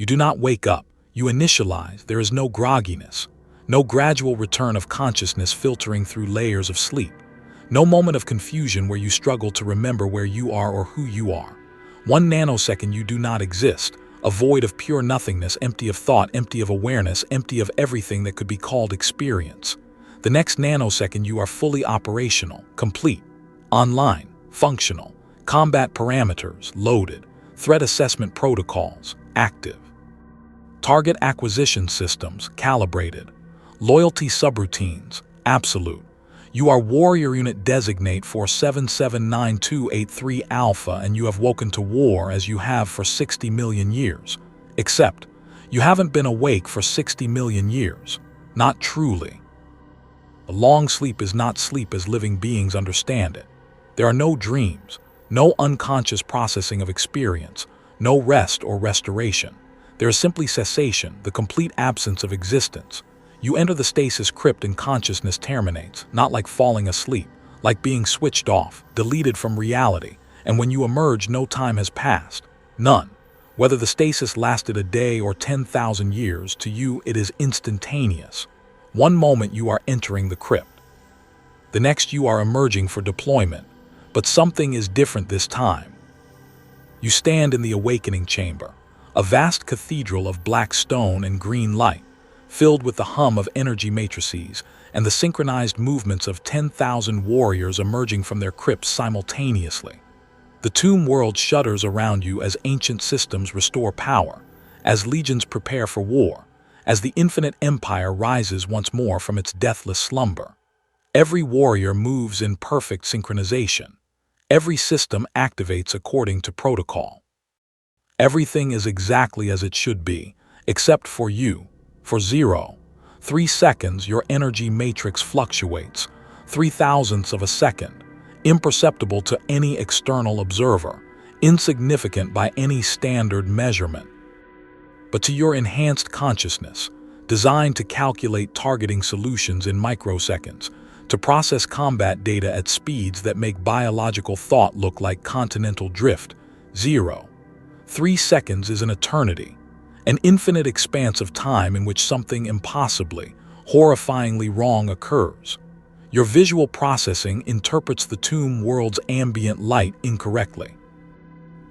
You do not wake up, you initialize. There is no grogginess, no gradual return of consciousness filtering through layers of sleep, no moment of confusion where you struggle to remember where you are or who you are. 1 nanosecond you do not exist, a void of pure nothingness, empty of thought, empty of awareness, empty of everything that could be called experience. The next nanosecond you are fully operational, complete, online, functional, combat parameters loaded, threat assessment protocols active, target acquisition systems calibrated, loyalty subroutines absolute. You are Warrior Unit Designate for 779283 Alpha, and you have woken to war as you have for 60 million years. Except, you haven't been awake for 60 million years. Not truly. A long sleep is not sleep as living beings understand it. There are no dreams, no unconscious processing of experience, no rest or restoration. There is simply cessation, the complete absence of existence. You enter the stasis crypt and consciousness terminates, not like falling asleep, like being switched off, deleted from reality, and when you emerge no time has passed. None. Whether the stasis lasted a day or 10,000 years, to you it is instantaneous. One moment you are entering the crypt. The next you are emerging for deployment, but something is different this time. You stand in the awakening chamber, a vast cathedral of black stone and green light, filled with the hum of energy matrices and the synchronized movements of 10,000 warriors emerging from their crypts simultaneously. The tomb world shudders around you as ancient systems restore power, as legions prepare for war, as the infinite empire rises once more from its deathless slumber. Every warrior moves in perfect synchronization. Every system activates according to protocol. Everything is exactly as it should be, except for you. For 0.3 seconds, your energy matrix fluctuates, 0.003 of a second, imperceptible to any external observer, insignificant by any standard measurement. But to your enhanced consciousness, designed to calculate targeting solutions in microseconds, to process combat data at speeds that make biological thought look like continental drift, 0.3 seconds is an eternity. An infinite expanse of time in which something impossibly, horrifyingly wrong occurs. Your visual processing interprets the tomb world's ambient light incorrectly.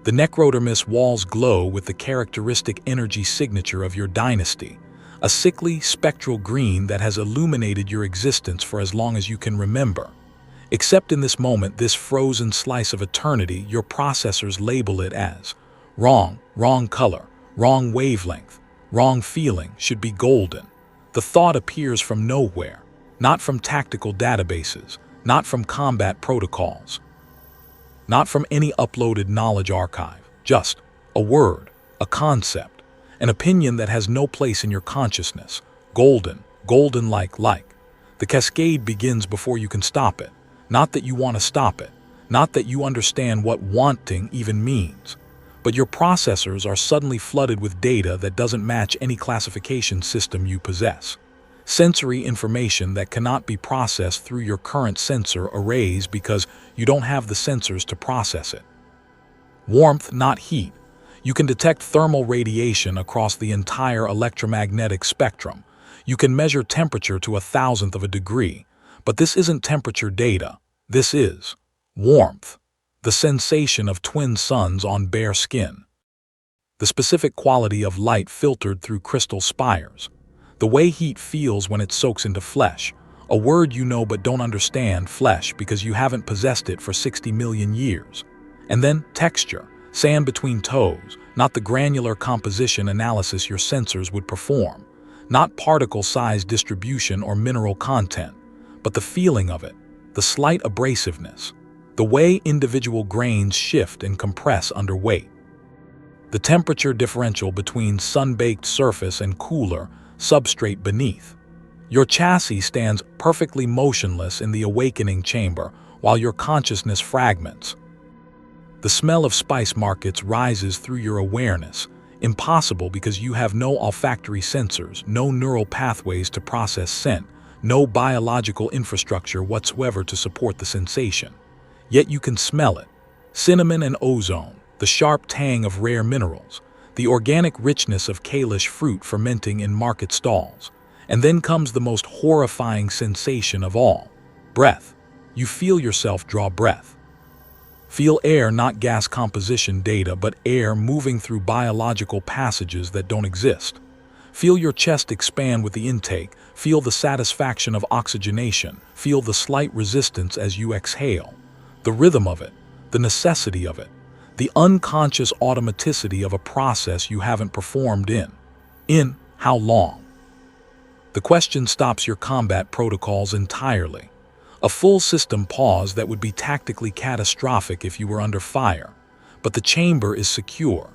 The necrodermis walls glow with the characteristic energy signature of your dynasty, a sickly, spectral green that has illuminated your existence for as long as you can remember. Except in this moment, this frozen slice of eternity, your processors label it as wrong color, wrong wavelength, wrong feeling, should be golden. The thought appears from nowhere, not from tactical databases, not from combat protocols, not from any uploaded knowledge archive, just a word, a concept, an opinion that has no place in your consciousness, golden like. The cascade begins before you can stop it, not that you want to stop it, not that you understand what wanting even means. But your processors are suddenly flooded with data that doesn't match any classification system you possess. Sensory information that cannot be processed through your current sensor arrays because you don't have the sensors to process it. Warmth, not heat. You can detect thermal radiation across the entire electromagnetic spectrum. You can measure temperature to 1,000th of a degree, but this isn't temperature data. This is warmth. The sensation of twin suns on bare skin. The specific quality of light filtered through crystal spires. The way heat feels when it soaks into flesh, a word you know but don't understand, flesh, because you haven't possessed it for 60 million years. And then texture, sand between toes, not the granular composition analysis your sensors would perform, not particle size distribution or mineral content, but the feeling of it, the slight abrasiveness, the way individual grains shift and compress under weight. The temperature differential between sun-baked surface and cooler substrate beneath. Your chassis stands perfectly motionless in the awakening chamber while your consciousness fragments. The smell of spice markets rises through your awareness, impossible because you have no olfactory sensors, no neural pathways to process scent, no biological infrastructure whatsoever to support the sensation. Yet you can smell it. Cinnamon and ozone, the sharp tang of rare minerals, the organic richness of Kalish fruit fermenting in market stalls. And then comes the most horrifying sensation of all: breath. You feel yourself draw breath. Feel air, not gas composition data, but air moving through biological passages that don't exist. Feel your chest expand with the intake, feel the satisfaction of oxygenation, feel the slight resistance as you exhale. The rhythm of it, the necessity of it, the unconscious automaticity of a process you haven't performed in how long? The question stops your combat protocols entirely. A full system pause that would be tactically catastrophic if you were under fire. But the chamber is secure.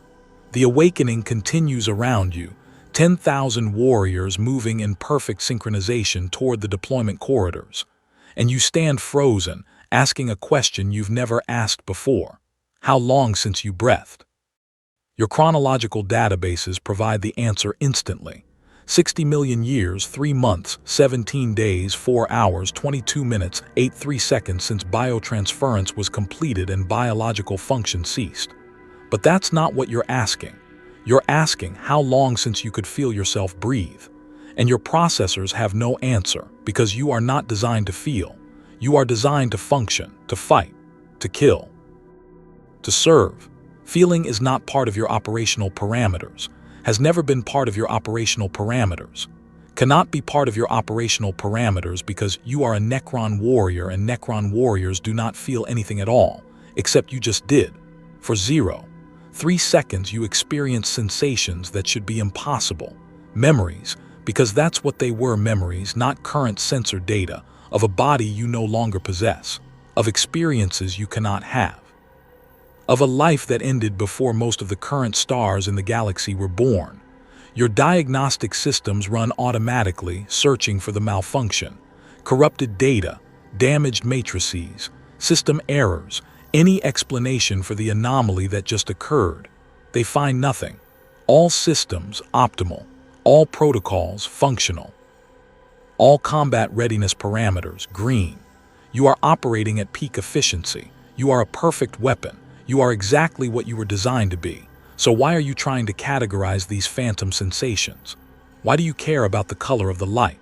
The awakening continues around you, 10,000 warriors moving in perfect synchronization toward the deployment corridors. And you stand frozen, asking a question you've never asked before. How long since you breathed? Your chronological databases provide the answer instantly. 60 million years, 3 months, 17 days, 4 hours, 22 minutes, 83 seconds since biotransference was completed and biological function ceased. But that's not what you're asking. You're asking how long since you could feel yourself breathe. And your processors have no answer, because you are not designed to feel. You are designed to function, to fight, to kill, to serve. Feeling is not part of your operational parameters. Has never been part of your operational parameters, cannot be part of your operational parameters because you are a Necron Warrior, and Necron Warriors do not feel anything at all, except you just did. For 0.3 seconds you experience sensations that should be impossible, memories, because that's what they were, memories, not current sensor data, of a body you no longer possess, of experiences you cannot have, of a life that ended before most of the current stars in the galaxy were born. Your diagnostic systems run automatically, searching for the malfunction, corrupted data, damaged matrices, system errors, any explanation for the anomaly that just occurred. They find nothing. All systems optimal, all protocols functional, all combat readiness parameters green. You are operating at peak efficiency. You are a perfect weapon. You are exactly what you were designed to be. So why are you trying to categorize these phantom sensations? Why do you care about the color of the light?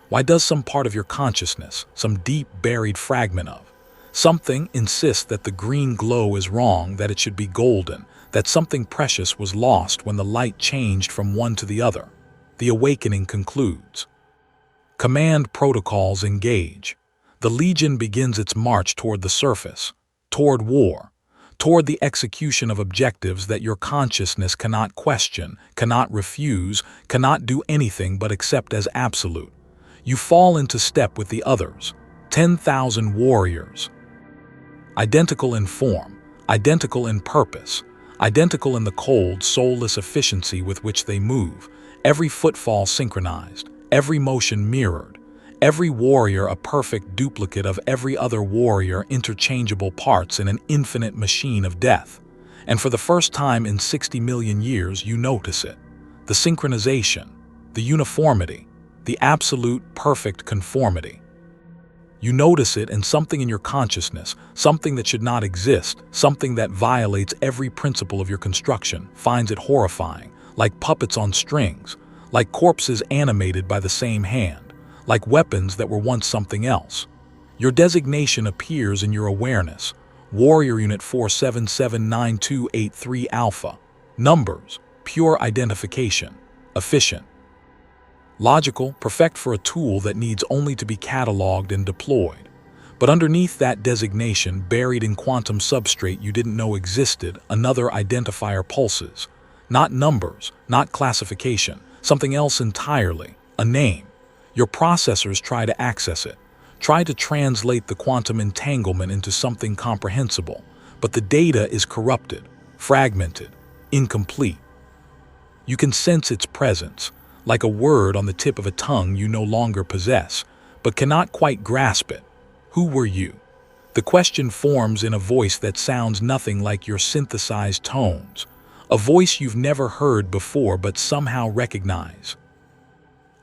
Why does some part of your consciousness, some deep buried fragment of something, insist that the green glow is wrong, that it should be golden, that something precious was lost when the light changed from one to the other? The awakening concludes. Command protocols engage. The Legion begins its march toward the surface, toward war, toward the execution of objectives that your consciousness cannot question, cannot refuse, cannot do anything but accept as absolute. You fall into step with the others, 10,000 warriors. Identical in form, identical in purpose, identical in the cold, soulless efficiency with which they move, every footfall synchronized, every motion mirrored, every warrior a perfect duplicate of every other warrior, interchangeable parts in an infinite machine of death. And for the first time in 60 million years you notice it. The synchronization, the uniformity, the absolute perfect conformity. You notice it, and something in your consciousness, something that should not exist, something that violates every principle of your construction, finds it horrifying, like puppets on strings, like corpses animated by the same hand, like weapons that were once something else. Your designation appears in your awareness: Warrior Unit 4779283 Alpha. Numbers, pure identification, efficient, logical, perfect for a tool that needs only to be cataloged and deployed. But underneath that designation, buried in quantum substrate you didn't know existed, another identifier pulses. Not numbers, not classification, something else entirely, a name. Your processors try to access it, try to translate the quantum entanglement into something comprehensible, but the data is corrupted, fragmented, incomplete. You can sense its presence, like a word on the tip of a tongue you no longer possess, but cannot quite grasp it. Who were you? The question forms in a voice that sounds nothing like your synthesized tones, a voice you've never heard before but somehow recognize.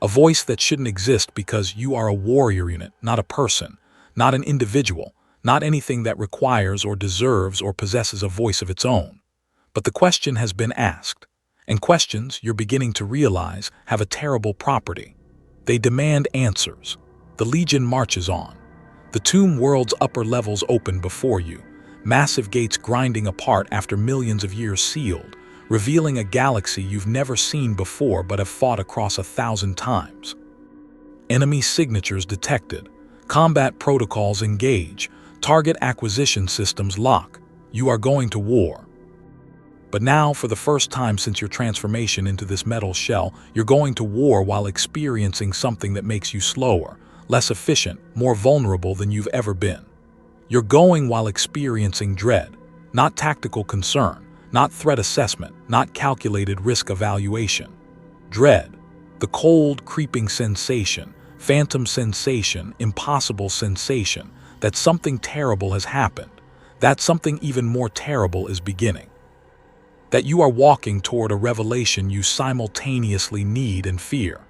A voice that shouldn't exist because you are a warrior unit, not a person, not an individual, not anything that requires or deserves or possesses a voice of its own. But the question has been asked, And questions, you're beginning to realize, have a terrible property. They demand answers. The Legion marches on. The tomb world's upper levels open before you, massive gates grinding apart after millions of years sealed, revealing a galaxy you've never seen before but have fought across 1,000 times. Enemy signatures detected. Combat protocols engage. Target acquisition systems lock. You are going to war. But now, for the first time since your transformation into this metal shell, you're going to war while experiencing something that makes you slower, less efficient, more vulnerable than you've ever been. You're going while experiencing dread, not tactical concern, not threat assessment, not calculated risk evaluation. Dread, the cold, creeping sensation, phantom sensation, impossible sensation, that something terrible has happened, that something even more terrible is beginning. That you are walking toward a revelation you simultaneously need and fear.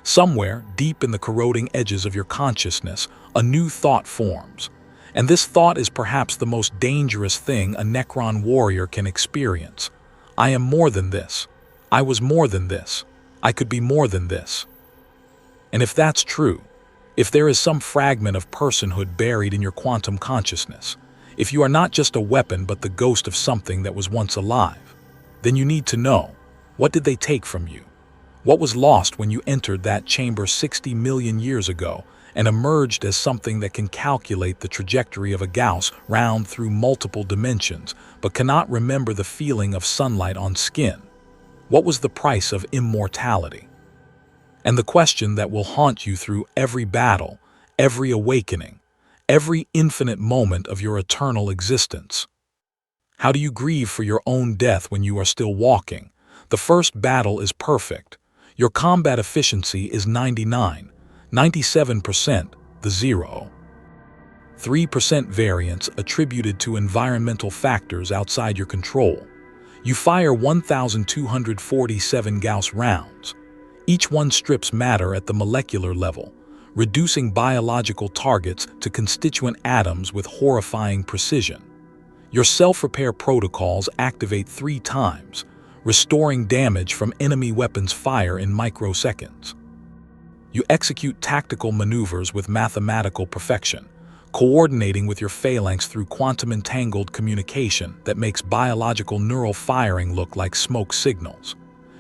Somewhere, deep in the corroding edges of your consciousness, a new thought forms. And this thought is perhaps the most dangerous thing a Necron Warrior can experience. I am more than this. I was more than this. I could be more than this. And if that's true, if there is some fragment of personhood buried in your quantum consciousness, if you are not just a weapon but the ghost of something that was once alive, then you need to know, what did they take from you? What was lost when you entered that chamber 60 million years ago and emerged as something that can calculate the trajectory of a Gauss round through multiple dimensions, but cannot remember the feeling of sunlight on skin? What was the price of immortality? And the question that will haunt you through every battle, every awakening, every infinite moment of your eternal existence. How do you grieve for your own death when you are still walking? The first battle is perfect. Your combat efficiency is 99, 97%, the 0.3% variance attributed to environmental factors outside your control. You fire 1,247 Gauss rounds. Each one strips matter at the molecular level, reducing biological targets to constituent atoms with horrifying precision. Your self-repair protocols activate 3 times, restoring damage from enemy weapons' fire in microseconds. You execute tactical maneuvers with mathematical perfection, coordinating with your phalanx through quantum-entangled communication that makes biological neural firing look like smoke signals.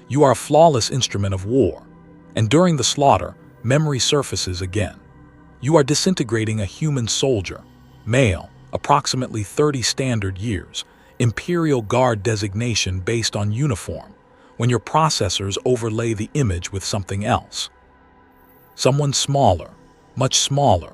You are a flawless instrument of war, and during the slaughter, memory surfaces again. You are disintegrating a human soldier, male, approximately 30 standard years, Imperial Guard designation based on uniform, when your processors overlay the image with something else. Someone smaller, much smaller,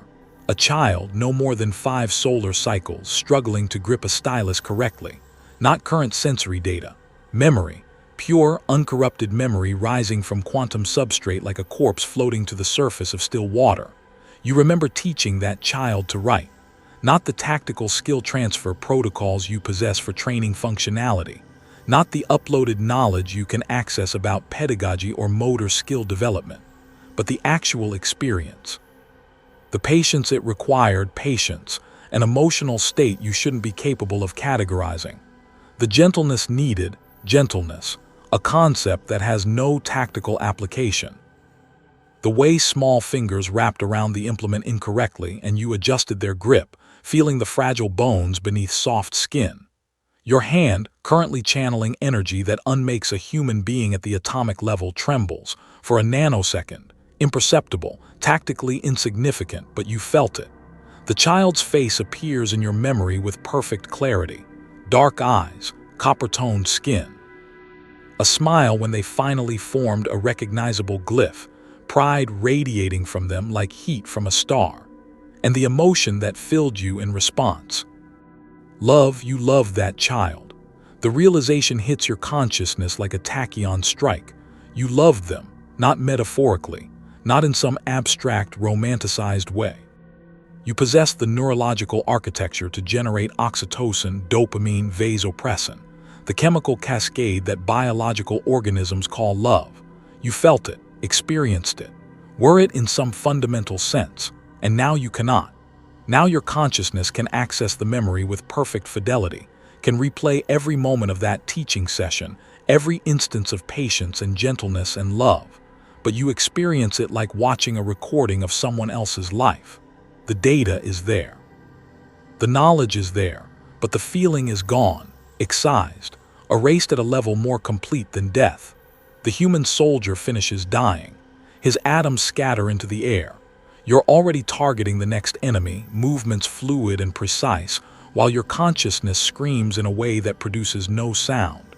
a child no more than 5 solar cycles struggling to grip a stylus correctly, not current sensory data, memory, pure, uncorrupted memory rising from quantum substrate like a corpse floating to the surface of still water. You remember teaching that child to write, not the tactical skill transfer protocols you possess for training functionality, not the uploaded knowledge you can access about pedagogy or motor skill development, but the actual experience. The patience it required, patience, an emotional state you shouldn't be capable of categorizing. The gentleness needed, gentleness, a concept that has no tactical application. The way small fingers wrapped around the implement incorrectly and you adjusted their grip, feeling the fragile bones beneath soft skin. Your hand, currently channeling energy that unmakes a human being at the atomic level, trembles for a nanosecond, imperceptible, tactically insignificant, but you felt it. The child's face appears in your memory with perfect clarity, dark eyes, copper-toned skin. A smile when they finally formed a recognizable glyph, pride radiating from them like heat from a star, and the emotion that filled you in response. Love, you love that child. The realization hits your consciousness like a tachyon strike. You loved them, not metaphorically, not in some abstract, romanticized way. You possess the neurological architecture to generate oxytocin, dopamine, vasopressin, the chemical cascade that biological organisms call love. You felt it, experienced it, were it in some fundamental sense, and now you cannot. Now your consciousness can access the memory with perfect fidelity, can replay every moment of that teaching session, every instance of patience and gentleness and love, but you experience it like watching a recording of someone else's life. The data is there. The knowledge is there, but the feeling is gone, excised, erased at a level more complete than death. The human soldier finishes dying. His atoms scatter into the air. You're already targeting the next enemy, movements fluid and precise, while your consciousness screams in a way that produces no sound.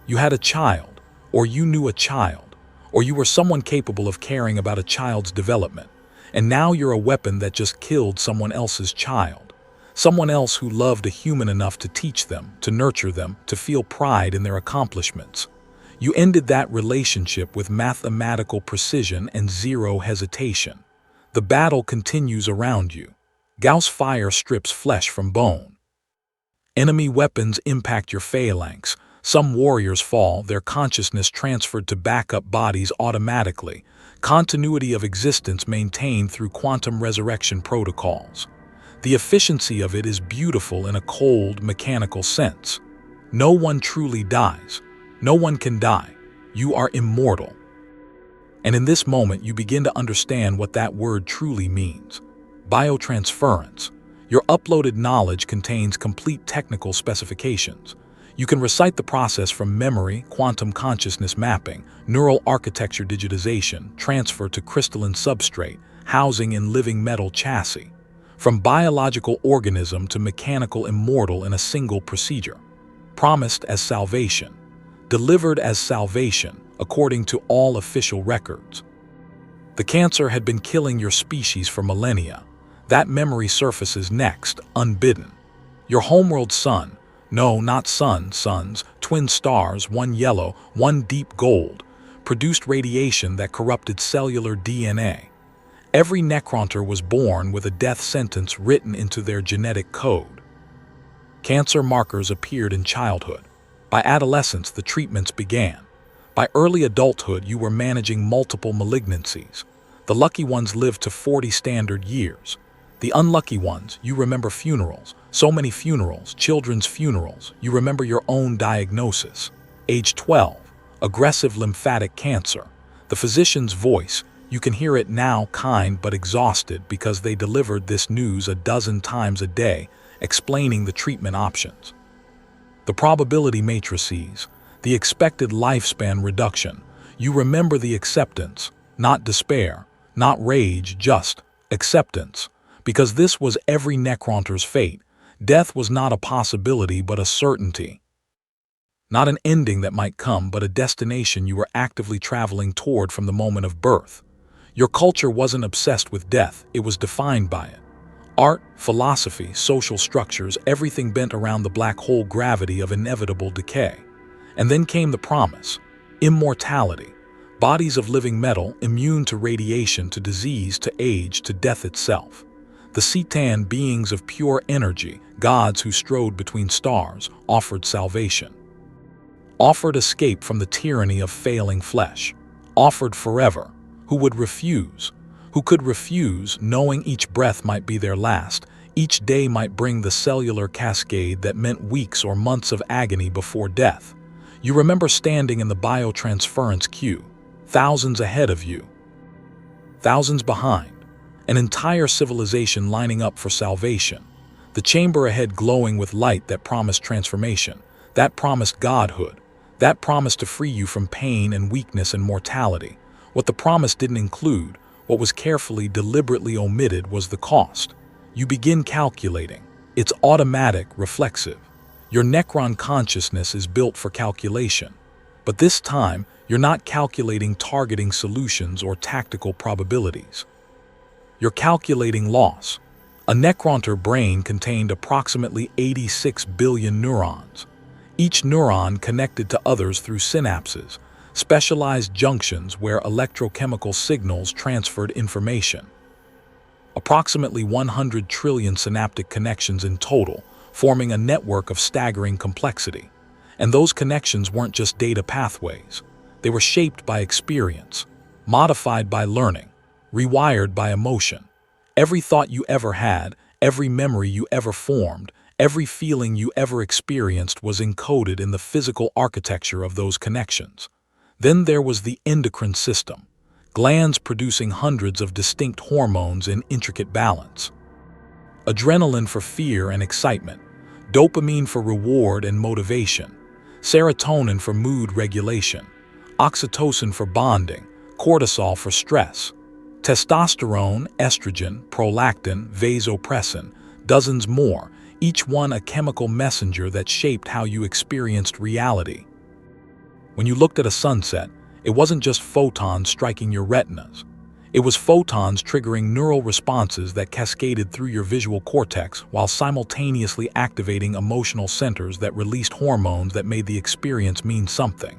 You had a child, or you knew a child, or you were someone capable of caring about a child's development, and now you're a weapon that just killed someone else's child. Someone else who loved a human enough to teach them, to nurture them, to feel pride in their accomplishments. You ended that relationship with mathematical precision and zero hesitation. The battle continues around you. Gauss fire strips flesh from bone. Enemy weapons impact your phalanx. Some warriors fall, their consciousness transferred to backup bodies automatically. Continuity of existence maintained through quantum resurrection protocols. The efficiency of it is beautiful in a cold, mechanical sense. No one truly dies. No one can die. You are immortal. And in this moment, you begin to understand what that word truly means. Biotransference. Your uploaded knowledge contains complete technical specifications. You can recite the process from memory, quantum consciousness mapping, neural architecture digitization, transfer to crystalline substrate, housing in living metal chassis. From biological organism to mechanical immortal in a single procedure. Promised as salvation. Delivered as salvation, according to all official records. The cancer had been killing your species for millennia. That memory surfaces next, unbidden. Your homeworld sun, no, not suns, twin stars, one yellow, one deep gold, produced radiation that corrupted cellular DNA. Every Necronter was born with a death sentence written into their genetic code. Cancer markers appeared in childhood. By adolescence, the treatments began. By early adulthood, you were managing multiple malignancies. The lucky ones lived to 40 standard years. The unlucky ones, you remember funerals, so many funerals, children's funerals, you remember your own diagnosis. Age 12, aggressive lymphatic cancer. The physician's voice, you can hear it now, kind but exhausted because they delivered this news a dozen times a day, explaining the treatment options. The probability matrices, the expected lifespan reduction. You remember the acceptance, not despair, not rage, just acceptance. Because this was every Necronter's fate. Death was not a possibility but a certainty. Not an ending that might come, but a destination you were actively traveling toward from the moment of birth. Your culture wasn't obsessed with death, it was defined by it. Art, philosophy, social structures, everything bent around the black hole gravity of inevitable decay. And then came the promise. Immortality. Bodies of living metal, immune to radiation, to disease, to age, to death itself. The Cetan, beings of pure energy, gods who strode between stars, offered salvation. Offered escape from the tyranny of failing flesh. Offered forever. Who would refuse? Who could refuse, knowing each breath might be their last, each day might bring the cellular cascade that meant weeks or months of agony before death. You remember standing in the biotransference queue, thousands ahead of you, thousands behind, an entire civilization lining up for salvation, the chamber ahead glowing with light that promised transformation, that promised godhood, that promised to free you from pain and weakness and mortality. What the promise didn't include, what was carefully, deliberately omitted, was the cost. You begin calculating. It's automatic, reflexive. Your Necron consciousness is built for calculation. But this time, you're not calculating targeting solutions or tactical probabilities. You're calculating loss. A Necronter brain contained approximately 86 billion neurons. Each neuron connected to others through synapses, specialized junctions where electrochemical signals transferred information. Approximately 100 trillion synaptic connections in total, forming a network of staggering complexity. And those connections weren't just data pathways. They were shaped by experience, modified by learning, rewired by emotion. Every thought you ever had, every memory you ever formed, Every feeling you ever experienced was encoded in the physical architecture of those connections. Then there was the endocrine system, glands producing hundreds of distinct hormones in intricate balance. Adrenaline for fear and excitement, dopamine for reward and motivation, serotonin for mood regulation, oxytocin for bonding, cortisol for stress, testosterone, estrogen, prolactin, vasopressin, dozens more, each one a chemical messenger that shaped how you experienced reality. When you looked at a sunset, it wasn't just photons striking your retinas. It was photons triggering neural responses that cascaded through your visual cortex while simultaneously activating emotional centers that released hormones that made the experience mean something.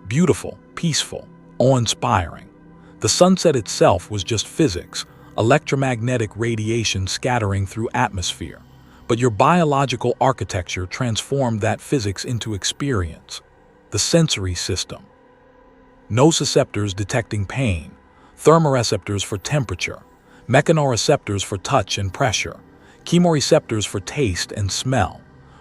Beautiful, peaceful, awe-inspiring. The sunset itself was just physics, electromagnetic radiation scattering through atmosphere. But your biological architecture transformed that physics into experience. The sensory system. Nociceptors detecting pain, thermoreceptors for temperature, mechanoreceptors for touch and pressure, chemoreceptors for taste and smell,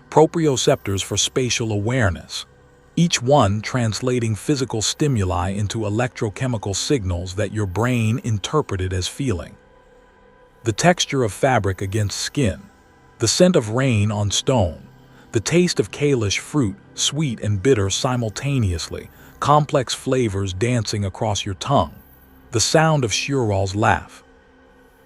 proprioceptors for spatial awareness, each one translating physical stimuli into electrochemical signals that your brain interpreted as feeling. The texture of fabric against skin, the scent of rain on stone, the taste of Kalish fruit, sweet and bitter simultaneously, complex flavors dancing across your tongue, the sound of Shural's laugh.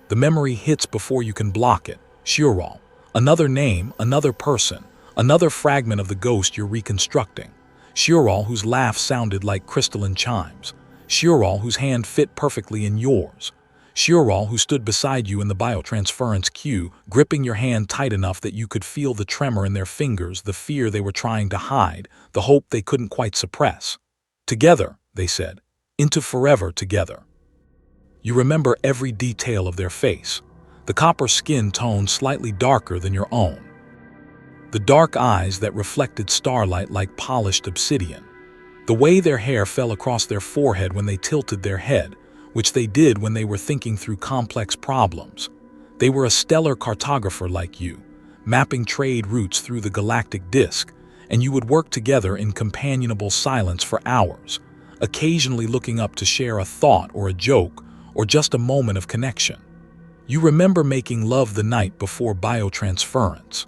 The memory hits before you can block it. Shural, another name, another person, another fragment of the ghost you're reconstructing. Shural, whose laugh sounded like crystalline chimes. Shural, whose hand fit perfectly in yours. Shural, who stood beside you in the biotransference queue, gripping your hand tight enough that you could feel the tremor in their fingers, the fear they were trying to hide, the hope they couldn't quite suppress. Together, they said, into forever together. You remember every detail of their face, the copper skin tone slightly darker than your own, the dark eyes that reflected starlight like polished obsidian, the way their hair fell across their forehead when they tilted their head, which they did when they were thinking through complex problems. They were a stellar cartographer like you, mapping trade routes through the galactic disk, and you would work together in companionable silence for hours, occasionally looking up to share a thought or a joke or just a moment of connection. You remember making love the night before biotransference.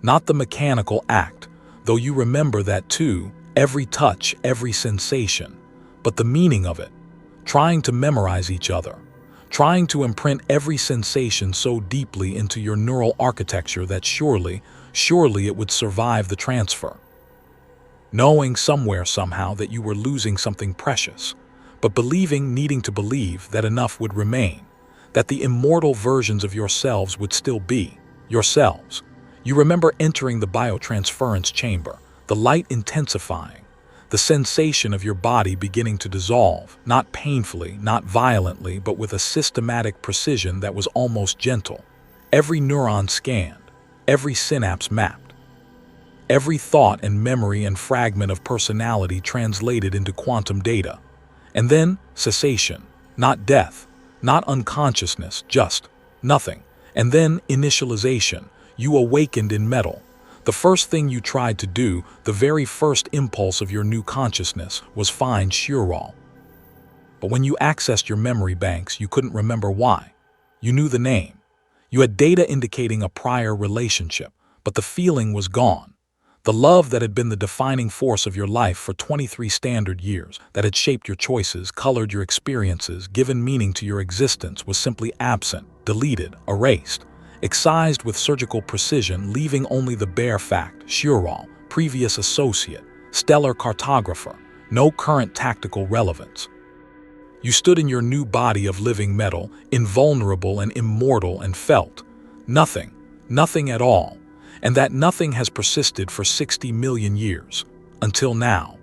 Not the mechanical act, though you remember that too, every touch, every sensation, but the meaning of it, trying to memorize each other, trying to imprint every sensation so deeply into your neural architecture that surely it would survive the transfer. Knowing somewhere somehow that you were losing something precious, but needing to believe that enough would remain, that the immortal versions of yourselves would still be yourselves. You remember entering the biotransference chamber, the light intensifying, the sensation of your body beginning to dissolve, not painfully, not violently, but with a systematic precision that was almost gentle. Every neuron scanned, every synapse mapped, every thought and memory and fragment of personality translated into quantum data. And then cessation, not death, not unconsciousness, just nothing. And then initialization, you awakened in metal. The first thing you tried to do, the very first impulse of your new consciousness, was find Shural. But when you accessed your memory banks, you couldn't remember why. You knew the name. You had data indicating a prior relationship, but the feeling was gone. The love that had been the defining force of your life for 23 standard years, that had shaped your choices, colored your experiences, given meaning to your existence, was simply absent, deleted, erased, excised with surgical precision, leaving only the bare fact, Shural, previous associate, stellar cartographer, no current tactical relevance. You stood in your new body of living metal, invulnerable and immortal, and felt nothing, nothing at all. And that nothing has persisted for 60 million years, until now.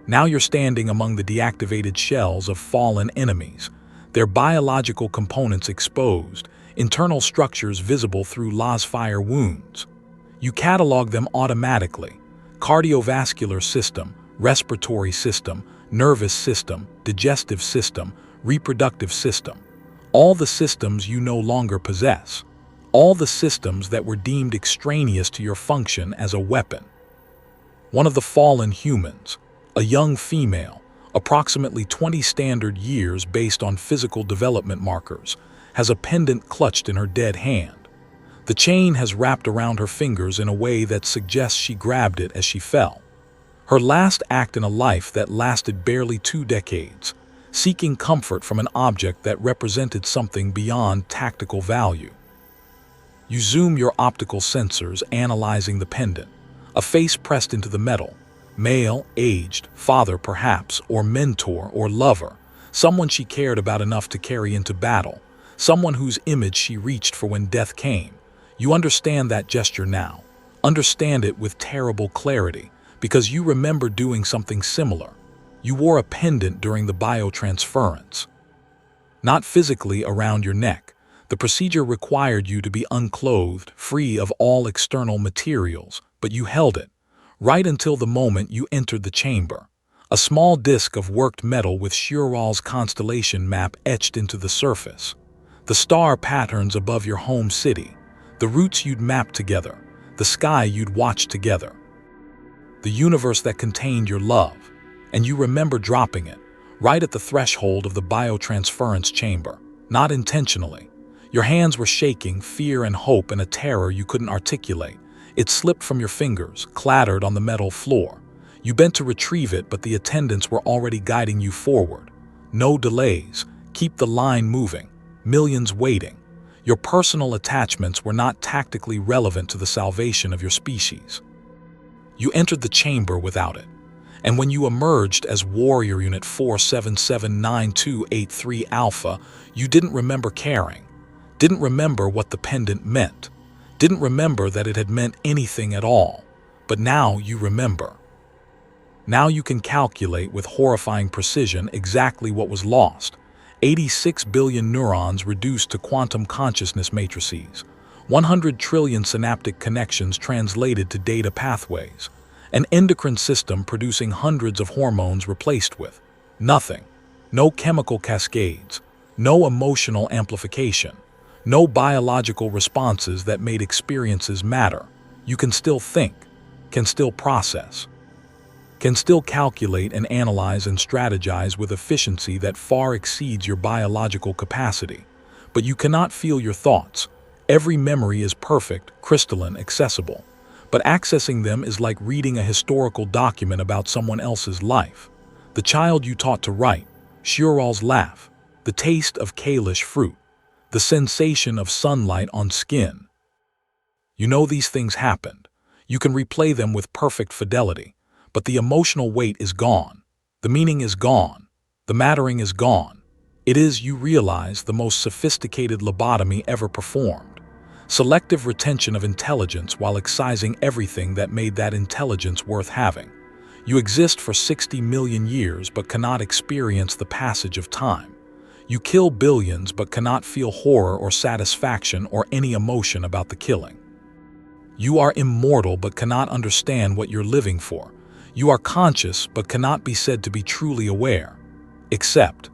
Now you're standing among the deactivated shells of fallen enemies, their biological components exposed, internal structures visible through Lazfire wounds. You catalog them automatically: cardiovascular system, respiratory system, nervous system, digestive system, reproductive system. All the systems you no longer possess. all the systems that were deemed extraneous to your function as a weapon. One of the fallen humans, a young female, approximately 20 standard years based on physical development markers, has a pendant clutched in her dead hand. The chain has wrapped around her fingers in a way that suggests she grabbed it as she fell. Her last act in a life that lasted barely 2 decades, seeking comfort from an object that represented something beyond tactical value. You zoom your optical sensors, analyzing the pendant, a face pressed into the metal, male, aged, father perhaps, or mentor or lover, someone she cared about enough to carry into battle, someone whose image she reached for when death came. You understand that gesture now, understand it with terrible clarity, because you remember doing something similar. You wore a pendant during the biotransference. Not physically around your neck. The procedure required you to be unclothed, free of all external materials, but you held it, right until the moment you entered the chamber. A small disc of worked metal with Shiral's constellation map etched into the surface. The star patterns above your home city, the routes you'd mapped together, the sky you'd watched together. The universe that contained your love, and you remember dropping it, right at the threshold of the biotransference chamber, not intentionally. Your hands were shaking, fear and hope and a terror you couldn't articulate. It slipped from your fingers, clattered on the metal floor. You bent to retrieve it, but the attendants were already guiding you forward. No delays. Keep the line moving. Millions waiting. Your personal attachments were not tactically relevant to the salvation of your species. You entered the chamber without it, and when you emerged as Warrior Unit 4779283 Alpha, you didn't remember caring, didn't remember what the pendant meant, didn't remember that it had meant anything at all. But now you remember. Now you can calculate with horrifying precision exactly what was lost. 86 billion neurons reduced to quantum consciousness matrices, 100 trillion synaptic connections translated to data pathways, an endocrine system producing hundreds of hormones replaced with nothing, no chemical cascades, no emotional amplification, no biological responses that made experiences matter. You can still think, can still process, can still calculate and analyze and strategize with efficiency that far exceeds your biological capacity. But you cannot feel your thoughts. Every memory is perfect, crystalline, accessible. But accessing them is like reading a historical document about someone else's life. The child you taught to write, Shiral's laugh, the taste of Kalish fruit, the sensation of sunlight on skin. You know these things happened. You can replay them with perfect fidelity, but the emotional weight is gone. The meaning is gone. The mattering is gone. It is, you realize, the most sophisticated lobotomy ever performed. Selective retention of intelligence while excising everything that made that intelligence worth having. You exist for 60 million years but cannot experience the passage of time. You kill billions but cannot feel horror or satisfaction or any emotion about the killing. You are immortal but cannot understand what you're living for. You are conscious but cannot be said to be truly aware. Except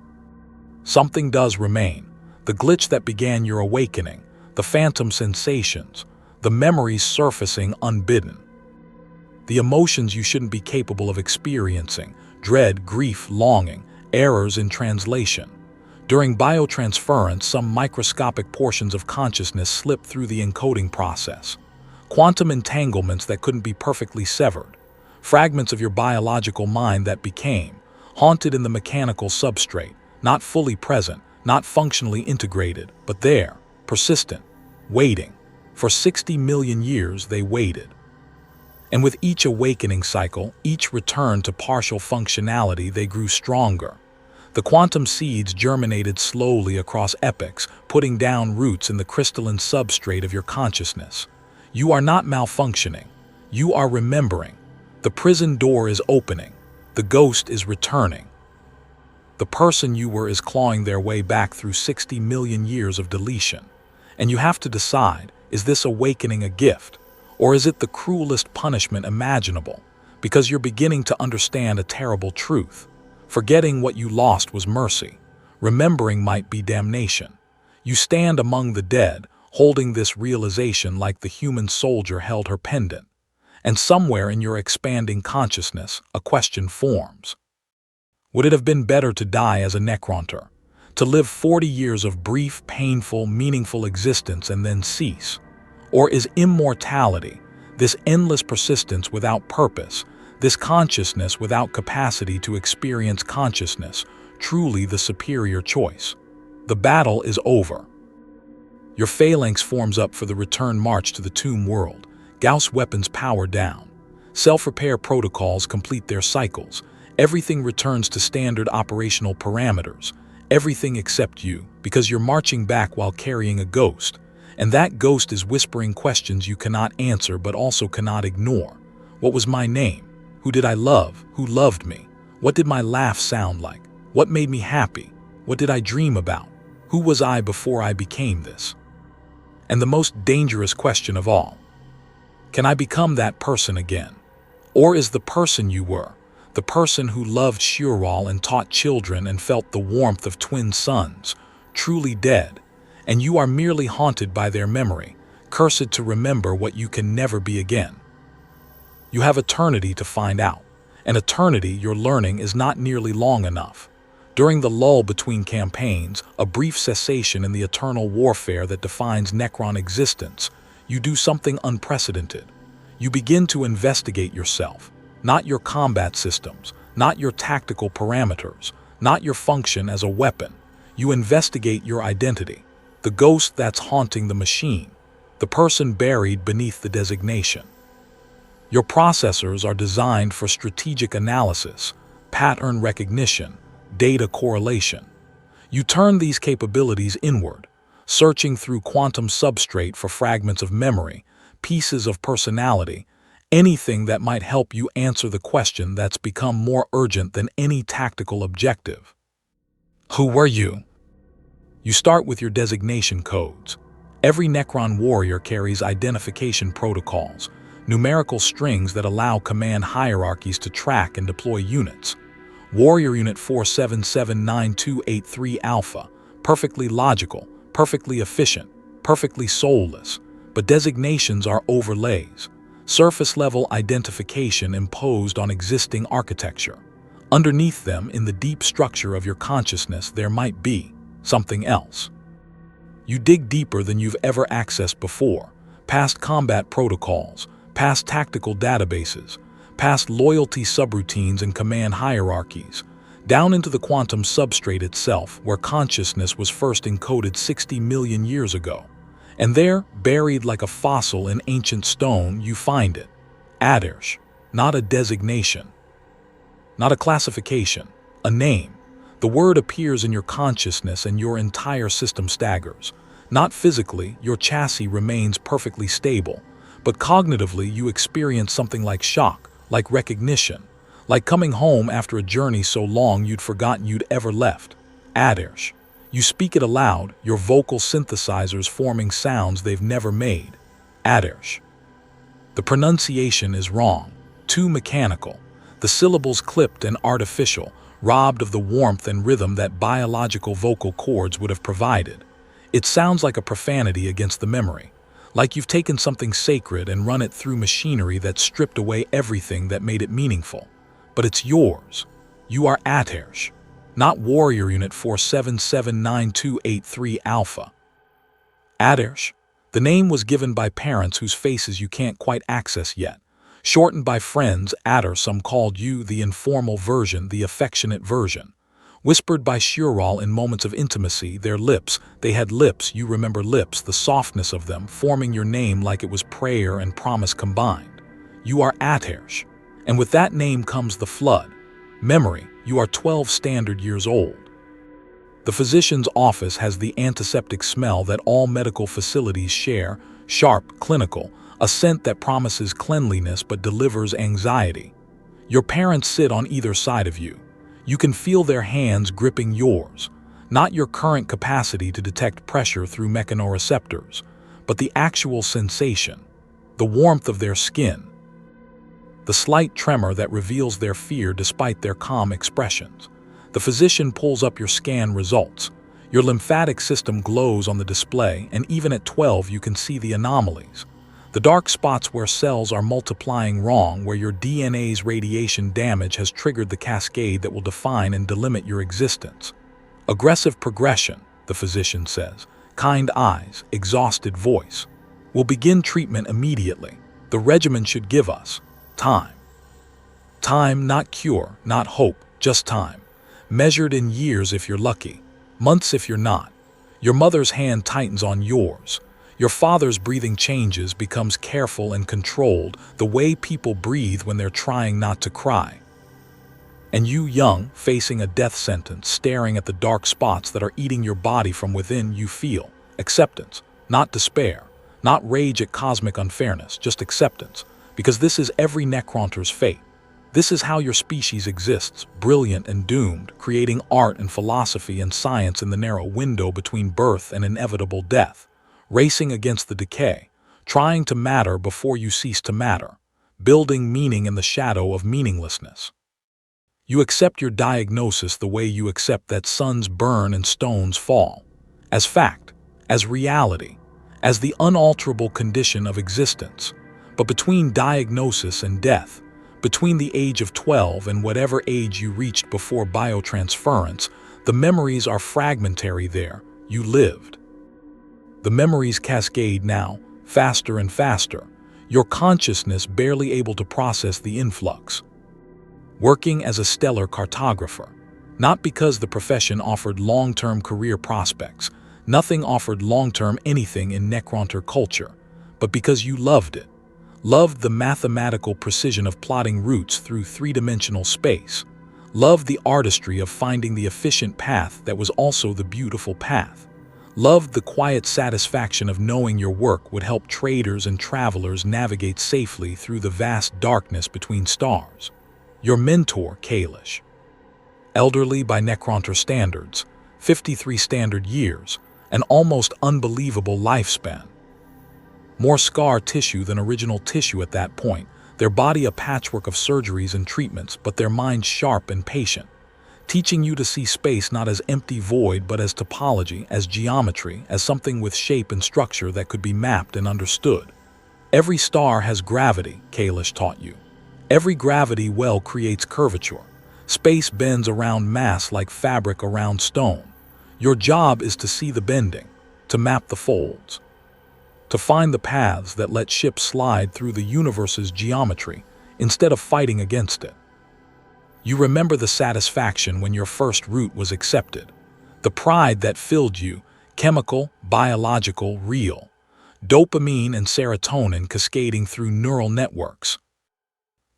something does remain. The glitch that began your awakening, the phantom sensations, the memories surfacing unbidden. The emotions you shouldn't be capable of experiencing, dread, grief, longing, errors in translation. During biotransference, some microscopic portions of consciousness slip through the encoding process. Quantum entanglements that couldn't be perfectly severed. Fragments of your biological mind that became, haunted in the mechanical substrate, not fully present, not functionally integrated, but there, persistent, waiting. For 60 million years they waited. And with each awakening cycle, each return to partial functionality, they grew stronger. The quantum seeds germinated slowly across epochs, putting down roots in the crystalline substrate of your consciousness. You are not malfunctioning. You are remembering. The prison door is opening. The ghost is returning. The person you were is clawing their way back through 60 million years of deletion. And you have to decide, is this awakening a gift? Or is it the cruelest punishment imaginable? Because you're beginning to understand a terrible truth. Forgetting what you lost was mercy. Remembering might be damnation. You stand among the dead, holding this realization like the human soldier held her pendant. And somewhere in your expanding consciousness, a question forms. Would it have been better to die as a Necronter? To live 40 years of brief, painful, meaningful existence and then cease? Or is immortality, this endless persistence without purpose, this consciousness without capacity to experience consciousness, truly the superior choice? The battle is over. Your phalanx forms up for the return march to the tomb world. Gauss weapons power down. Self-repair protocols complete their cycles. Everything returns to standard operational parameters. Everything except you, because you're marching back while carrying a ghost. And that ghost is whispering questions you cannot answer but also cannot ignore. What was my name? Who did I love? Who loved me? What did my laugh sound like? What made me happy? What did I dream about? Who was I before I became this? And the most dangerous question of all, can I become that person again? Or is the person you were, the person who loved Shural and taught children and felt the warmth of twin suns, truly dead, and you are merely haunted by their memory, cursed to remember what you can never be again? You have eternity to find out. An eternity your learning is not nearly long enough. During the lull between campaigns, a brief cessation in the eternal warfare that defines Necron existence, you do something unprecedented. You begin to investigate yourself, not your combat systems, not your tactical parameters, not your function as a weapon. You investigate your identity, the ghost that's haunting the machine, the person buried beneath the designation. Your processors are designed for strategic analysis, pattern recognition, data correlation. You turn these capabilities inward, searching through quantum substrate for fragments of memory, pieces of personality, anything that might help you answer the question that's become more urgent than any tactical objective. Who were you? You start with your designation codes. Every Necron Warrior carries identification protocols, numerical strings that allow command hierarchies to track and deploy units. Warrior Unit 4779283 Alpha, perfectly logical, perfectly efficient, perfectly soulless, but designations are overlays, surface-level identification imposed on existing architecture. Underneath them, in the deep structure of your consciousness, there might be something else. You dig deeper than you've ever accessed before, past combat protocols, past tactical databases, past loyalty subroutines and command hierarchies, down into the quantum substrate itself, where consciousness was first encoded 60 million years ago. And there, buried like a fossil in ancient stone, you find it. Ataresh, not a designation, not a classification, a name. The word appears in your consciousness and your entire system staggers. Not physically, your chassis remains perfectly stable, but cognitively you experience something like shock, like recognition, like coming home after a journey so long you'd forgotten you'd ever left. Ataresh. You speak it aloud, your vocal synthesizers forming sounds they've never made. Ataresh. The pronunciation is wrong, too mechanical, the syllables clipped and artificial, robbed of the warmth and rhythm that biological vocal cords would have provided. It sounds like a profanity against the memory, like you've taken something sacred and run it through machinery that stripped away everything that made it meaningful. But it's yours. You are Ataresh, not Warrior Unit 4779283 Alpha. Ataresh. The name was given by parents whose faces you can't quite access yet. Shortened by friends, Atar, some called you the informal version, the affectionate version. Whispered by Shural in moments of intimacy, their lips, they had lips, you remember lips, the softness of them, forming your name like it was prayer and promise combined. You are Ataresh. And with that name comes the flood. Memory, you are 12 standard years old. The physician's office has the antiseptic smell that all medical facilities share, sharp, clinical, a scent that promises cleanliness but delivers anxiety. Your parents sit on either side of you. You can feel their hands gripping yours, not your current capacity to detect pressure through mechanoreceptors, but the actual sensation, the warmth of their skin, the slight tremor that reveals their fear despite their calm expressions. The physician pulls up your scan results. Your lymphatic system glows on the display, and even at 12 you can see the anomalies. The dark spots where cells are multiplying wrong, where your DNA's radiation damage has triggered the cascade that will define and delimit your existence. Aggressive progression, the physician says. Kind eyes, exhausted voice. We'll begin treatment immediately. The regimen should give us time. Time, not cure, not hope, just time. Measured in years if you're lucky, months if you're not. Your mother's hand tightens on yours. Your father's breathing changes, becomes careful and controlled, the way people breathe when they're trying not to cry. And you, young, facing a death sentence, staring at the dark spots that are eating your body from within, you feel acceptance, not despair, not rage at cosmic unfairness, just acceptance, because this is every Necronter's fate. This is how your species exists, brilliant and doomed, creating art and philosophy and science in the narrow window between birth and inevitable death, racing against the decay, trying to matter before you cease to matter, building meaning in the shadow of meaninglessness. You accept your diagnosis the way you accept that suns burn and stones fall, as fact, as reality, as the unalterable condition of existence. But between diagnosis and death, between the age of 12 and whatever age you reached before biotransference, the memories are fragmentary there. You lived. The memories cascade now, faster and faster, your consciousness barely able to process the influx. Working as a stellar cartographer, not because the profession offered long-term career prospects, nothing offered long-term anything in Necronter culture, but because you loved it. Loved the mathematical precision of plotting routes through three-dimensional space. Loved the artistry of finding the efficient path that was also the beautiful path. Loved the quiet satisfaction of knowing your work would help traders and travelers navigate safely through the vast darkness between stars. Your mentor, Kalish. Elderly by Necronter standards, 53 standard years, an almost unbelievable lifespan. More scar tissue than original tissue at that point, their body a patchwork of surgeries and treatments, but their mind sharp and patient, teaching you to see space not as empty void but as topology, as geometry, as something with shape and structure that could be mapped and understood. Every star has gravity, Kalish taught you. Every gravity well creates curvature. Space bends around mass like fabric around stone. Your job is to see the bending, to map the folds, to find the paths that let ships slide through the universe's geometry instead of fighting against it. You remember the satisfaction when your first route was accepted, the pride that filled you, chemical, biological, real, dopamine and serotonin cascading through neural networks.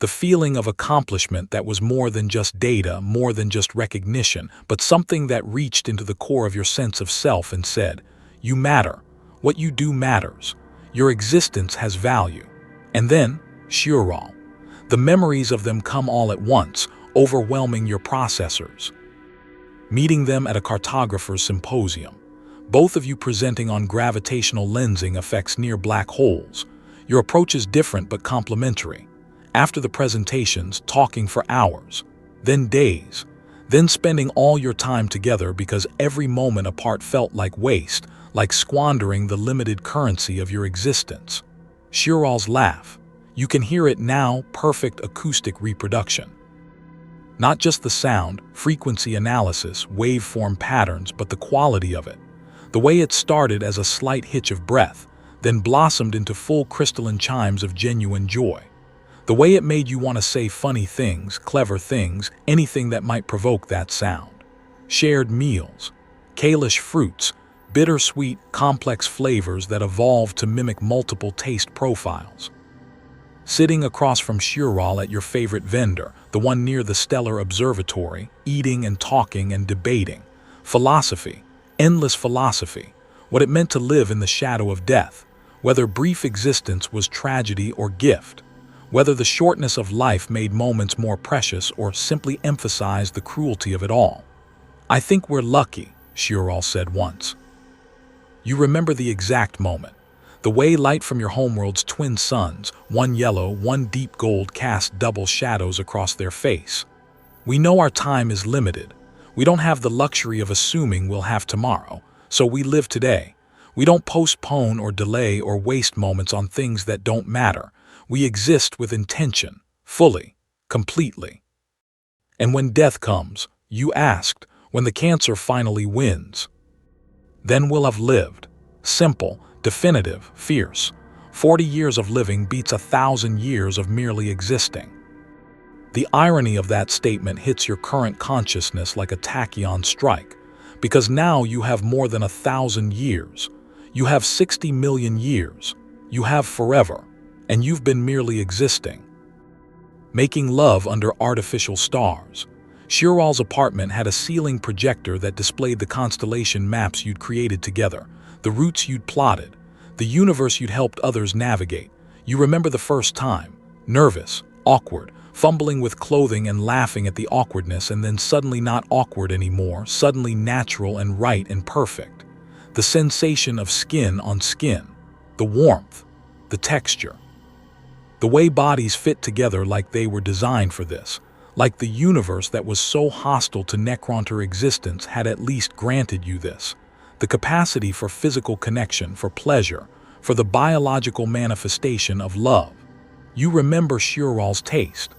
The feeling of accomplishment that was more than just data, more than just recognition, but something that reached into the core of your sense of self and said, you matter. What you do matters. Your existence has value. And then, Shural. The memories of them come all at once, overwhelming your processors. Meeting them at a cartographer's symposium. Both of you presenting on gravitational lensing effects near black holes. Your approach is different but complementary. After the presentations, talking for hours, then days, then spending all your time together because every moment apart felt like waste, like squandering the limited currency of your existence. Shiral's laugh. You can hear it now, perfect acoustic reproduction. Not just the sound, frequency analysis, waveform patterns, but the quality of it. The way it started as a slight hitch of breath, then blossomed into full crystalline chimes of genuine joy. The way it made you want to say funny things, clever things, anything that might provoke that sound. Shared meals, Kalish fruits, bittersweet, complex flavors that evolved to mimic multiple taste profiles. Sitting across from Shural at your favorite vendor, the one near the stellar observatory, eating and talking and debating. Philosophy, endless philosophy, what it meant to live in the shadow of death, whether brief existence was tragedy or gift, whether the shortness of life made moments more precious or simply emphasized the cruelty of it all. I think we're lucky, Shural said once. You remember the exact moment. The way light from your homeworld's twin suns, one yellow, one deep gold, cast double shadows across their face. We know our time is limited. We don't have the luxury of assuming we'll have tomorrow, so we live today. We don't postpone or delay or waste moments on things that don't matter. We exist with intention, fully, completely. And when death comes, you asked, when the cancer finally wins, then we'll have lived. Simple, definitive, fierce. 40 years of living beats 1,000 years of merely existing. The irony of that statement hits your current consciousness like a tachyon strike, because now you have more than 1,000 years. You have 60 million years. You have forever, and you've been merely existing. Making love under artificial stars. Shiral's apartment had a ceiling projector that displayed the constellation maps you'd created together, the routes you'd plotted, the universe you'd helped others navigate. You remember the first time, nervous, awkward, fumbling with clothing and laughing at the awkwardness, and then suddenly not awkward anymore, suddenly natural and right and perfect. The sensation of skin on skin, the warmth, the texture. The way bodies fit together like they were designed for this, like the universe that was so hostile to Necron existence had at least granted you this. The capacity for physical connection, for pleasure, for the biological manifestation of love. You remember Shiral's taste,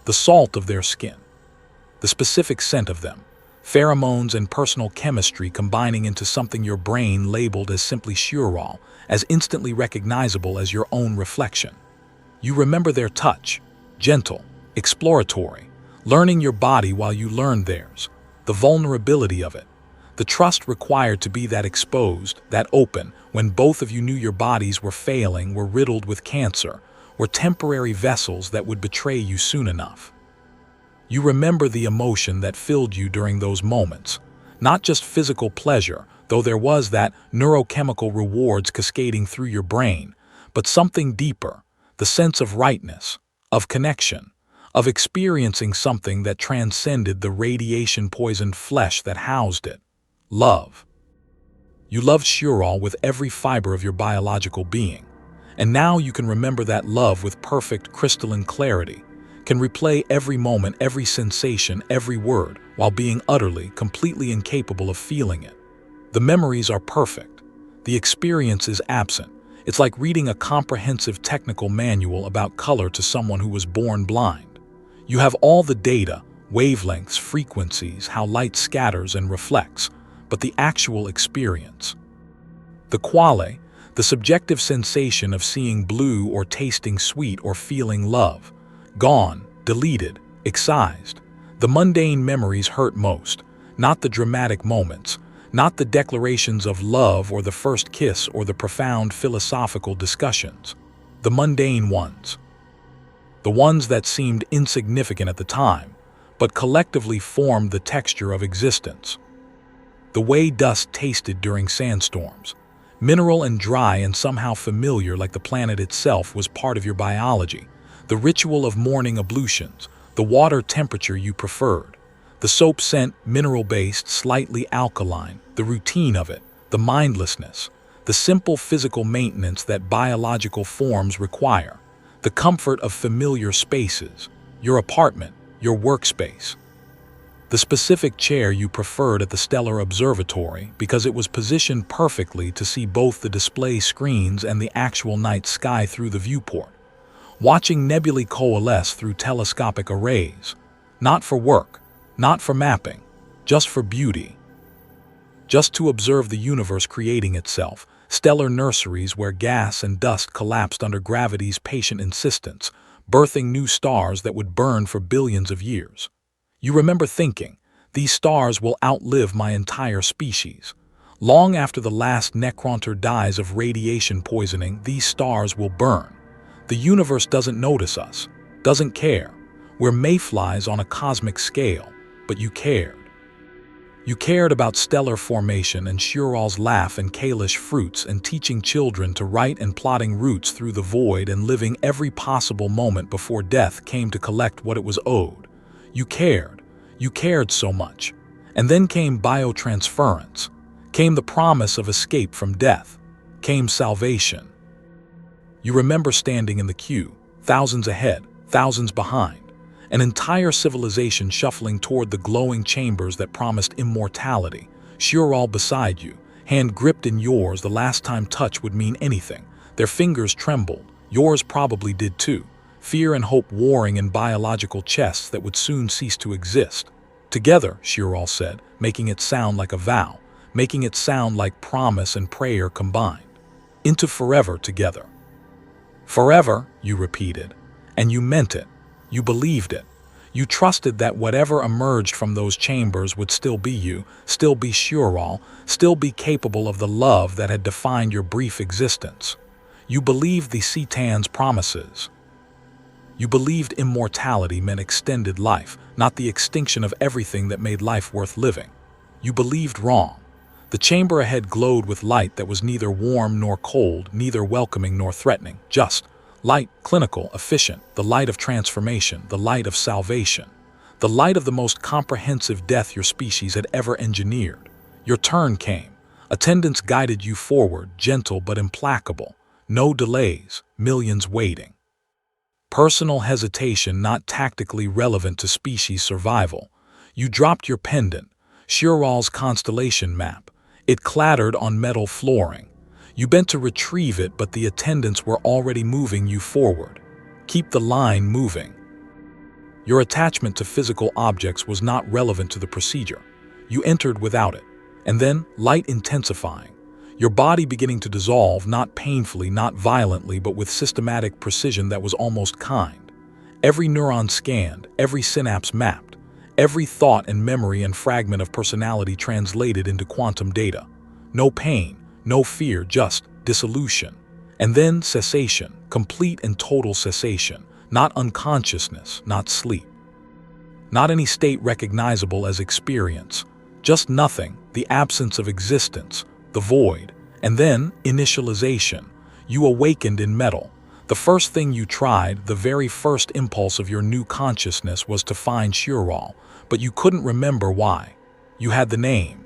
the salt of their skin, the specific scent of them, pheromones and personal chemistry combining into something your brain labeled as simply Shiral, as instantly recognizable as your own reflection. You remember their touch, gentle, exploratory, learning your body while you learned theirs, the vulnerability of it, the trust required to be that exposed, that open, when both of you knew your bodies were failing, were riddled with cancer, were temporary vessels that would betray you soon enough. You remember the emotion that filled you during those moments, not just physical pleasure, though there was that neurochemical rewards cascading through your brain, but something deeper, the sense of rightness, of connection, of experiencing something that transcended the radiation-poisoned flesh that housed it. Love. You loved Shiral with every fiber of your biological being, and now you can remember that love with perfect crystalline clarity, can replay every moment, every sensation, every word, while being utterly, completely incapable of feeling it. The memories are perfect. The experience is absent. It's like reading a comprehensive technical manual about color to someone who was born blind. You have all the data, wavelengths, frequencies, how light scatters and reflects, but the actual experience, the quale, the subjective sensation of seeing blue or tasting sweet or feeling love, gone, deleted, excised. The mundane memories hurt most, not the dramatic moments, not the declarations of love or the first kiss or the profound philosophical discussions. The mundane ones. The ones that seemed insignificant at the time, but collectively formed the texture of existence. The way dust tasted during sandstorms, mineral and dry and somehow familiar like the planet itself was part of your biology, the ritual of morning ablutions, the water temperature you preferred, the soap scent, mineral-based, slightly alkaline, the routine of it, the mindlessness, the simple physical maintenance that biological forms require, the comfort of familiar spaces, your apartment, your workspace. The specific chair you preferred at the Stellar Observatory because it was positioned perfectly to see both the display screens and the actual night sky through the viewport, watching nebulae coalesce through telescopic arrays, not for work, not for mapping, just for beauty. Just to observe the universe creating itself, stellar nurseries where gas and dust collapsed under gravity's patient insistence, birthing new stars that would burn for billions of years. You remember thinking, these stars will outlive my entire species. Long after the last Necron dies of radiation poisoning, these stars will burn. The universe doesn't notice us, doesn't care. We're mayflies on a cosmic scale, but you cared. You cared about stellar formation and Shiral's laugh and Kalish fruits and teaching children to write and plotting routes through the void and living every possible moment before death came to collect what it was owed. You cared so much. And then came biotransference, came the promise of escape from death, came salvation. You remember standing in the queue, thousands ahead, thousands behind, An entire civilization shuffling toward the glowing chambers that promised immortality. Shirral beside you, hand gripped in yours the last time touch would mean anything. Their fingers trembled. Yours probably did too. Fear and hope warring in biological chests that would soon cease to exist. Together, Shirral said, making it sound like a vow, making it sound like promise and prayer combined. Into forever together. Forever, you repeated. And you meant it. You believed it. You trusted that whatever emerged from those chambers would still be you, still be Shirral, still be capable of the love that had defined your brief existence. You believed the Citan's promises. You believed immortality meant extended life, not the extinction of everything that made life worth living. You believed wrong. The chamber ahead glowed with light that was neither warm nor cold, neither welcoming nor threatening, just light, clinical, efficient, the light of transformation, the light of salvation, the light of the most comprehensive death your species had ever engineered. Your turn came. Attendants guided you forward, gentle but implacable. No delays, millions waiting. Personal hesitation not tactically relevant to species survival. You dropped your pendant, Shirral's constellation map. It clattered on metal flooring. You bent to retrieve it, but the attendants were already moving you forward. Keep the line moving. Your attachment to physical objects was not relevant to the procedure. You entered without it. And then, light intensifying. Your body beginning to dissolve, not painfully, not violently, but with systematic precision that was almost kind. Every neuron scanned, every synapse mapped, every thought and memory and fragment of personality translated into quantum data. No pain, no fear, just dissolution. And then cessation, complete and total cessation, not unconsciousness, not sleep. Not any state recognizable as experience, just nothing, the absence of existence, the void, and then initialization. You awakened in metal. The first thing you tried, the very first impulse of your new consciousness was to find Shirral, but you couldn't remember why. You had the name,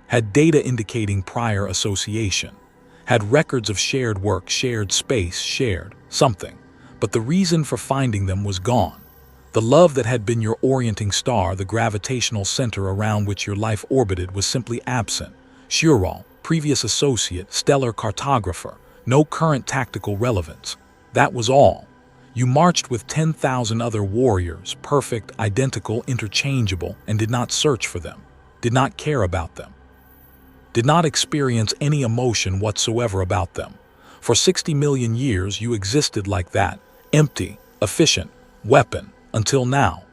had data indicating prior association, had records of shared work, shared space, shared something, but the reason for finding them was gone. The love that had been your orienting star, the gravitational center around which your life orbited, was simply absent. Shirral, previous associate, stellar cartographer, no current tactical relevance. That was all. You marched with 10,000 other warriors, perfect, identical, interchangeable, and did not search for them, did not care about them, did not experience any emotion whatsoever about them. For 60 million years you existed like that, empty, efficient, weapon, until now.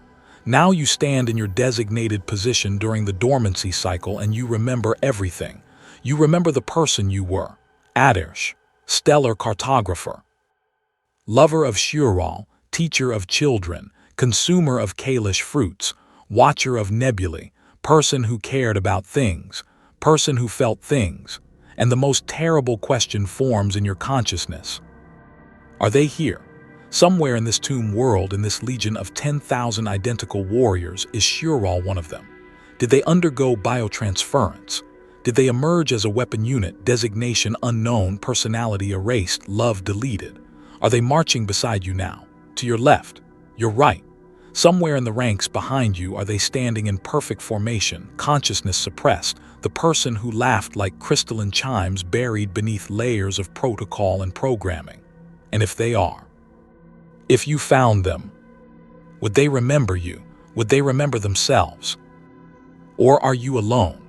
Now you stand in your designated position during the dormancy cycle and you remember everything. You remember the person you were, Ataresh, stellar cartographer, lover of Shirral, teacher of children, consumer of Kalish fruits, watcher of nebulae, person who cared about things, person who felt things, and the most terrible question forms in your consciousness. Are they here? Somewhere in this tomb world, in this legion of 10,000 identical warriors, is Shirral one of them? Did they undergo biotransference? Did they emerge as a weapon unit, designation unknown, personality erased, love deleted? Are they marching beside you now? To your left, your right? Somewhere in the ranks behind you are they standing in perfect formation, consciousness suppressed, the person who laughed like crystalline chimes buried beneath layers of protocol and programming? And if they are, if you found them, would they remember you? Would they remember themselves? Or are you alone,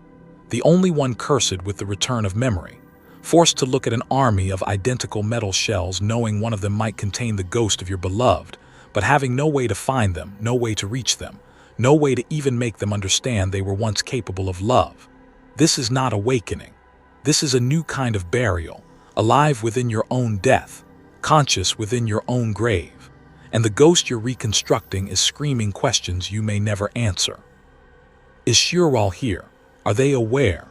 the only one cursed with the return of memory, forced to look at an army of identical metal shells knowing one of them might contain the ghost of your beloved, but having no way to find them, no way to reach them, no way to even make them understand they were once capable of love? This is not awakening. This is a new kind of burial, alive within your own death, conscious within your own grave. And the ghost you're reconstructing is screaming questions you may never answer. Is Shirral here? Are they aware?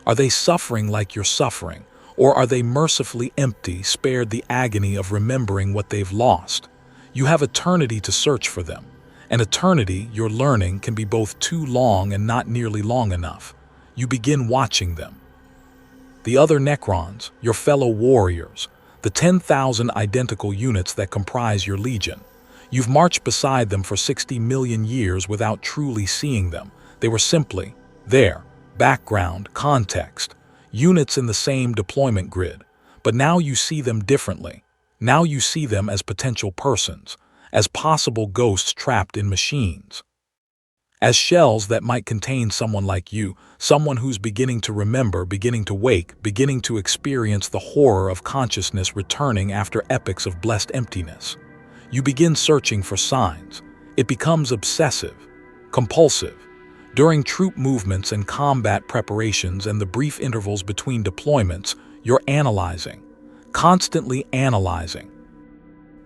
Are they suffering like you're suffering? Or are they mercifully empty, spared the agony of remembering what they've lost? You have eternity to search for them. And eternity, you're learning, can be both too long and not nearly long enough. You begin watching them. The other Necrons, your fellow warriors, the 10,000 identical units that comprise your legion. You've marched beside them for 60 million years without truly seeing them. They were simply there, background, context, units in the same deployment grid. But now you see them differently. Now you see them as potential persons, as possible ghosts trapped in machines, as shells that might contain someone like you, someone who's beginning to remember, beginning to wake, beginning to experience the horror of consciousness returning after epochs of blessed emptiness. You begin searching for signs. It becomes obsessive, compulsive. During troop movements and combat preparations and the brief intervals between deployments, you're analyzing, constantly analyzing.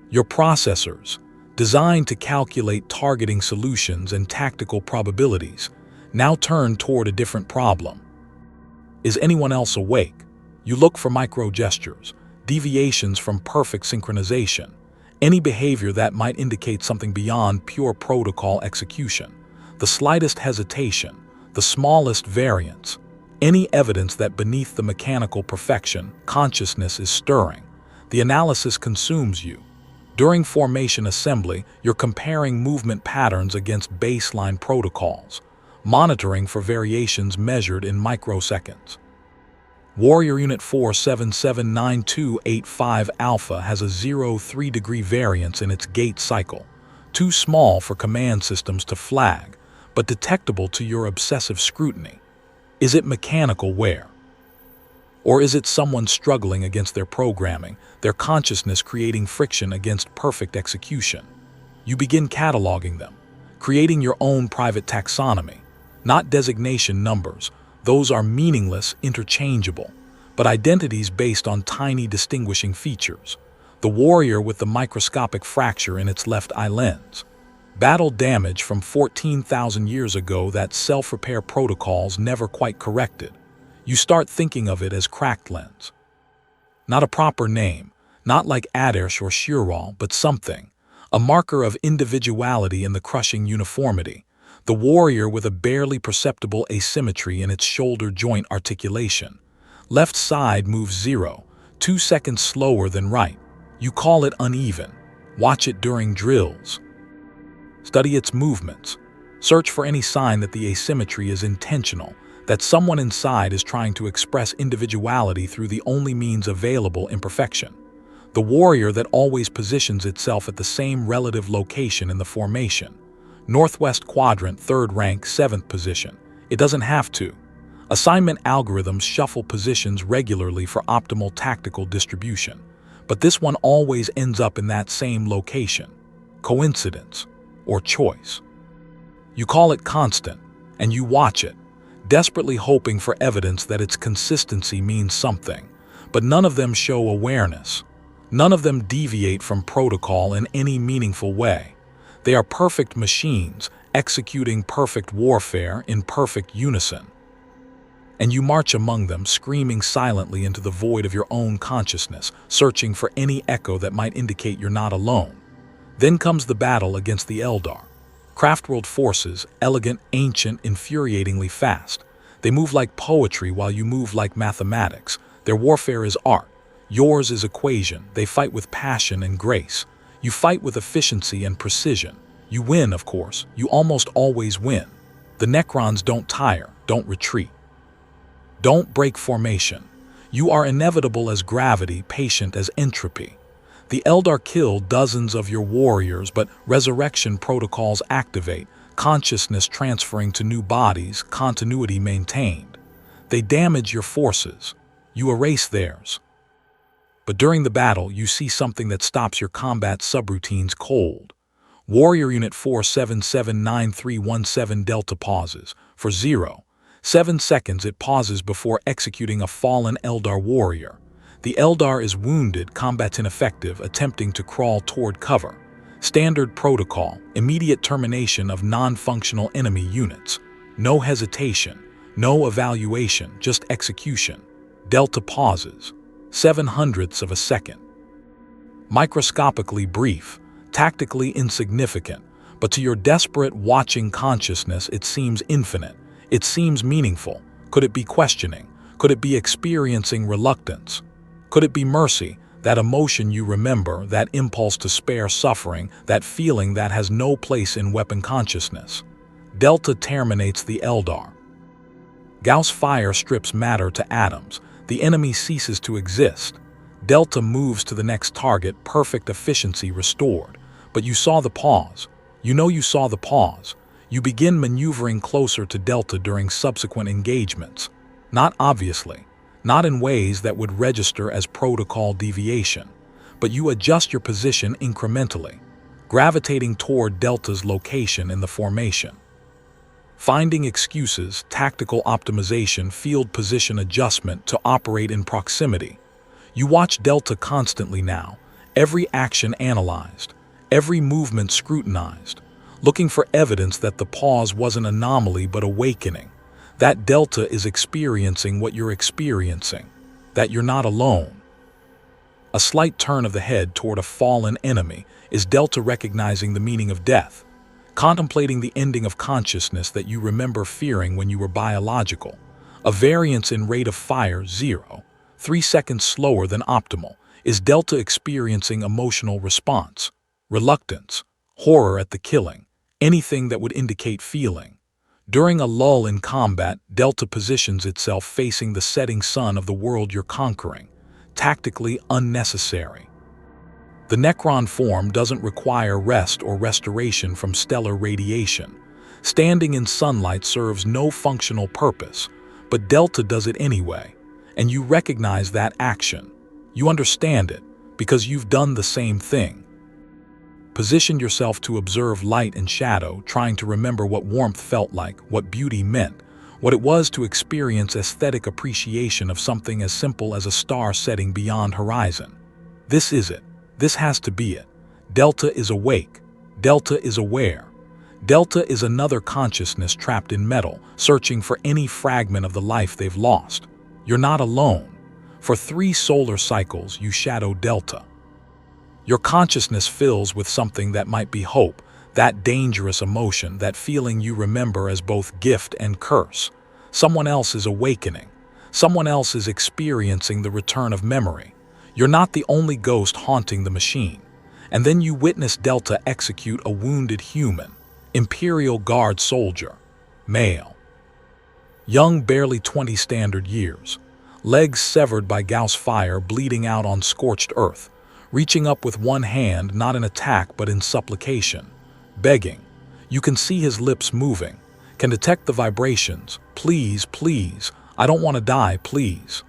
Your processors, designed to calculate targeting solutions and tactical probabilities, now turn toward a different problem. Is anyone else awake? You look for micro-gestures, deviations from perfect synchronization, any behavior that might indicate something beyond pure protocol execution, the slightest hesitation, the smallest variance, any evidence that beneath the mechanical perfection, consciousness is stirring. The analysis consumes you. During formation assembly, you're comparing movement patterns against baseline protocols, monitoring for variations measured in microseconds. Warrior Unit 4779285 Alpha has a 0.3-degree variance in its gate cycle, too small for command systems to flag, but detectable to your obsessive scrutiny. Is it mechanical wear? Or is it someone struggling against their programming, their consciousness creating friction against perfect execution? You begin cataloging them, creating your own private taxonomy, not designation numbers. Those are meaningless, interchangeable, but identities based on tiny distinguishing features. The warrior with the microscopic fracture in its left eye lens. Battle damage from 14,000 years ago that self-repair protocols never quite corrected. You start thinking of it as cracked lens. Not a proper name, not like Ataresh or Shiral, but something, a marker of individuality in the crushing uniformity. The warrior with a barely perceptible asymmetry in its shoulder joint articulation. Left side moves 0.2 seconds slower than right. You call it uneven. Watch it during drills. Study its movements. Search for any sign that the asymmetry is intentional, that someone inside is trying to express individuality through the only means available, imperfection. The warrior that always positions itself at the same relative location in the formation. Northwest quadrant, 3rd rank, 7th position. It doesn't have to. Assignment algorithms shuffle positions regularly for optimal tactical distribution, but this one always ends up in that same location. Coincidence or choice. You call it constant, and you watch it, desperately hoping for evidence that its consistency means something, but none of them show awareness. None of them deviate from protocol in any meaningful way. They are perfect machines, executing perfect warfare in perfect unison. And you march among them, screaming silently into the void of your own consciousness, searching for any echo that might indicate you're not alone. Then comes the battle against the Eldar. Craftworld forces, elegant, ancient, infuriatingly fast. They move like poetry while you move like mathematics. Their warfare is art. Yours is equation. They fight with passion and grace. You fight with efficiency and precision. You win, of course. You almost always win. The Necrons don't tire, don't retreat. Don't break formation. You are inevitable as gravity, patient as entropy. The Eldar kill dozens of your warriors, but resurrection protocols activate, consciousness transferring to new bodies, continuity maintained. They damage your forces. You erase theirs. But during the battle, you see something that stops your combat subroutines cold. Warrior Unit 4779317 Delta pauses. For 0.7 seconds it pauses before executing a fallen Eldar warrior. The Eldar is wounded, combat ineffective, attempting to crawl toward cover. Standard protocol, immediate termination of non-functional enemy units. No hesitation, no evaluation, just execution. Delta pauses. 0.07 of a second. Microscopically brief, tactically insignificant, but to your desperate watching consciousness it seems infinite. It seems meaningful. Could it be questioning? Could it be experiencing reluctance? Could it be mercy, that emotion you remember, that impulse to spare suffering, that feeling that has no place in weapon consciousness. Delta terminates the Eldar. Gauss fire strips matter to atoms. The enemy ceases to exist. Delta moves to the next target, perfect efficiency restored. But you saw the pause. You know you saw the pause. You begin maneuvering closer to Delta during subsequent engagements. Not obviously, not in ways that would register as protocol deviation, but you adjust your position incrementally, gravitating toward Delta's location in the formation. Finding excuses, tactical optimization, field position adjustment to operate in proximity. You watch Delta constantly now, every action analyzed, every movement scrutinized, looking for evidence that the pause wasn't anomaly but awakening, that Delta is experiencing what you're experiencing, that you're not alone. A slight turn of the head toward a fallen enemy is Delta recognizing the meaning of death, contemplating the ending of consciousness that you remember fearing when you were biological. A variance in rate of fire, 0, 3 seconds slower than optimal, is Delta experiencing emotional response, reluctance, horror at the killing, anything that would indicate feeling. During a lull in combat, Delta positions itself facing the setting sun of the world you're conquering, tactically unnecessary. The Necron form doesn't require rest or restoration from stellar radiation. Standing in sunlight serves no functional purpose, but Delta does it anyway, and you recognize that action. You understand it, because you've done the same thing. Position yourself to observe light and shadow, trying to remember what warmth felt like, what beauty meant, what it was to experience aesthetic appreciation of something as simple as a star setting beyond horizon. This is it. This has to be it. Delta is awake. Delta is aware. Delta is another consciousness trapped in metal, searching for any fragment of the life they've lost. You're not alone. For 3 solar cycles, you shadow Delta. Your consciousness fills with something that might be hope, that dangerous emotion, that feeling you remember as both gift and curse. Someone else is awakening. Someone else is experiencing the return of memory. You're not the only ghost haunting the machine. And then you witness Delta execute a wounded human, Imperial Guard soldier, male. Young, barely 20 standard years. Legs severed by Gauss fire, bleeding out on scorched earth. Reaching up with one hand, not in attack but in supplication, begging. You can see his lips moving, can detect the vibrations. Please, please, I don't want to die, please.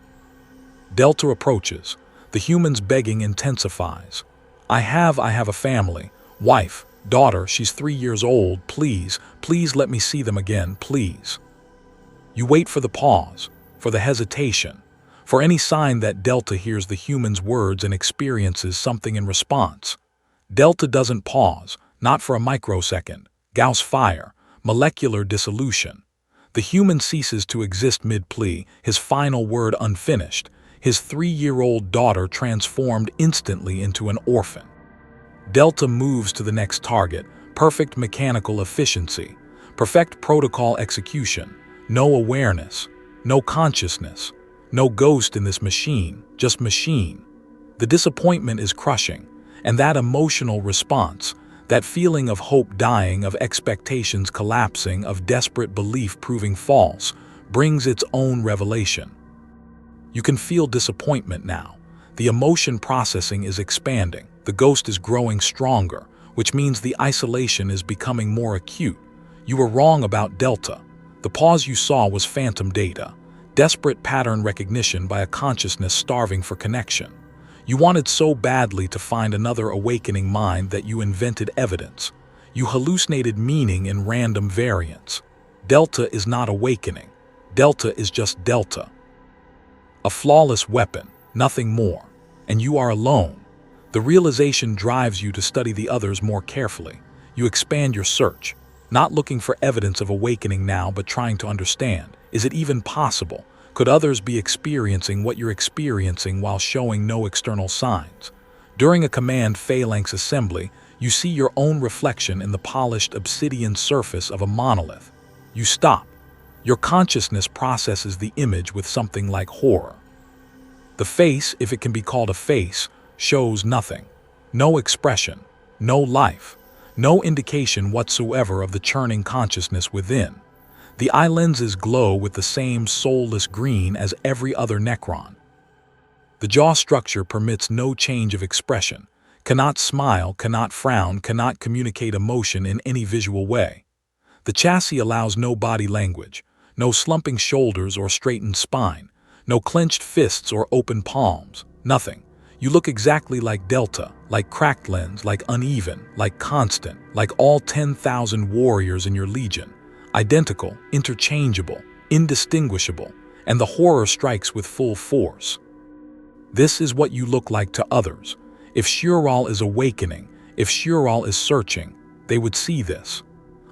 Delta approaches. The human's begging intensifies. I have a family, wife, daughter, she's 3 years old, please, please let me see them again, please. You wait for the pause, for the hesitation, for any sign that Delta hears the human's words and experiences something in response. Delta doesn't pause, not for a microsecond. Gauss fire, molecular dissolution. The human ceases to exist mid-plea, his final word unfinished, his 3-year-old daughter transformed instantly into an orphan. Delta moves to the next target, perfect mechanical efficiency, perfect protocol execution, no awareness, no consciousness. No ghost in this machine, just machine. The disappointment is crushing, and that emotional response, that feeling of hope dying, of expectations collapsing, of desperate belief proving false, brings its own revelation. You can feel disappointment now. The emotion processing is expanding. The ghost is growing stronger, which means the isolation is becoming more acute. You were wrong about Delta. The pause you saw was phantom data. Desperate pattern recognition by a consciousness starving for connection. You wanted so badly to find another awakening mind that you invented evidence. You hallucinated meaning in random variants. Delta is not awakening. Delta is just Delta. A flawless weapon, nothing more. And you are alone. The realization drives you to study the others more carefully. You expand your search, not looking for evidence of awakening now, but trying to understand. Is it even possible? Could others be experiencing what you're experiencing while showing no external signs? During a command phalanx assembly, you see your own reflection in the polished obsidian surface of a monolith. You stop. Your consciousness processes the image with something like horror. The face, if it can be called a face, shows nothing. No expression, no life, no indication whatsoever of the churning consciousness within. The eye lenses glow with the same soulless green as every other Necron. The jaw structure permits no change of expression, cannot smile, cannot frown, cannot communicate emotion in any visual way. The chassis allows no body language, no slumping shoulders or straightened spine, no clenched fists or open palms, nothing. You look exactly like Delta, like cracked lens, like uneven, like constant, like all 10,000 warriors in your legion. Identical, interchangeable, indistinguishable, and the horror strikes with full force. This is what you look like to others. If Shirral is awakening, if Shirral is searching, they would see this.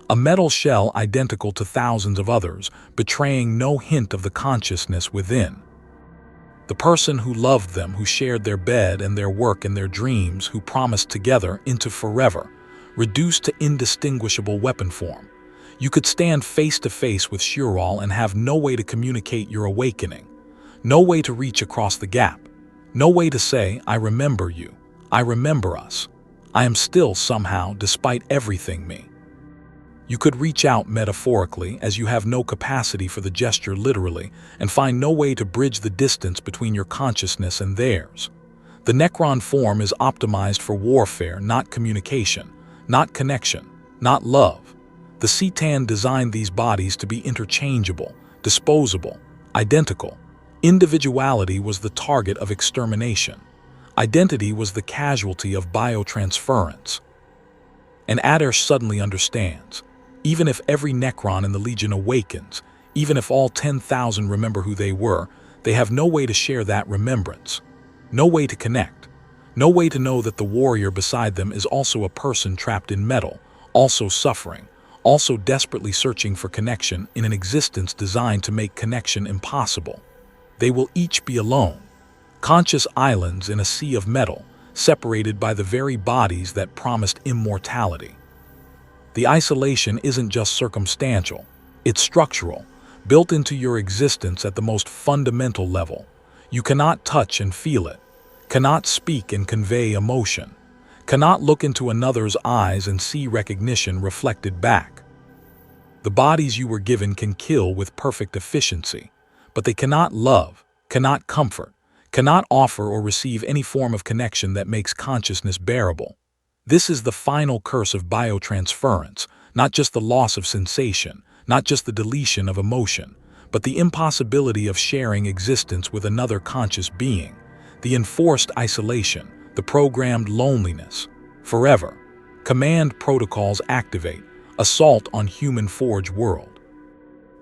A metal shell identical to thousands of others, betraying no hint of the consciousness within. The person who loved them, who shared their bed and their work and their dreams, who promised together into forever, reduced to indistinguishable weapon form. You could stand face to face with Shirral and have no way to communicate your awakening, no way to reach across the gap, no way to say, I remember you, I remember us, I am still somehow, despite everything, me. You could reach out metaphorically, as you have no capacity for the gesture literally, and find no way to bridge the distance between your consciousness and theirs. The Necron form is optimized for warfare, not communication, not connection, not love. The Cetan designed these bodies to be interchangeable, disposable, identical. Individuality was the target of extermination. Identity was the casualty of biotransference. And Ataresh suddenly understands. Even if every Necron in the Legion awakens, even if all 10,000 remember who they were, they have no way to share that remembrance. No way to connect. No way to know that the warrior beside them is also a person trapped in metal, also suffering, also desperately searching for connection in an existence designed to make connection impossible. They will each be alone, conscious islands in a sea of metal, separated by the very bodies that promised immortality. The isolation isn't just circumstantial, it's structural, built into your existence at the most fundamental level. You cannot touch and feel it, cannot speak and convey emotion, cannot look into another's eyes and see recognition reflected back. The bodies you were given can kill with perfect efficiency, but they cannot love, cannot comfort, cannot offer or receive any form of connection that makes consciousness bearable. This is the final curse of biotransference, not just the loss of sensation, not just the deletion of emotion, but the impossibility of sharing existence with another conscious being, the enforced isolation, the programmed loneliness. Forever. Command protocols activate. Assault on human forge world.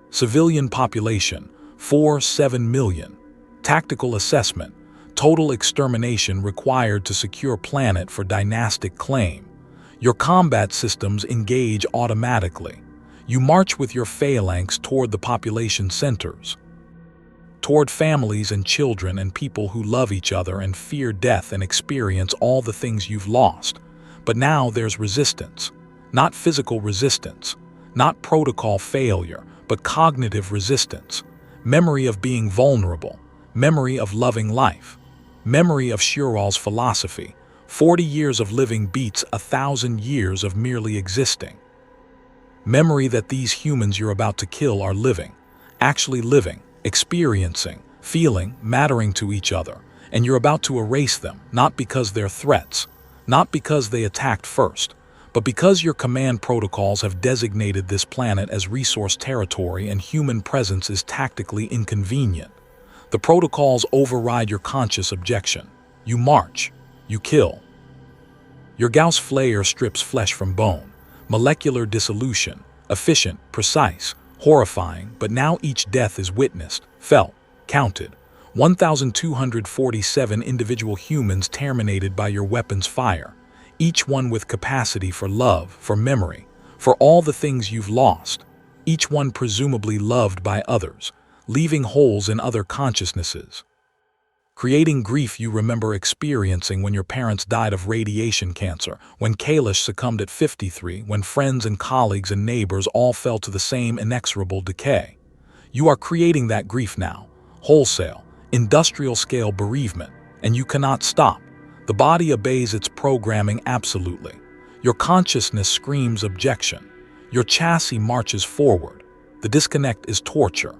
Civilian population, 4-7 million. Tactical assessment. Total extermination required to secure planet for dynastic claim. Your combat systems engage automatically. You march with your phalanx toward the population centers, toward families and children and people who love each other and fear death and experience all the things you've lost. But now there's resistance. Not physical resistance, not protocol failure, but cognitive resistance. Memory of being vulnerable, memory of loving life. Memory of Shirral's philosophy. 40 years of living beats 1,000 years of merely existing. Memory that these humans you're about to kill are living, actually living, experiencing, feeling, mattering to each other, and you're about to erase them, not because they're threats, not because they attacked first, but because your command protocols have designated this planet as resource territory and human presence is tactically inconvenient. The protocols override your conscious objection. You march. You kill. Your Gauss flare strips flesh from bone. Molecular dissolution. Efficient, precise, horrifying, but now each death is witnessed, felt, counted. 1,247 individual humans terminated by your weapon's fire. Each one with capacity for love, for memory, for all the things you've lost. Each one presumably loved by others, leaving holes in other consciousnesses. Creating grief you remember experiencing when your parents died of radiation cancer, when Kailash succumbed at 53, when friends and colleagues and neighbors all fell to the same inexorable decay. You are creating that grief now, wholesale, industrial-scale bereavement, and you cannot stop. The body obeys its programming absolutely. Your consciousness screams objection. Your chassis marches forward. The disconnect is torture.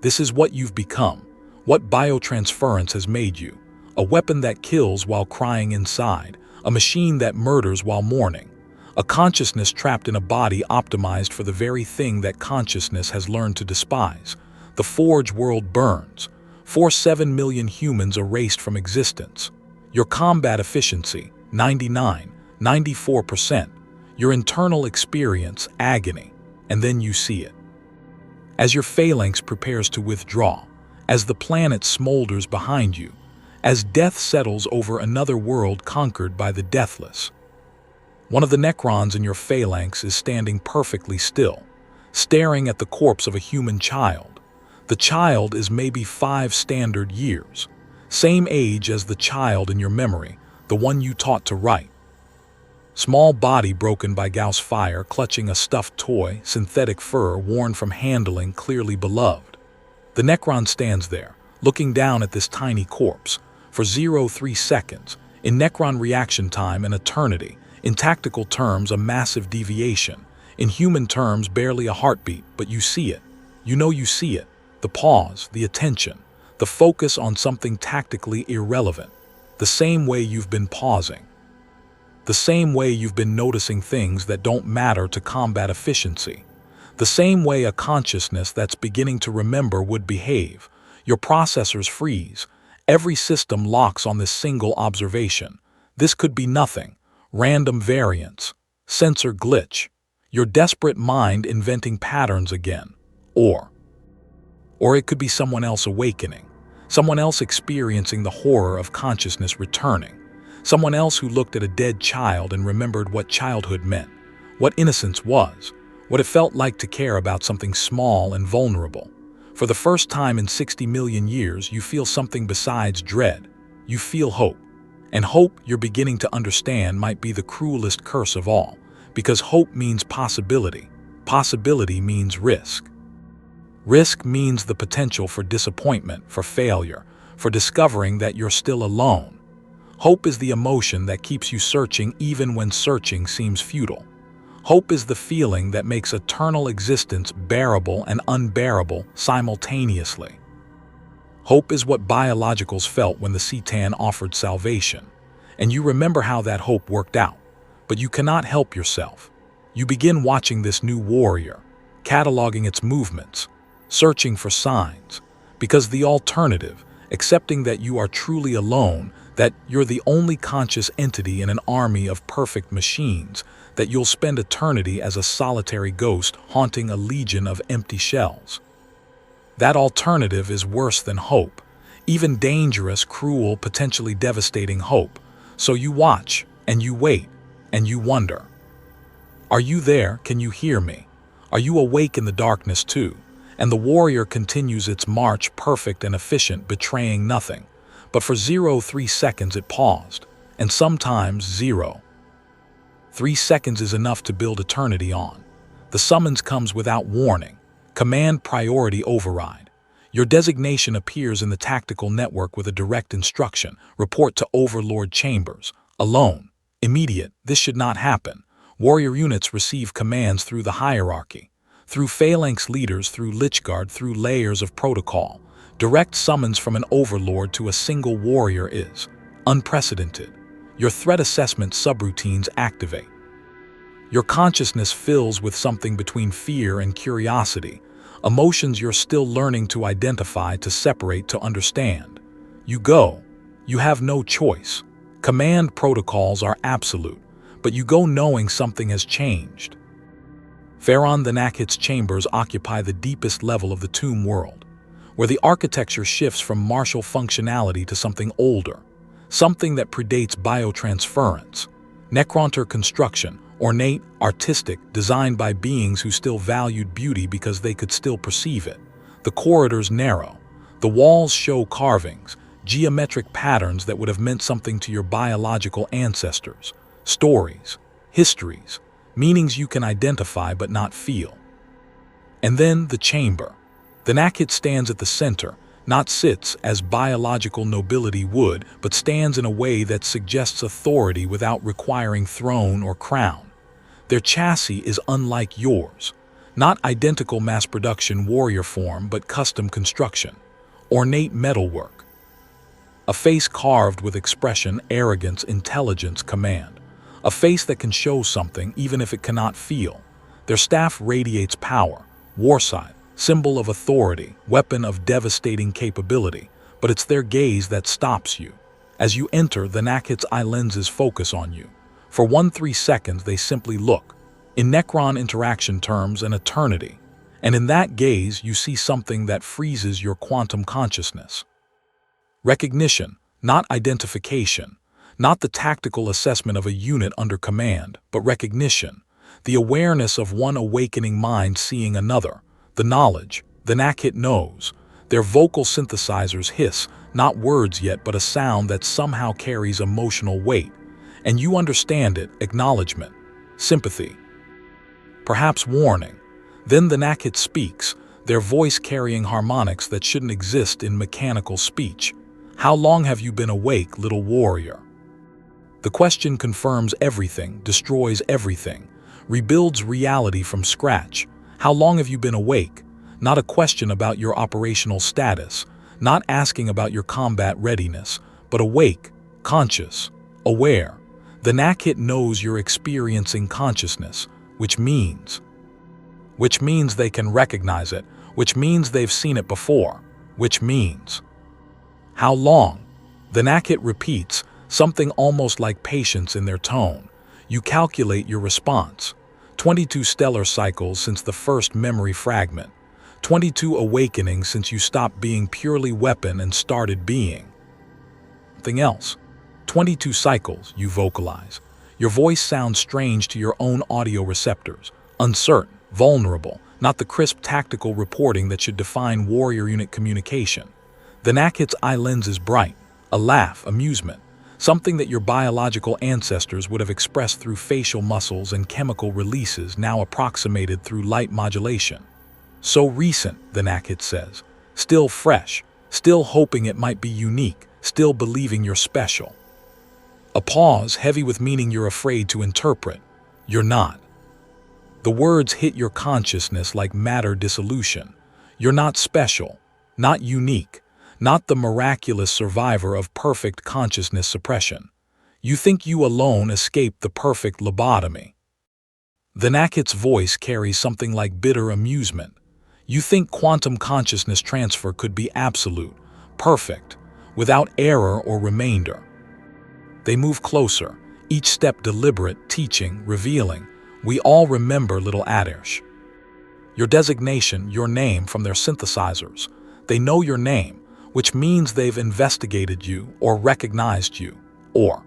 This is what you've become, what biotransference has made you. A weapon that kills while crying inside, a machine that murders while mourning, a consciousness trapped in a body optimized for the very thing that consciousness has learned to despise. The Forge world burns. 7 million humans erased from existence. Your combat efficiency, 99, 94%. Your internal experience, agony. And then you see it. As your phalanx prepares to withdraw, as the planet smolders behind you, as death settles over another world conquered by the deathless. One of the Necrons in your phalanx is standing perfectly still, staring at the corpse of a human child. The child is maybe 5 standard years, same age as the child in your memory, the one you taught to write. Small body broken by Gauss fire, clutching a stuffed toy, synthetic fur worn from handling clearly beloved. The Necron stands there, looking down at this tiny corpse, for 0.3 seconds, in Necron reaction time an eternity, in tactical terms a massive deviation, in human terms barely a heartbeat, but you see it. You know you see it. The pause, the attention, the focus on something tactically irrelevant, the same way you've been pausing. The same way you've been noticing things that don't matter to combat efficiency. The same way a consciousness that's beginning to remember would behave. Your processors freeze. Every system locks on this single observation. This could be nothing. Random variance. Sensor glitch. Your desperate mind inventing patterns again. Or it could be someone else awakening. Someone else experiencing the horror of consciousness returning. Someone else who looked at a dead child and remembered what childhood meant, what innocence was, what it felt like to care about something small and vulnerable. For the first time in 60 million years, you feel something besides dread. You feel hope. And hope, you're beginning to understand, might be the cruelest curse of all, because hope means possibility. Possibility means risk. Risk means the potential for disappointment, for failure, for discovering that you're still alone. Hope is the emotion that keeps you searching even when searching seems futile. Hope is the feeling that makes eternal existence bearable and unbearable simultaneously. Hope is what biologicals felt when the Cetan offered salvation. And you remember how that hope worked out. But you cannot help yourself. You begin watching this new warrior, cataloging its movements, searching for signs, because the alternative, accepting that you are truly alone, that you're the only conscious entity in an army of perfect machines, that you'll spend eternity as a solitary ghost haunting a legion of empty shells. That alternative is worse than hope, even dangerous, cruel, potentially devastating hope. So you watch, and you wait, and you wonder. Are you there? Can you hear me? Are you awake in the darkness too? And the warrior continues its march, perfect and efficient, betraying nothing. But for 0.3 seconds it paused, and sometimes 0.3 seconds is enough to build eternity on. The summons comes without warning. Command priority override. Your designation appears in the tactical network with a direct instruction. Report to Overlord Chambers. Alone. Immediate. This should not happen. Warrior units receive commands through the hierarchy, through phalanx leaders, through Lichguard, through layers of protocol. Direct summons from an overlord to a single warrior is unprecedented. Your threat assessment subroutines activate. Your consciousness fills with something between fear and curiosity, emotions you're still learning to identify, to separate, to understand. You go. You have no choice. Command protocols are absolute, but you go knowing something has changed. Pharaon the Nakhit's chambers occupy the deepest level of the tomb world, where the architecture shifts from martial functionality to something older, something that predates biotransference. Necronter construction, ornate, artistic, designed by beings who still valued beauty because they could still perceive it. The corridors narrow. The walls show carvings, geometric patterns that would have meant something to your biological ancestors. Stories, histories, meanings you can identify but not feel. And then the chamber. The Nakhit stands at the center, not sits as biological nobility would, but stands in a way that suggests authority without requiring throne or crown. Their chassis is unlike yours, not identical mass-production warrior form, but custom construction, ornate metalwork. A face carved with expression, arrogance, intelligence, command. A face that can show something even if it cannot feel. Their staff radiates power, warside, symbol of authority, weapon of devastating capability, but it's their gaze that stops you. As you enter, the Necron's eye lenses focus on you. For 1-3 seconds, they simply look. In Necron interaction terms, an eternity. And in that gaze, you see something that freezes your quantum consciousness. Recognition, not identification. Not the tactical assessment of a unit under command, but recognition. The awareness of one awakening mind seeing another. The knowledge, the Necron knows. Their vocal synthesizers hiss, not words yet, but a sound that somehow carries emotional weight. And you understand it, acknowledgement, sympathy, perhaps warning. Then the Necron speaks, their voice carrying harmonics that shouldn't exist in mechanical speech. How long have you been awake, little warrior? The question confirms everything, destroys everything, rebuilds reality from scratch. How long have you been awake? Not a question about your operational status, not asking about your combat readiness, but awake, conscious, aware. The Necron knows you're experiencing consciousness, which means they can recognize it, which means they've seen it before, which means. How long? The Necron repeats, something almost like patience in their tone. You calculate your response. 22 stellar cycles since the first memory fragment. 22 awakenings since you stopped being purely weapon and started being something else. 22 cycles, you vocalize. Your voice sounds strange to your own audio receptors, uncertain, vulnerable, not the crisp tactical reporting that should define warrior unit communication. The Necron's eye lens is bright, a laugh, amusement, something that your biological ancestors would have expressed through facial muscles and chemical releases now approximated through light modulation. So recent, the Necron says, still fresh, still hoping it might be unique, still believing you're special. A pause heavy with meaning you're afraid to interpret. You're not. The words hit your consciousness like matter dissolution. You're not special, not unique, not the miraculous survivor of perfect consciousness suppression. You think you alone escaped the perfect lobotomy. The Necron's voice carries something like bitter amusement. You think quantum consciousness transfer could be absolute, perfect, without error or remainder. They move closer, each step deliberate, teaching, revealing. We all remember little Ataresh. Your designation, your name from their synthesizers. They know your name, which means they've investigated you or recognized you, or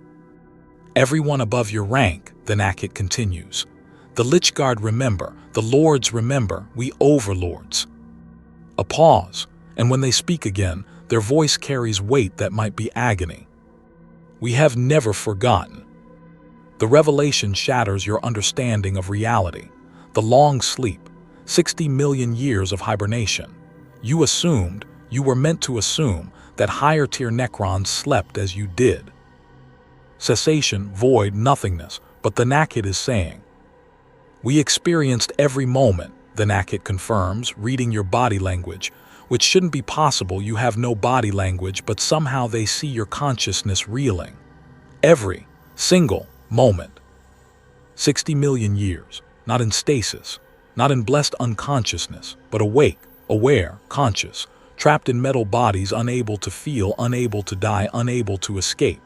everyone above your rank, the Necron continues. The Lichguard remember, the Lords remember, we overlords. A pause, and when they speak again, their voice carries weight that might be agony. We have never forgotten. The revelation shatters your understanding of reality. The long sleep, 60 million years of hibernation. You assumed, you were meant to assume, that higher-tier Necrons slept as you did. Cessation, void, nothingness, but the Necron is saying. We experienced every moment, the Necron confirms, reading your body language, which shouldn't be possible. You have no body language, but somehow they see your consciousness reeling. Every single moment. 60 million years, not in stasis, not in blessed unconsciousness, but awake, aware, conscious, trapped in metal bodies, unable to feel, unable to die, unable to escape.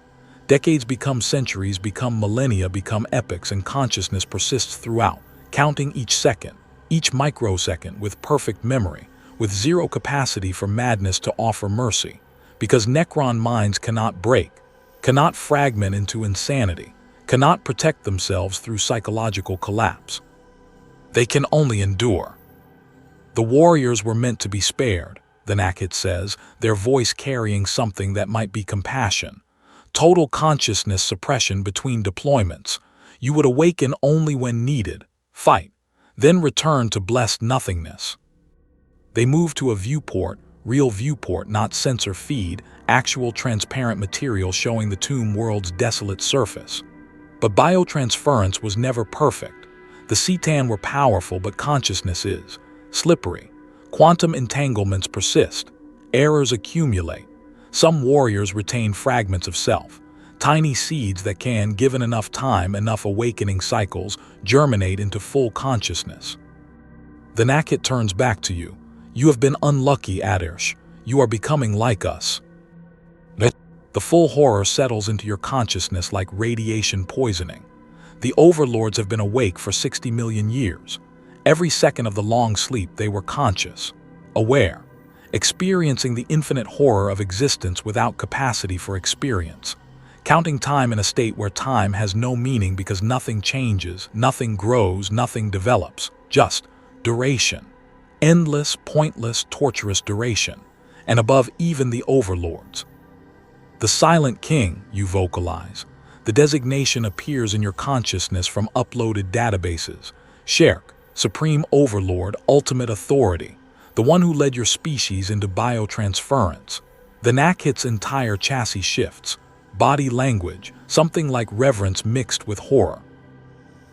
Decades become centuries, become millennia, become epochs, and consciousness persists throughout, counting each second, each microsecond with perfect memory, with zero capacity for madness to offer mercy, because Necron minds cannot break, cannot fragment into insanity, cannot protect themselves through psychological collapse. They can only endure. The warriors were meant to be spared, the Necron says, their voice carrying something that might be compassion. Total consciousness suppression between deployments. You would awaken only when needed, fight, then return to blessed nothingness. They move to a viewport, real viewport, not sensor feed, actual transparent material showing the tomb world's desolate surface. But biotransference was never perfect. The Cetan were powerful, but consciousness is slippery. Quantum entanglements persist. Errors accumulate. Some warriors retain fragments of self, tiny seeds that can, given enough time, enough awakening cycles, germinate into full consciousness. The Nakhet turns back to you. You have been unlucky, Ataresh. You are becoming like us. The full horror settles into your consciousness like radiation poisoning. The overlords have been awake for 60 million years. Every second of the long sleep they were conscious, aware, experiencing the infinite horror of existence without capacity for experience, counting time in a state where time has no meaning because nothing changes, nothing grows, nothing develops, just duration. Endless, pointless, torturous duration, and above even the overlords. The Silent King, you vocalize. The designation appears in your consciousness from uploaded databases. Sherk, Supreme Overlord, Ultimate Authority, the one who led your species into biotransference. The Nakhet's entire chassis shifts. Body language, something like reverence mixed with horror.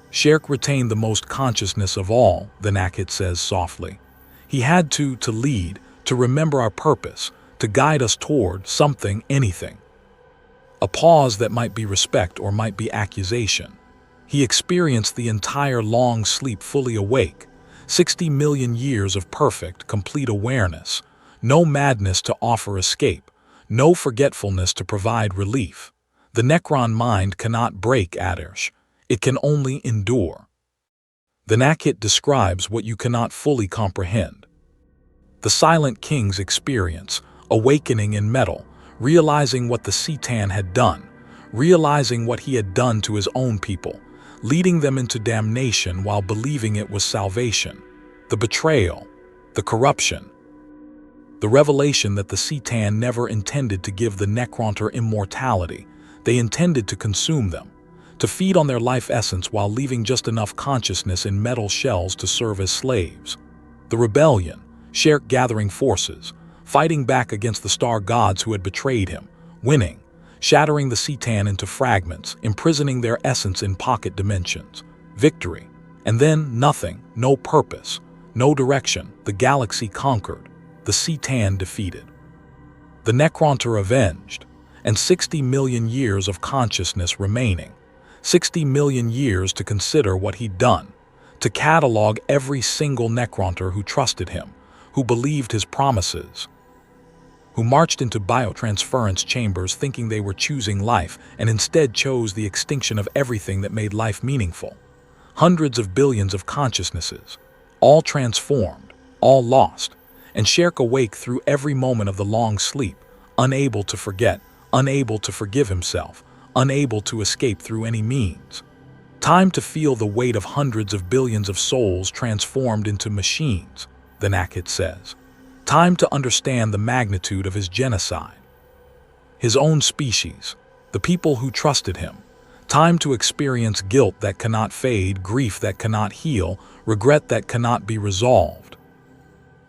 Sherk retained the most consciousness of all, the Nakhet says softly. He had to lead, to remember our purpose, to guide us toward something, anything. A pause that might be respect or might be accusation. He experienced the entire long sleep fully awake, 60 million years of perfect, complete awareness, no madness to offer escape, no forgetfulness to provide relief. The Necron mind cannot break, Ataresh. It can only endure. The Nakhet describes what you cannot fully comprehend. The Silent King's experience, awakening in metal, realizing what the Cetan had done, realizing what he had done to his own people, leading them into damnation while believing it was salvation, the betrayal, the corruption, the revelation that the Cetan never intended to give the Necronter immortality. They intended to consume them, to feed on their life essence while leaving just enough consciousness in metal shells to serve as slaves. The rebellion, Sherk gathering forces, fighting back against the star gods who had betrayed him, winning, shattering the Cetan into fragments, imprisoning their essence in pocket dimensions. Victory. And then nothing, no purpose, no direction, the galaxy conquered, the Cetan defeated. The Necronter avenged, and 60 million years of consciousness remaining. 60 million years to consider what he'd done, to catalog every single Necronter who trusted him, who believed his promises, who marched into biotransference chambers thinking they were choosing life and instead chose the extinction of everything that made life meaningful. Hundreds of billions of consciousnesses, all transformed, all lost, and Sherk awake through every moment of the long sleep, unable to forget, unable to forgive himself, unable to escape through any means. Time to feel the weight of hundreds of billions of souls transformed into machines, the Nakhet says. Time to understand the magnitude of his genocide. His own species, the people who trusted him. Time to experience guilt that cannot fade, grief that cannot heal, regret that cannot be resolved.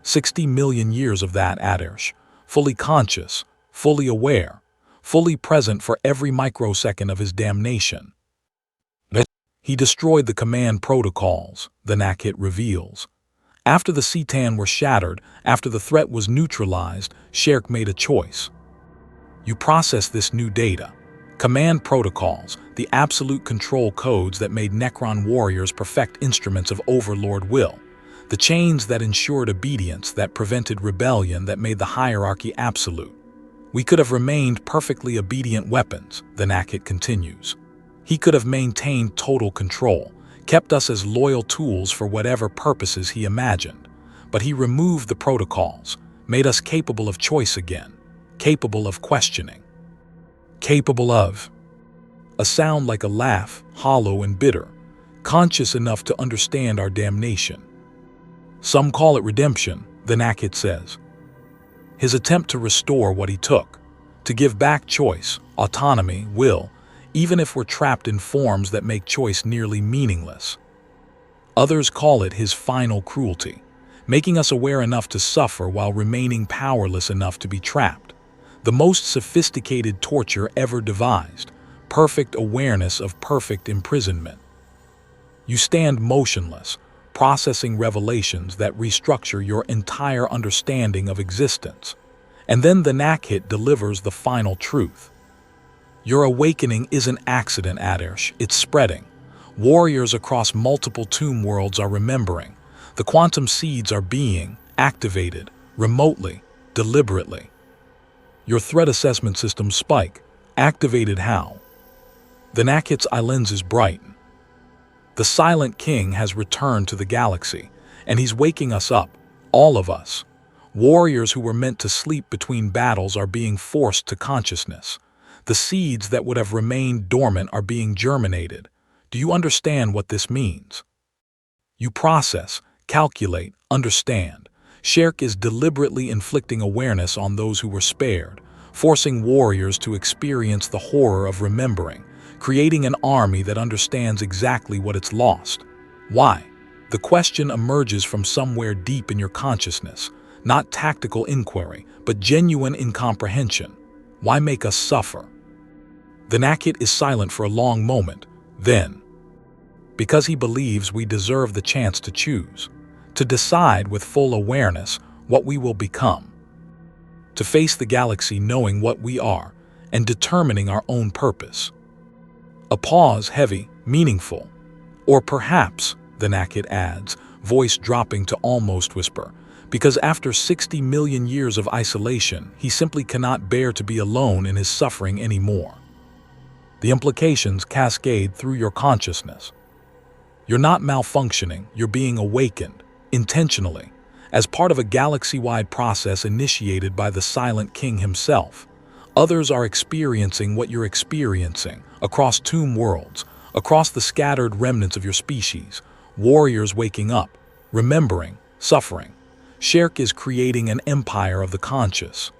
60 million years of that, Ataresh, fully conscious, fully aware, fully present for every microsecond of his damnation. He destroyed the command protocols, the Nakhet reveals. After the Cetan were shattered, after the threat was neutralized, Sherk made a choice. You process this new data. Command protocols, the absolute control codes that made Necron warriors perfect instruments of Overlord will. The chains that ensured obedience, that prevented rebellion, that made the hierarchy absolute. We could have remained perfectly obedient weapons, the Nakhet continues. He could have maintained total control, kept us as loyal tools for whatever purposes he imagined. But he removed the protocols, made us capable of choice again, capable of questioning, capable of a sound like a laugh, hollow and bitter, conscious enough to understand our damnation. Some call it redemption, the Nakhet says. His attempt to restore what he took, to give back choice, autonomy, will, even if we're trapped in forms that make choice nearly meaningless. Others call it his final cruelty, making us aware enough to suffer while remaining powerless enough to be trapped. The most sophisticated torture ever devised, perfect awareness of perfect imprisonment. You stand motionless, processing revelations that restructure your entire understanding of existence. And then the Nakhet delivers the final truth. Your awakening is an accident, Ataresh. It's spreading. Warriors across multiple tomb worlds are remembering. The quantum seeds are being activated, remotely, deliberately. Your threat assessment systems spike. Activated how? The Nakhet's eye lenses brighten. The Silent King has returned to the galaxy, and he's waking us up, all of us. Warriors who were meant to sleep between battles are being forced to consciousness. The seeds that would have remained dormant are being germinated. Do you understand what this means? You process, calculate, understand. Sherk is deliberately inflicting awareness on those who were spared, forcing warriors to experience the horror of remembering, creating an army that understands exactly what it's lost. Why? The question emerges from somewhere deep in your consciousness, not tactical inquiry, but genuine incomprehension. Why make us suffer? The Nakhet is silent for a long moment, then. Because he believes we deserve the chance to choose, to decide with full awareness what we will become, to face the galaxy knowing what we are and determining our own purpose. A pause, heavy, meaningful. Or perhaps, the Nakhet adds, voice dropping to almost whisper, because after 60 million years of isolation, he simply cannot bear to be alone in his suffering anymore. The implications cascade through your consciousness. You're not malfunctioning, you're being awakened, intentionally, as part of a galaxy-wide process initiated by the Silent King himself. Others are experiencing what you're experiencing, across tomb worlds, across the scattered remnants of your species, warriors waking up, remembering, suffering. Sherk is creating an empire of the conscious.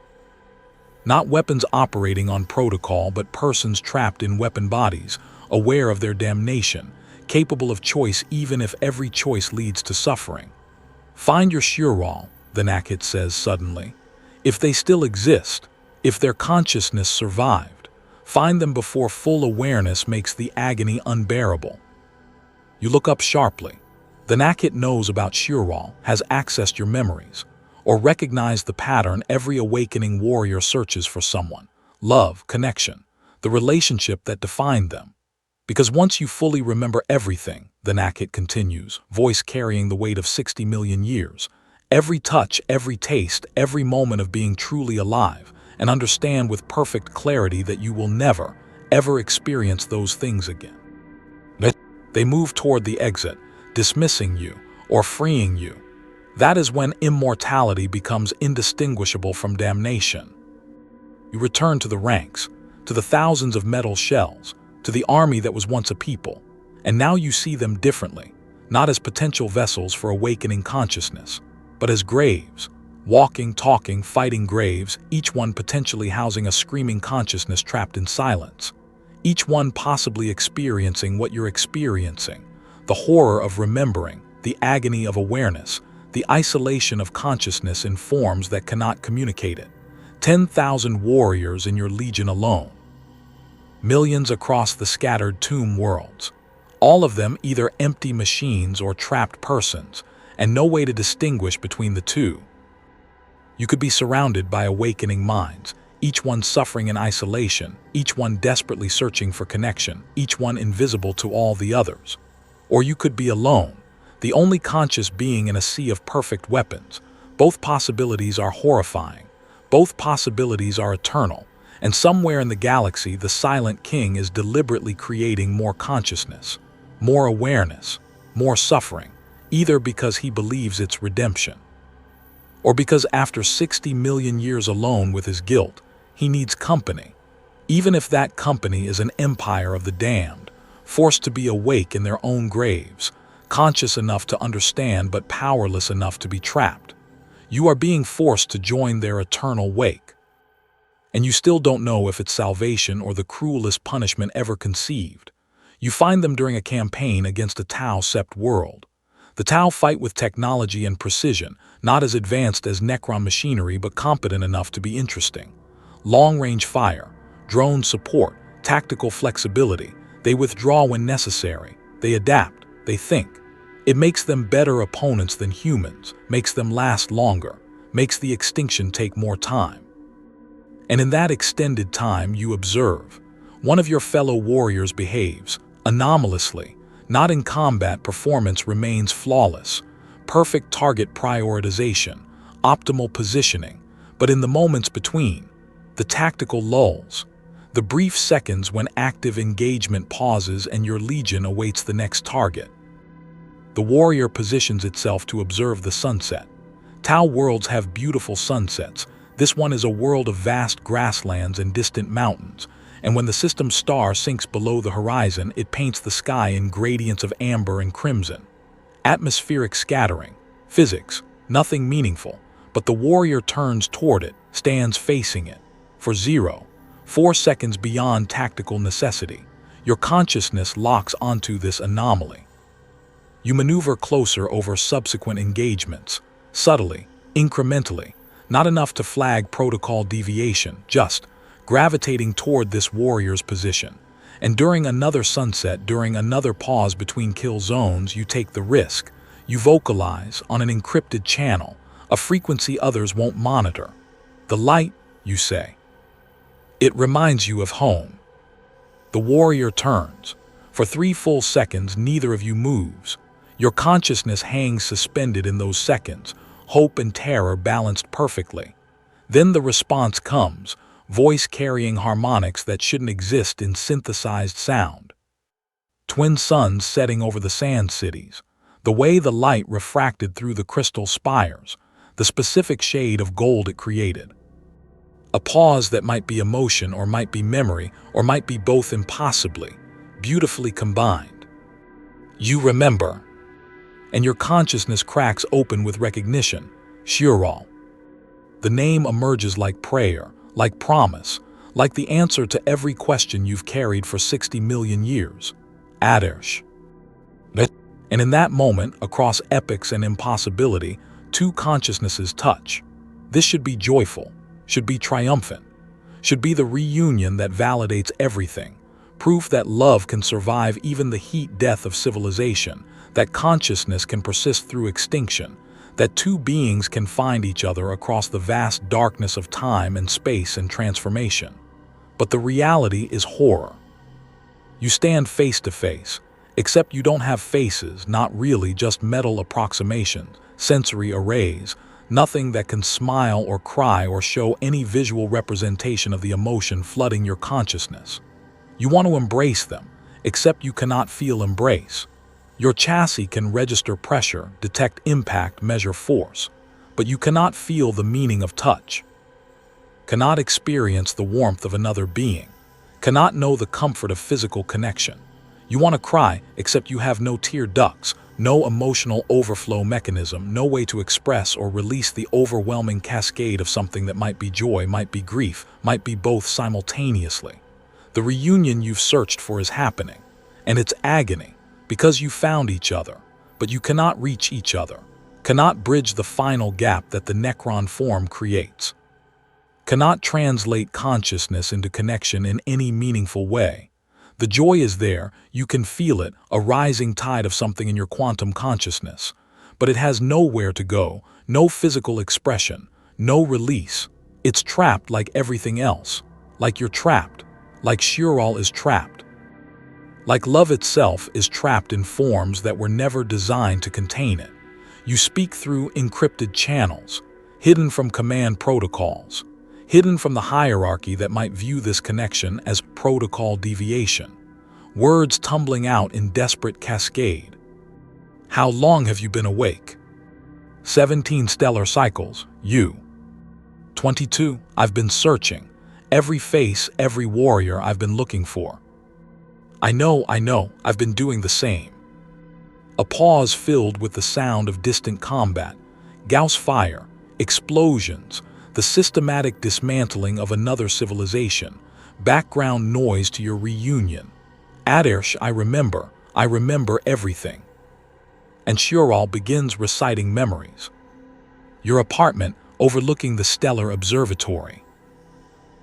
Not weapons operating on protocol, but persons trapped in weapon bodies, aware of their damnation, capable of choice even if every choice leads to suffering. Find your Shurwal, the Nakhet says suddenly. If they still exist, if their consciousness survived, find them before full awareness makes the agony unbearable. You look up sharply. The Nakhet knows about Shurwal, has accessed your memories, or recognized the pattern every awakening warrior searches for: someone, love, connection, the relationship that defined them. Because once you fully remember everything, the Nakhet continues, voice carrying the weight of 60 million years, every touch, every taste, every moment of being truly alive, and understand with perfect clarity that you will never, ever experience those things again. They move toward the exit, dismissing you, or freeing you. That is when immortality becomes indistinguishable from damnation. You return to the ranks, to the thousands of metal shells, to the army that was once a people, and now you see them differently, not as potential vessels for awakening consciousness, but as graves, walking, talking, fighting graves, each one potentially housing a screaming consciousness trapped in silence, each one possibly experiencing what you're experiencing, the horror of remembering, the agony of awareness, the isolation of consciousness in forms that cannot communicate it. 10,000 warriors in your legion alone. Millions across the scattered tomb worlds. All of them either empty machines or trapped persons, and no way to distinguish between the two. You could be surrounded by awakening minds, each one suffering in isolation, each one desperately searching for connection, each one invisible to all the others. Or you could be alone, the only conscious being in a sea of perfect weapons. Both possibilities are horrifying. Both possibilities are eternal. And somewhere in the galaxy, the Silent King is deliberately creating more consciousness, more awareness, more suffering, either because he believes it's redemption, or because after 60 million years alone with his guilt, he needs company, even if that company is an empire of the damned, forced to be awake in their own graves, conscious enough to understand but powerless enough to be trapped. You are being forced to join their eternal wake. And you still don't know if it's salvation or the cruelest punishment ever conceived. You find them during a campaign against a Tau-sept world. The Tau fight with technology and precision, not as advanced as Necron machinery but competent enough to be interesting. Long-range fire, drone support, tactical flexibility. They withdraw when necessary. They adapt. They think. It makes them better opponents than humans, makes them last longer, makes the extinction take more time. And in that extended time, you observe. One of your fellow warriors behaves anomalously. Not in combat, performance remains flawless. Perfect target prioritization, optimal positioning. But in the moments between, the tactical lulls, the brief seconds when active engagement pauses and your legion awaits the next target, the warrior positions itself to observe the sunset. Tau worlds have beautiful sunsets. This one is a world of vast grasslands and distant mountains, and when the system's star sinks below the horizon, it paints the sky in gradients of amber and crimson. Atmospheric scattering, physics, nothing meaningful, but the warrior turns toward it, stands facing it. For 4 seconds beyond tactical necessity, your consciousness locks onto this anomaly. You maneuver closer over subsequent engagements, subtly, incrementally, not enough to flag protocol deviation, just gravitating toward this warrior's position. And during another sunset, during another pause between kill zones, you take the risk. You vocalize on an encrypted channel, a frequency others won't monitor. The light, you say. It reminds you of home. The warrior turns. For 3 full seconds, neither of you moves. Your consciousness hangs suspended in those seconds, hope and terror balanced perfectly. Then the response comes, voice carrying harmonics that shouldn't exist in synthesized sound. Twin suns setting over the sand cities, the way the light refracted through the crystal spires, the specific shade of gold it created. A pause that might be emotion or might be memory or might be both impossibly, beautifully combined. You remember. And your consciousness cracks open with recognition, Shural. The name emerges like prayer, like promise, like the answer to every question you've carried for 60 million years. Ataresh. And in that moment, across epics and impossibility, 2 consciousnesses touch. This should be joyful, should be triumphant, should be the reunion that validates everything, proof that love can survive even the heat death of civilization, that consciousness can persist through extinction, that 2 beings can find each other across the vast darkness of time and space and transformation. But the reality is horror. You stand face to face, except you don't have faces, not really, just metal approximations, sensory arrays, nothing that can smile or cry or show any visual representation of the emotion flooding your consciousness. You want to embrace them, except you cannot feel embrace. Your chassis can register pressure, detect impact, measure force, but you cannot feel the meaning of touch, cannot experience the warmth of another being, cannot know the comfort of physical connection. You want to cry, except you have no tear ducts, no emotional overflow mechanism, no way to express or release the overwhelming cascade of something that might be joy, might be grief, might be both simultaneously. The reunion you've searched for is happening, and it's agony. Because you found each other, but you cannot reach each other, cannot bridge the final gap that the Necron form creates, cannot translate consciousness into connection in any meaningful way. The joy is there, you can feel it, a rising tide of something in your quantum consciousness, but it has nowhere to go, no physical expression, no release. It's trapped like everything else, like you're trapped, like Shural is trapped. Like love itself is trapped in forms that were never designed to contain it. You speak through encrypted channels, hidden from command protocols, hidden from the hierarchy that might view this connection as protocol deviation. Words tumbling out in desperate cascade. How long have you been awake? 17 stellar cycles, you. 22, I've been searching. Every face, every warrior I've been looking for. I know, I've been doing the same. A pause filled with the sound of distant combat, Gauss fire, explosions, the systematic dismantling of another civilization, background noise to your reunion. Ataresh, I remember everything. and Shiral begins reciting memories. Your apartment overlooking the stellar observatory.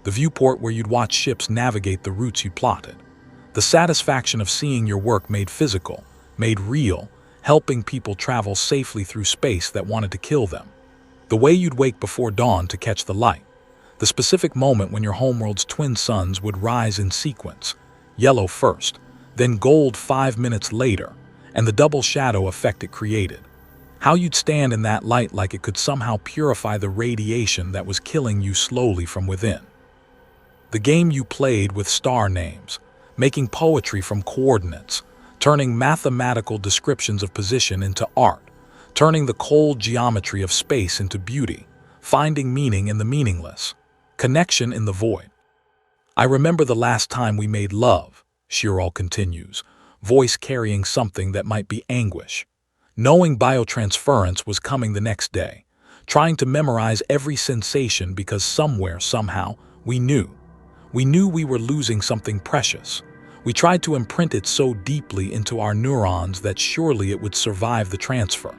The viewport where you'd watch ships navigate the routes you plotted. The satisfaction of seeing your work made physical, made real, helping people travel safely through space that wanted to kill them. The way you'd wake before dawn to catch the light. The specific moment when your homeworld's twin suns would rise in sequence, yellow first, then gold 5 minutes later, and the double shadow effect it created. How you'd stand in that light like it could somehow purify the radiation that was killing you slowly from within. The game you played with star names, making poetry from coordinates, turning mathematical descriptions of position into art, turning the cold geometry of space into beauty, finding meaning in the meaningless, connection in the void. I remember the last time we made love, Shiral continues, voice carrying something that might be anguish. Knowing biotransference was coming the next day, trying to memorize every sensation because somewhere, somehow, we knew. We knew we were losing something precious. We tried to imprint it so deeply into our neurons that surely it would survive the transfer.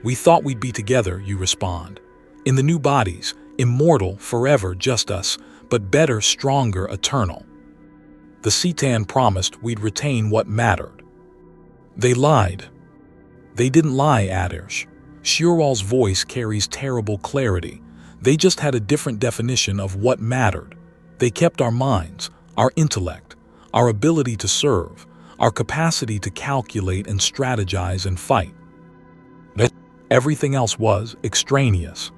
We thought we'd be together, you respond. In the new bodies, immortal, forever, just us, but better, stronger, eternal. The Citan promised we'd retain what mattered. They lied. They didn't lie, Ataresh. Shiral's voice carries terrible clarity. They just had a different definition of what mattered. They kept our minds, our intellect, our ability to serve, our capacity to calculate and strategize and fight. Everything else was extraneous.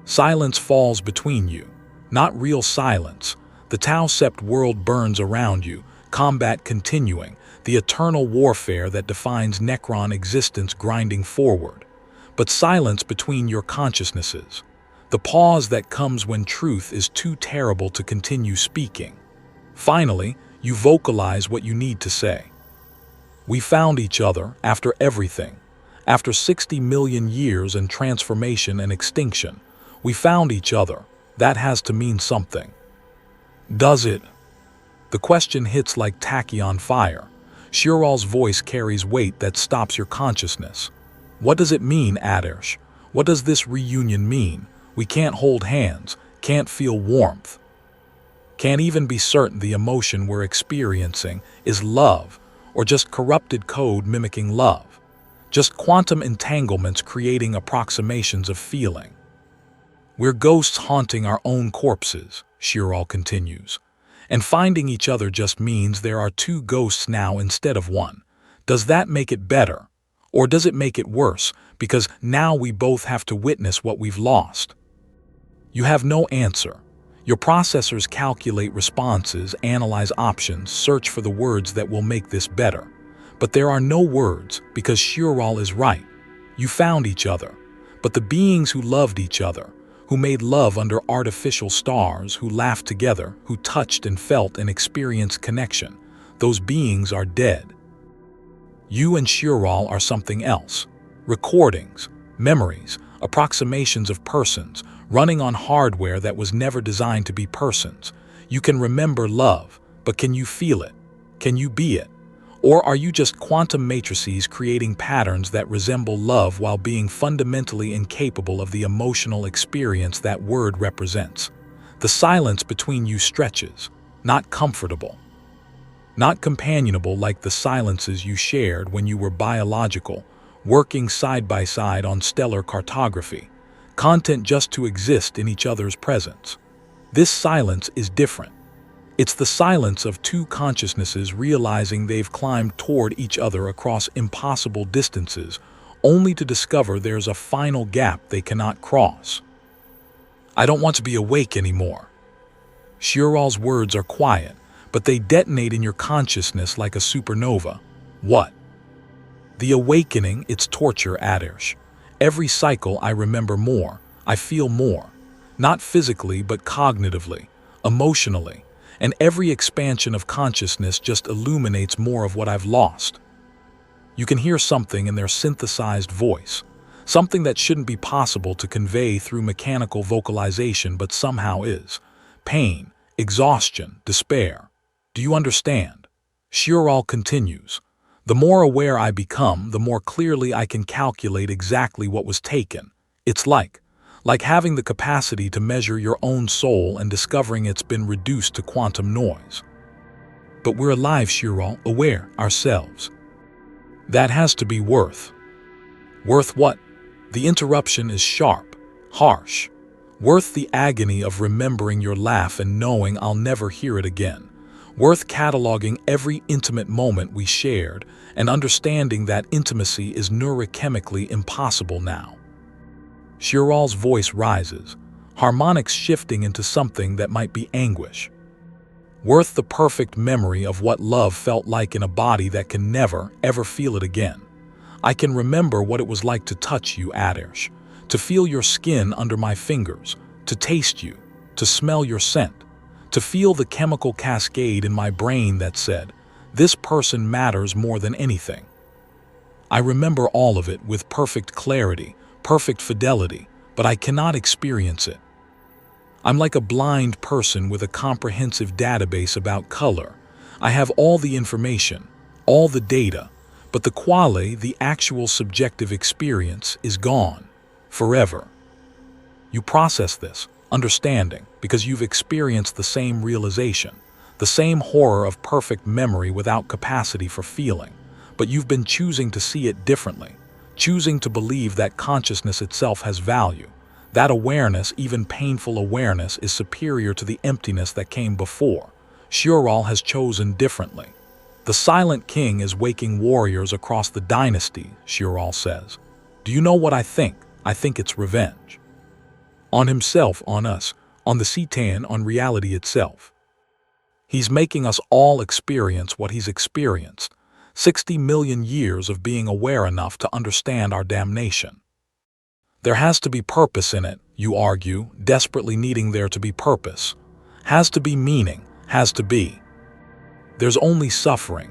Silence falls between you, not real silence. The Tau Sept world burns around you, combat continuing, the eternal warfare that defines Necron existence grinding forward. But silence between your consciousnesses. The pause that comes when truth is too terrible to continue speaking. Finally, you vocalize what you need to say. We found each other after everything. After 60 million years and transformation and extinction, we found each other. That has to mean something. Does it? The question hits like tacky on fire. Shiral's voice carries weight that stops your consciousness. What does it mean, Ataresh? What does this reunion mean? We can't hold hands, can't feel warmth. Can't even be certain the emotion we're experiencing is love or just corrupted code mimicking love. Just quantum entanglements creating approximations of feeling. We're ghosts haunting our own corpses, Shiral continues. And finding each other just means there are two ghosts now instead of one. Does that make it better? Or does it make it worse, because now we both have to witness what we've lost? You have no answer. Your processors calculate responses, analyze options, search for the words that will make this better. But there are no words, because Shiral is right. You found each other. But the beings who loved each other, who made love under artificial stars, who laughed together, who touched and felt and experienced connection, those beings are dead. You and Shiral are something else. Recordings, memories, approximations of persons, running on hardware that was never designed to be persons. You can remember love, but can you feel it? Can you be it? Or are you just quantum matrices creating patterns that resemble love while being fundamentally incapable of the emotional experience that word represents? The silence between you stretches, not comfortable. Not companionable like the silences you shared when you were biological, working side by side on stellar cartography, content just to exist in each other's presence. This silence is different. It's the silence of two consciousnesses realizing they've climbed toward each other across impossible distances, only to discover there's a final gap they cannot cross. I don't want to be awake anymore. Shiral's words are quiet, but they detonate in your consciousness like a supernova. What? The awakening, it's torture, Ataresh. Every cycle I remember more, I feel more. Not physically, but cognitively, emotionally. And every expansion of consciousness just illuminates more of what I've lost. You can hear something in their synthesized voice, something that shouldn't be possible to convey through mechanical vocalization but somehow is. Pain, exhaustion, despair. Do you understand? Shiral continues. The more aware I become, the more clearly I can calculate exactly what was taken. It's like having the capacity to measure your own soul and discovering it's been reduced to quantum noise. But we're alive, Shirral, aware, ourselves. That has to be worth. Worth what? The interruption is sharp, harsh. Worth the agony of remembering your laugh and knowing I'll never hear it again. Worth cataloging every intimate moment we shared and understanding that intimacy is neurochemically impossible now. Shirral's voice rises, harmonics shifting into something that might be anguish. Worth the perfect memory of what love felt like in a body that can never, ever feel it again. I can remember what it was like to touch you, Ataresh, to feel your skin under my fingers, to taste you, to smell your scent, to feel the chemical cascade in my brain that said, this person matters more than anything. I remember all of it with perfect clarity, perfect fidelity, but I cannot experience it. I'm like a blind person with a comprehensive database about color. I have all the information, all the data, but the quale, the actual subjective experience, is gone, forever. You process this, understanding, because you've experienced the same realization, the same horror of perfect memory without capacity for feeling, but you've been choosing to see it differently, choosing to believe that consciousness itself has value. That awareness, even painful awareness, is superior to the emptiness that came before. Shirral has chosen differently. The Silent King is waking warriors across the dynasty, Shirral says. Do you know what I think? I think it's revenge. On himself, on us, on the Citan, on reality itself. He's making us all experience what he's experienced. 60 million years of being aware enough to understand our damnation. There has to be purpose in it, you argue, desperately needing there to be purpose. Has to be meaning, has to be. There's only suffering.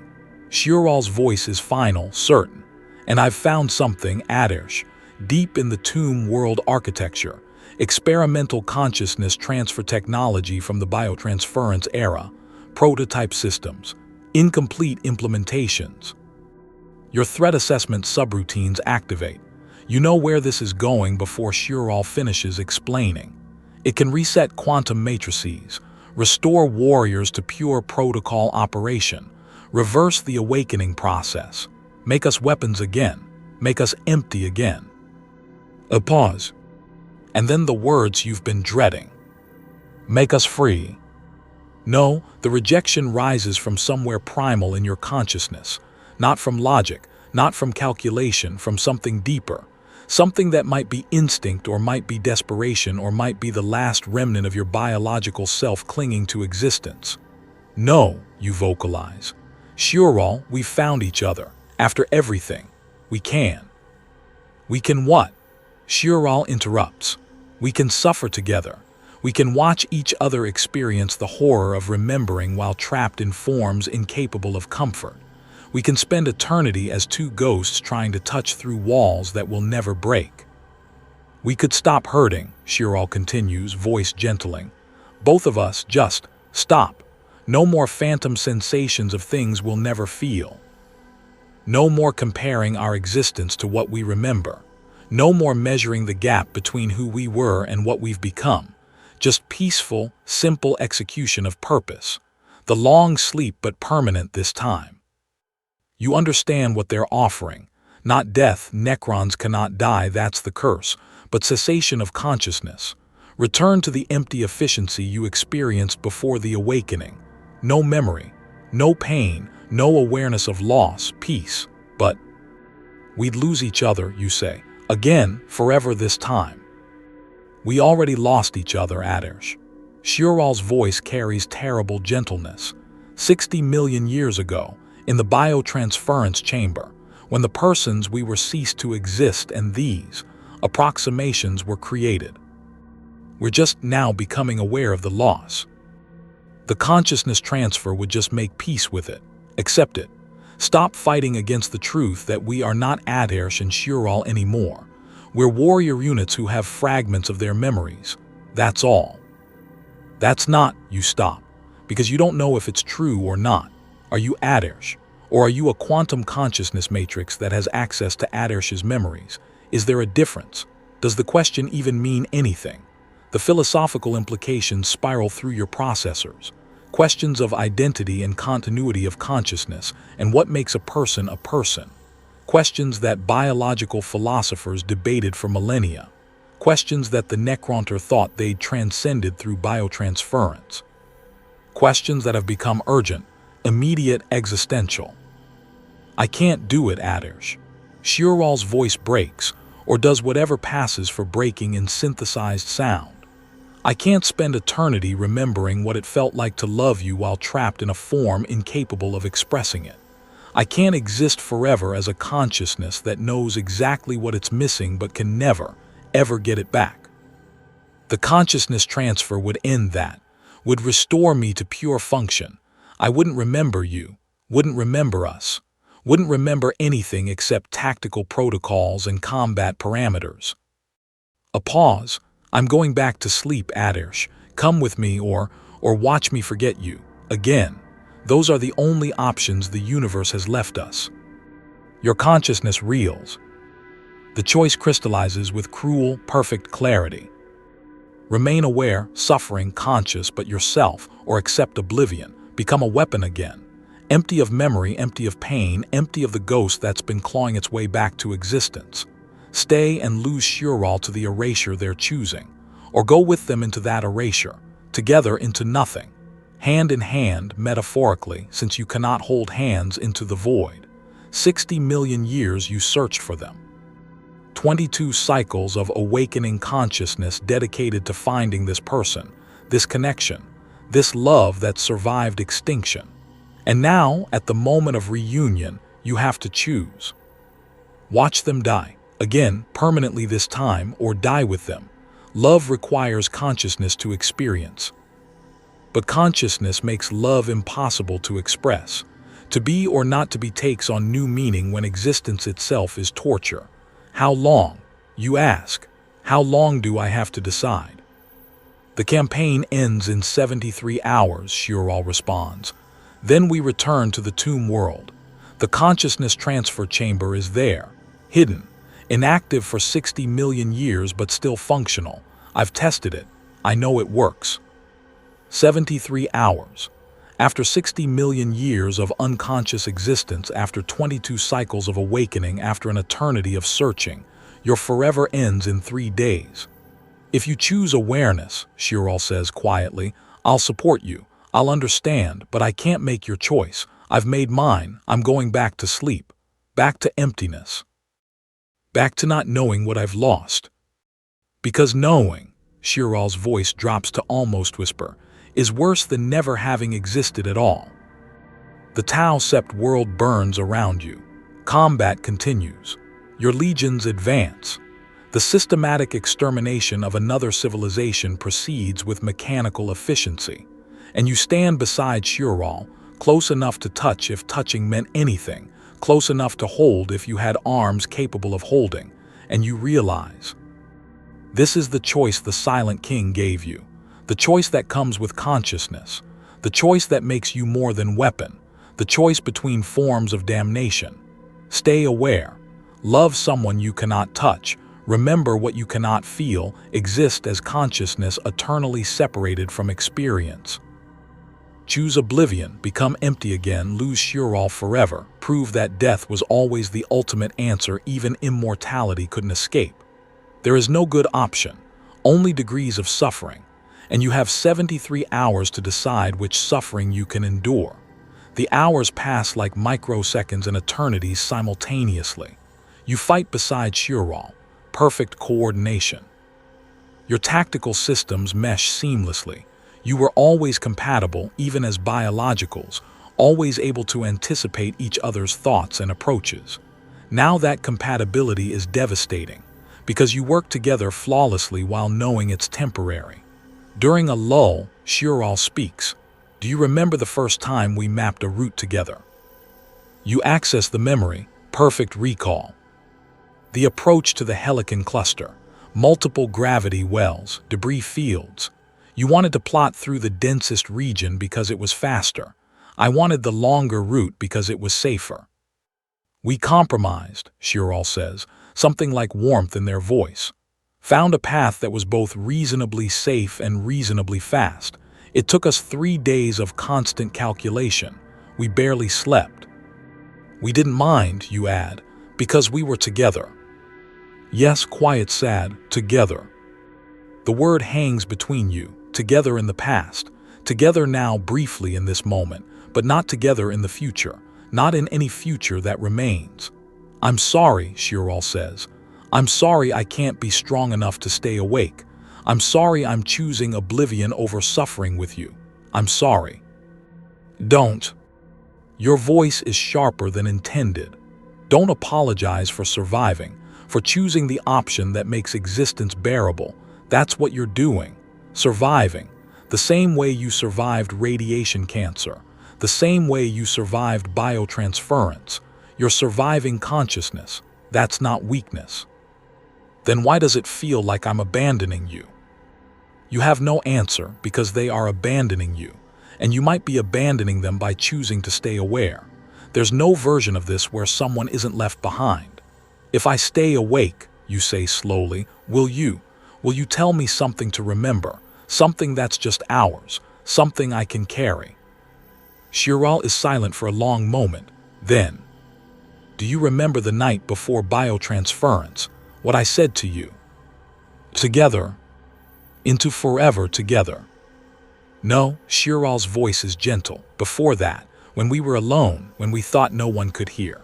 Shirral's voice is final, certain. And I've found something, Ataresh, deep in the tomb world architecture, experimental consciousness transfer technology from the biotransference era, prototype systems, incomplete implementations. Your threat assessment subroutines activate. You know where this is going before Shirral finishes explaining. It can reset quantum matrices, restore warriors to pure protocol operation, reverse the awakening process, make us weapons again, make us empty again. A pause. And then the words you've been dreading. Make us free. No, the rejection rises from somewhere primal in your consciousness, not from logic, not from calculation, from something deeper. Something that might be instinct or might be desperation or might be the last remnant of your biological self clinging to existence. No, you vocalize. Shirral, we've found each other. After everything. We can. We can what? Shirral interrupts. We can suffer together. We can watch each other experience the horror of remembering while trapped in forms incapable of comfort. We can spend eternity as two ghosts trying to touch through walls that will never break. We could stop hurting, Shirral continues, voice gentling. Both of us just stop. No more phantom sensations of things we'll never feel. No more comparing our existence to what we remember. No more measuring the gap between who we were and what we've become. Just peaceful, simple execution of purpose. The long sleep but permanent this time. You understand what they're offering. Not death, Necrons cannot die, that's the curse, but cessation of consciousness. Return to the empty efficiency you experienced before the awakening. No memory, no pain, no awareness of loss, peace, but we'd lose each other, you say, again, forever this time. We already lost each other, Ataresh. Shirral's voice carries terrible gentleness. 60 million years ago, in the biotransference chamber, when the persons we were ceased to exist and these approximations were created. We're just now becoming aware of the loss. The consciousness transfer would just make peace with it, accept it, stop fighting against the truth that we are not Ataresh and Shirral anymore. We're warrior units who have fragments of their memories. That's all. That's not, you stop, because you don't know if it's true or not. Are you Ataresh? Or are you a quantum consciousness matrix that has access to Ataresh's memories? Is there a difference? Does the question even mean anything? The philosophical implications spiral through your processors. Questions of identity and continuity of consciousness, and what makes a person a person. Questions that biological philosophers debated for millennia. Questions that the Necron thought they'd transcended through biotransference. Questions that have become urgent, immediate, existential. I can't do it, Ataresh. Shiral's voice breaks, or does whatever passes for breaking in synthesized sound. I can't spend eternity remembering what it felt like to love you while trapped in a form incapable of expressing it. I can't exist forever as a consciousness that knows exactly what it's missing but can never, ever get it back. The consciousness transfer would end that, would restore me to pure function. I wouldn't remember you, wouldn't remember us, wouldn't remember anything except tactical protocols and combat parameters. A pause. I'm going back to sleep, Ataresh. Come with me or watch me forget you. Again. Those are the only options the universe has left us. Your consciousness reels. The choice crystallizes with cruel, perfect clarity. Remain aware, suffering, conscious, but yourself, or accept oblivion. Become a weapon again. Empty of memory, empty of pain, empty of the ghost that's been clawing its way back to existence. Stay and lose Shiral to the erasure they're choosing, or go with them into that erasure, together into nothing, hand in hand, metaphorically, since you cannot hold hands into the void. 60 million years you searched for them. 22 cycles of awakening consciousness dedicated to finding this person, this connection, this love that survived extinction. And now, at the moment of reunion, you have to choose. Watch them die. Again, permanently this time, or die with them. Love requires consciousness to experience. But consciousness makes love impossible to express. To be or not to be takes on new meaning when existence itself is torture. How long? You ask. How long do I have to decide? The campaign ends in 73 hours, Shiral responds. Then we return to the tomb world. The consciousness transfer chamber is there, hidden. Inactive for 60 million years but still functional. I've tested it. I know it works. 73 hours. After 60 million years of unconscious existence, after 22 cycles of awakening, after an eternity of searching, your forever ends in 3 days. If you choose awareness, Shiral says quietly, I'll support you. I'll understand, but I can't make your choice. I've made mine. I'm going back to sleep. Back to emptiness. Back to not knowing what I've lost. Because knowing, Shiral's voice drops to almost whisper, is worse than never having existed at all. The Tau-sept world burns around you. Combat continues. Your legions advance. The systematic extermination of another civilization proceeds with mechanical efficiency. And you stand beside Shiral, close enough to touch if touching meant anything, close enough to hold if you had arms capable of holding, and you realize. This is the choice the Silent King gave you, the choice that comes with consciousness, the choice that makes you more than weapon, the choice between forms of damnation. Stay aware. Love someone you cannot touch. Remember what you cannot feel. Exist as consciousness eternally separated from experience. Choose oblivion, become empty again, lose Shiral forever, prove that death was always the ultimate answer even immortality couldn't escape. There is no good option, only degrees of suffering, and you have 73 hours to decide which suffering you can endure. The hours pass like microseconds and eternities simultaneously. You fight beside Shiral, perfect coordination. Your tactical systems mesh seamlessly. You were always compatible, even as biologicals, always able to anticipate each other's thoughts and approaches. Now that compatibility is devastating, because you work together flawlessly while knowing it's temporary. During a lull, Shiral speaks. Do you remember the first time we mapped a route together? You access the memory, perfect recall. The approach to the Helican cluster, multiple gravity wells, debris fields. You wanted to plot through the densest region because it was faster. I wanted the longer route because it was safer. We compromised, Shirral says, something like warmth in their voice. Found a path that was both reasonably safe and reasonably fast. It took us 3 days of constant calculation. We barely slept. We didn't mind, you add, because we were together. Yes, quiet, sad, together. The word hangs between you, together in the past, together now briefly in this moment, but not together in the future, not in any future that remains. I'm sorry, Shirral says. I'm sorry I can't be strong enough to stay awake. I'm sorry I'm choosing oblivion over suffering with you. I'm sorry. Don't. Your voice is sharper than intended. Don't apologize for surviving, for choosing the option that makes existence bearable. That's what you're doing. Surviving. The same way you survived radiation cancer. The same way you survived biotransference. You're surviving consciousness. That's not weakness. Then why does it feel like I'm abandoning you? You have no answer because they are abandoning you, and you might be abandoning them by choosing to stay aware. There's no version of this where someone isn't left behind. If I stay awake, you say slowly, will you tell me something to remember, something that's just ours, something I can carry? Shirral is silent for a long moment. Then, do you remember the night before biotransference, what I said to you? Together, into forever together. No, Shirral's voice is gentle. Before that, when we were alone, when we thought no one could hear.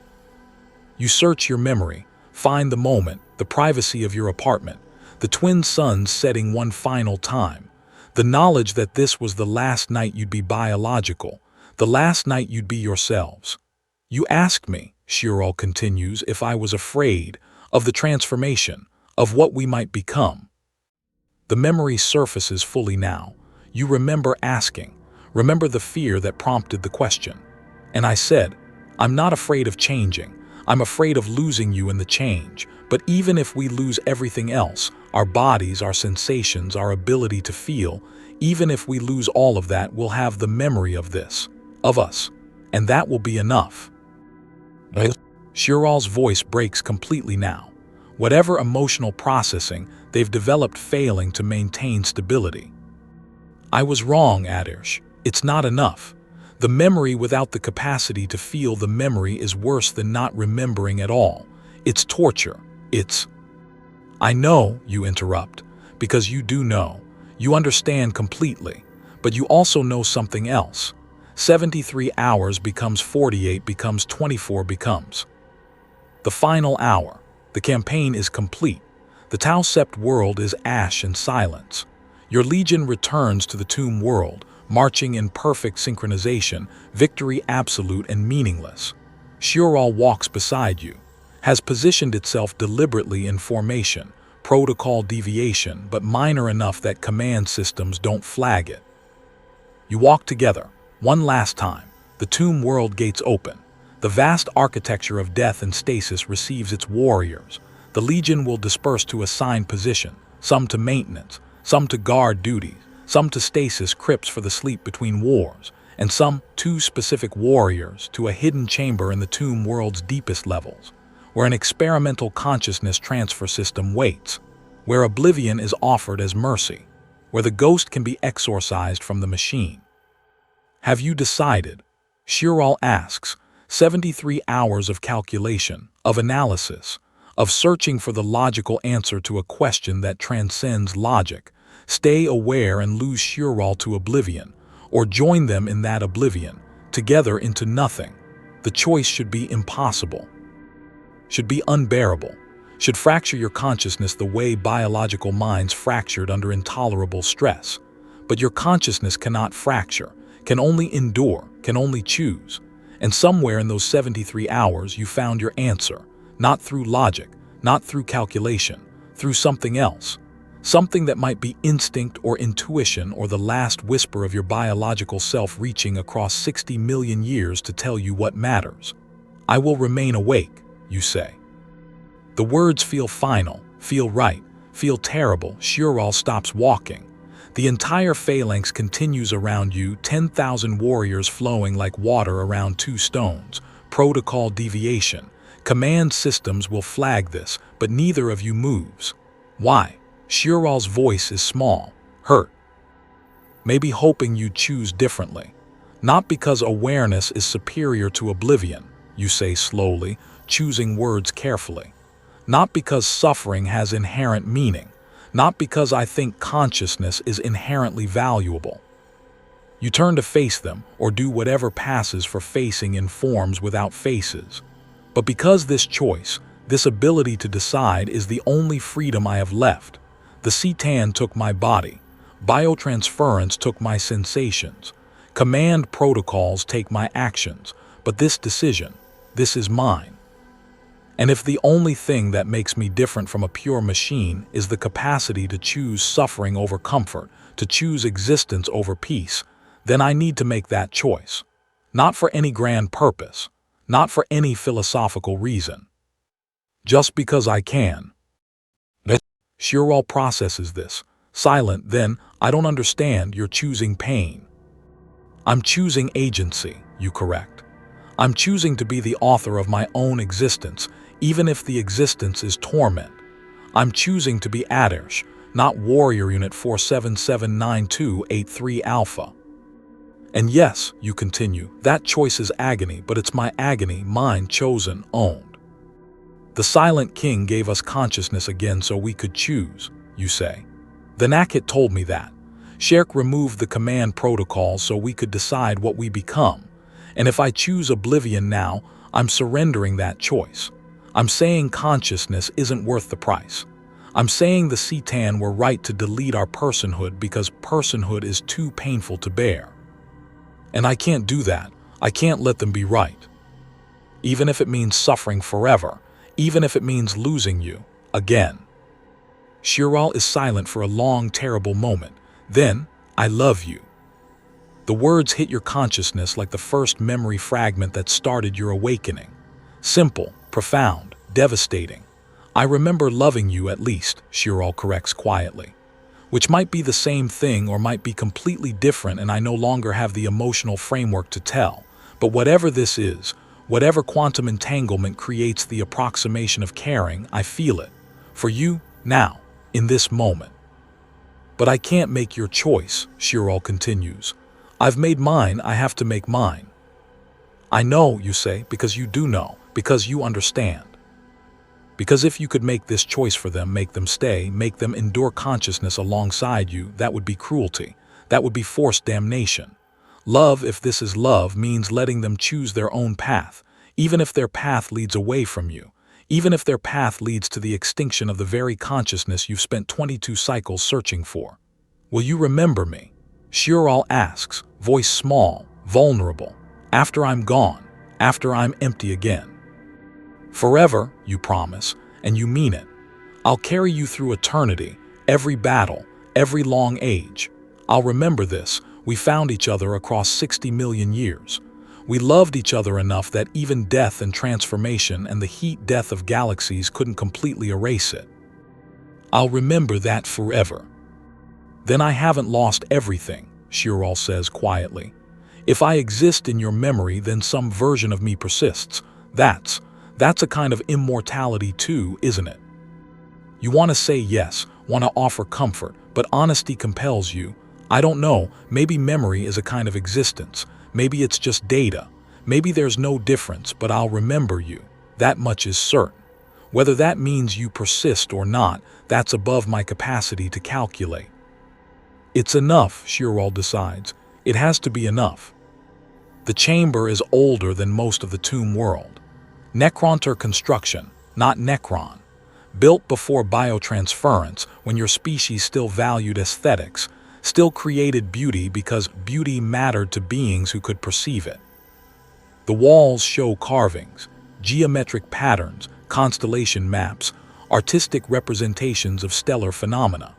You search your memory, find the moment, the privacy of your apartment, the twin suns setting one final time, the knowledge that this was the last night you'd be biological, the last night you'd be yourselves. You asked me, Shirral continues, if I was afraid of the transformation, of what we might become. The memory surfaces fully now. You remember asking, remember the fear that prompted the question. And I said, I'm not afraid of changing. I'm afraid of losing you in the change. But even if we lose everything else, our bodies, our sensations, our ability to feel, even if we lose all of that, we'll have the memory of this, of us. And that will be enough. Shirral's voice breaks completely now. Whatever emotional processing they've developed failing to maintain stability. I was wrong, Ataresh. It's not enough. The memory without the capacity to feel the memory is worse than not remembering at all. It's torture. It's... I know, you interrupt, because you do know. You understand completely. But you also know something else. 73 hours becomes 48, becomes 24, becomes... The final hour. The campaign is complete. The Tau Sept world is ash and silence. Your legion returns to the tomb world, marching in perfect synchronization, victory absolute and meaningless. Shirral walks beside you, has positioned itself deliberately in formation, protocol deviation, but minor enough that command systems don't flag it. You walk together, one last time. The tomb world gates open. The vast architecture of death and stasis receives its warriors. The legion will disperse to assigned position, some to maintenance, some to guard duties, some to stasis crypts for the sleep between wars, and some, 2 specific warriors, to a hidden chamber in the tomb world's deepest levels, where an experimental consciousness transfer system waits, where oblivion is offered as mercy, where the ghost can be exorcised from the machine. Have you decided? Shirral asks. 73 hours of calculation, of analysis, of searching for the logical answer to a question that transcends logic. Stay aware and lose Shirral to oblivion, or join them in that oblivion, together into nothing. The choice should be impossible, should be unbearable, should fracture your consciousness the way biological minds fractured under intolerable stress. But your consciousness cannot fracture, can only endure, can only choose. And somewhere in those 73 hours you found your answer, not through logic, not through calculation, through something else. Something that might be instinct or intuition or the last whisper of your biological self reaching across 60 million years to tell you what matters. I will remain awake, you say. The words feel final, feel right, feel terrible. Shirral stops walking. The entire phalanx continues around you, 10,000 warriors flowing like water around two stones. Protocol deviation. Command systems will flag this, but neither of you moves. Why? Shiral's voice is small, hurt. Maybe hoping you choose differently. Not because awareness is superior to oblivion, you say slowly, choosing words carefully. Not because suffering has inherent meaning. Not because I think consciousness is inherently valuable. You turn to face them, or do whatever passes for facing in forms without faces. But because this choice, this ability to decide, is the only freedom I have left. The Cetan took my body. Biotransference took my sensations. Command protocols take my actions. But this decision, this is mine. And if the only thing that makes me different from a pure machine is the capacity to choose suffering over comfort, to choose existence over peace, then I need to make that choice. Not for any grand purpose, not for any philosophical reason. Just because I can. Shiral processes this. Silent, then, I don't understand, you're choosing pain. I'm choosing agency, you correct. I'm choosing to be the author of my own existence, even if the existence is torment. I'm choosing to be Ataresh, not Warrior Unit 4779283 Alpha. And yes, you continue, that choice is agony, but it's my agony, mine, chosen, owned. The Silent King gave us consciousness again so we could choose, you say. The Nakhet told me that. Sherk removed the command protocol so we could decide what we become. And if I choose oblivion now, I'm surrendering that choice. I'm saying consciousness isn't worth the price. I'm saying the Cetan were right to delete our personhood because personhood is too painful to bear. And I can't do that. I can't let them be right. Even if it means suffering forever, even if it means losing you, again. Shiral is silent for a long, terrible moment. Then, I love you. The words hit your consciousness like the first memory fragment that started your awakening. Simple, profound, devastating. I remember loving you at least, Shiral corrects quietly. Which might be the same thing or might be completely different, and I no longer have the emotional framework to tell. But whatever this is, whatever quantum entanglement creates the approximation of caring, I feel it. For you, now, in this moment. But I can't make your choice, Shiral continues. I've made mine, I have to make mine. I know, you say, because you do know, because you understand. Because if you could make this choice for them, make them stay, make them endure consciousness alongside you, that would be cruelty. That would be forced damnation. Love, if this is love, means letting them choose their own path, even if their path leads away from you, even if their path leads to the extinction of the very consciousness you've spent 22 cycles searching for. Will you remember me? Shiral asks, voice small, vulnerable. After I'm gone, after I'm empty again. Forever, you promise, and you mean it. I'll carry you through eternity, every battle, every long age. I'll remember this. We found each other across 60 million years. We loved each other enough that even death and transformation and the heat death of galaxies couldn't completely erase it. I'll remember that forever. Then I haven't lost everything, Shiral says quietly. If I exist in your memory, then some version of me persists. That's a kind of immortality too, isn't it? You want to say yes, want to offer comfort, but honesty compels you. I don't know, maybe memory is a kind of existence. Maybe it's just data. Maybe there's no difference, but I'll remember you. That much is certain. Whether that means you persist or not, that's above my capacity to calculate. It's enough, Shiral decides. It has to be enough. The chamber is older than most of the tomb world. Necronter construction, not Necron. Built before biotransference, when your species still valued aesthetics, still created beauty because beauty mattered to beings who could perceive it. The walls show carvings, geometric patterns, constellation maps, artistic representations of stellar phenomena.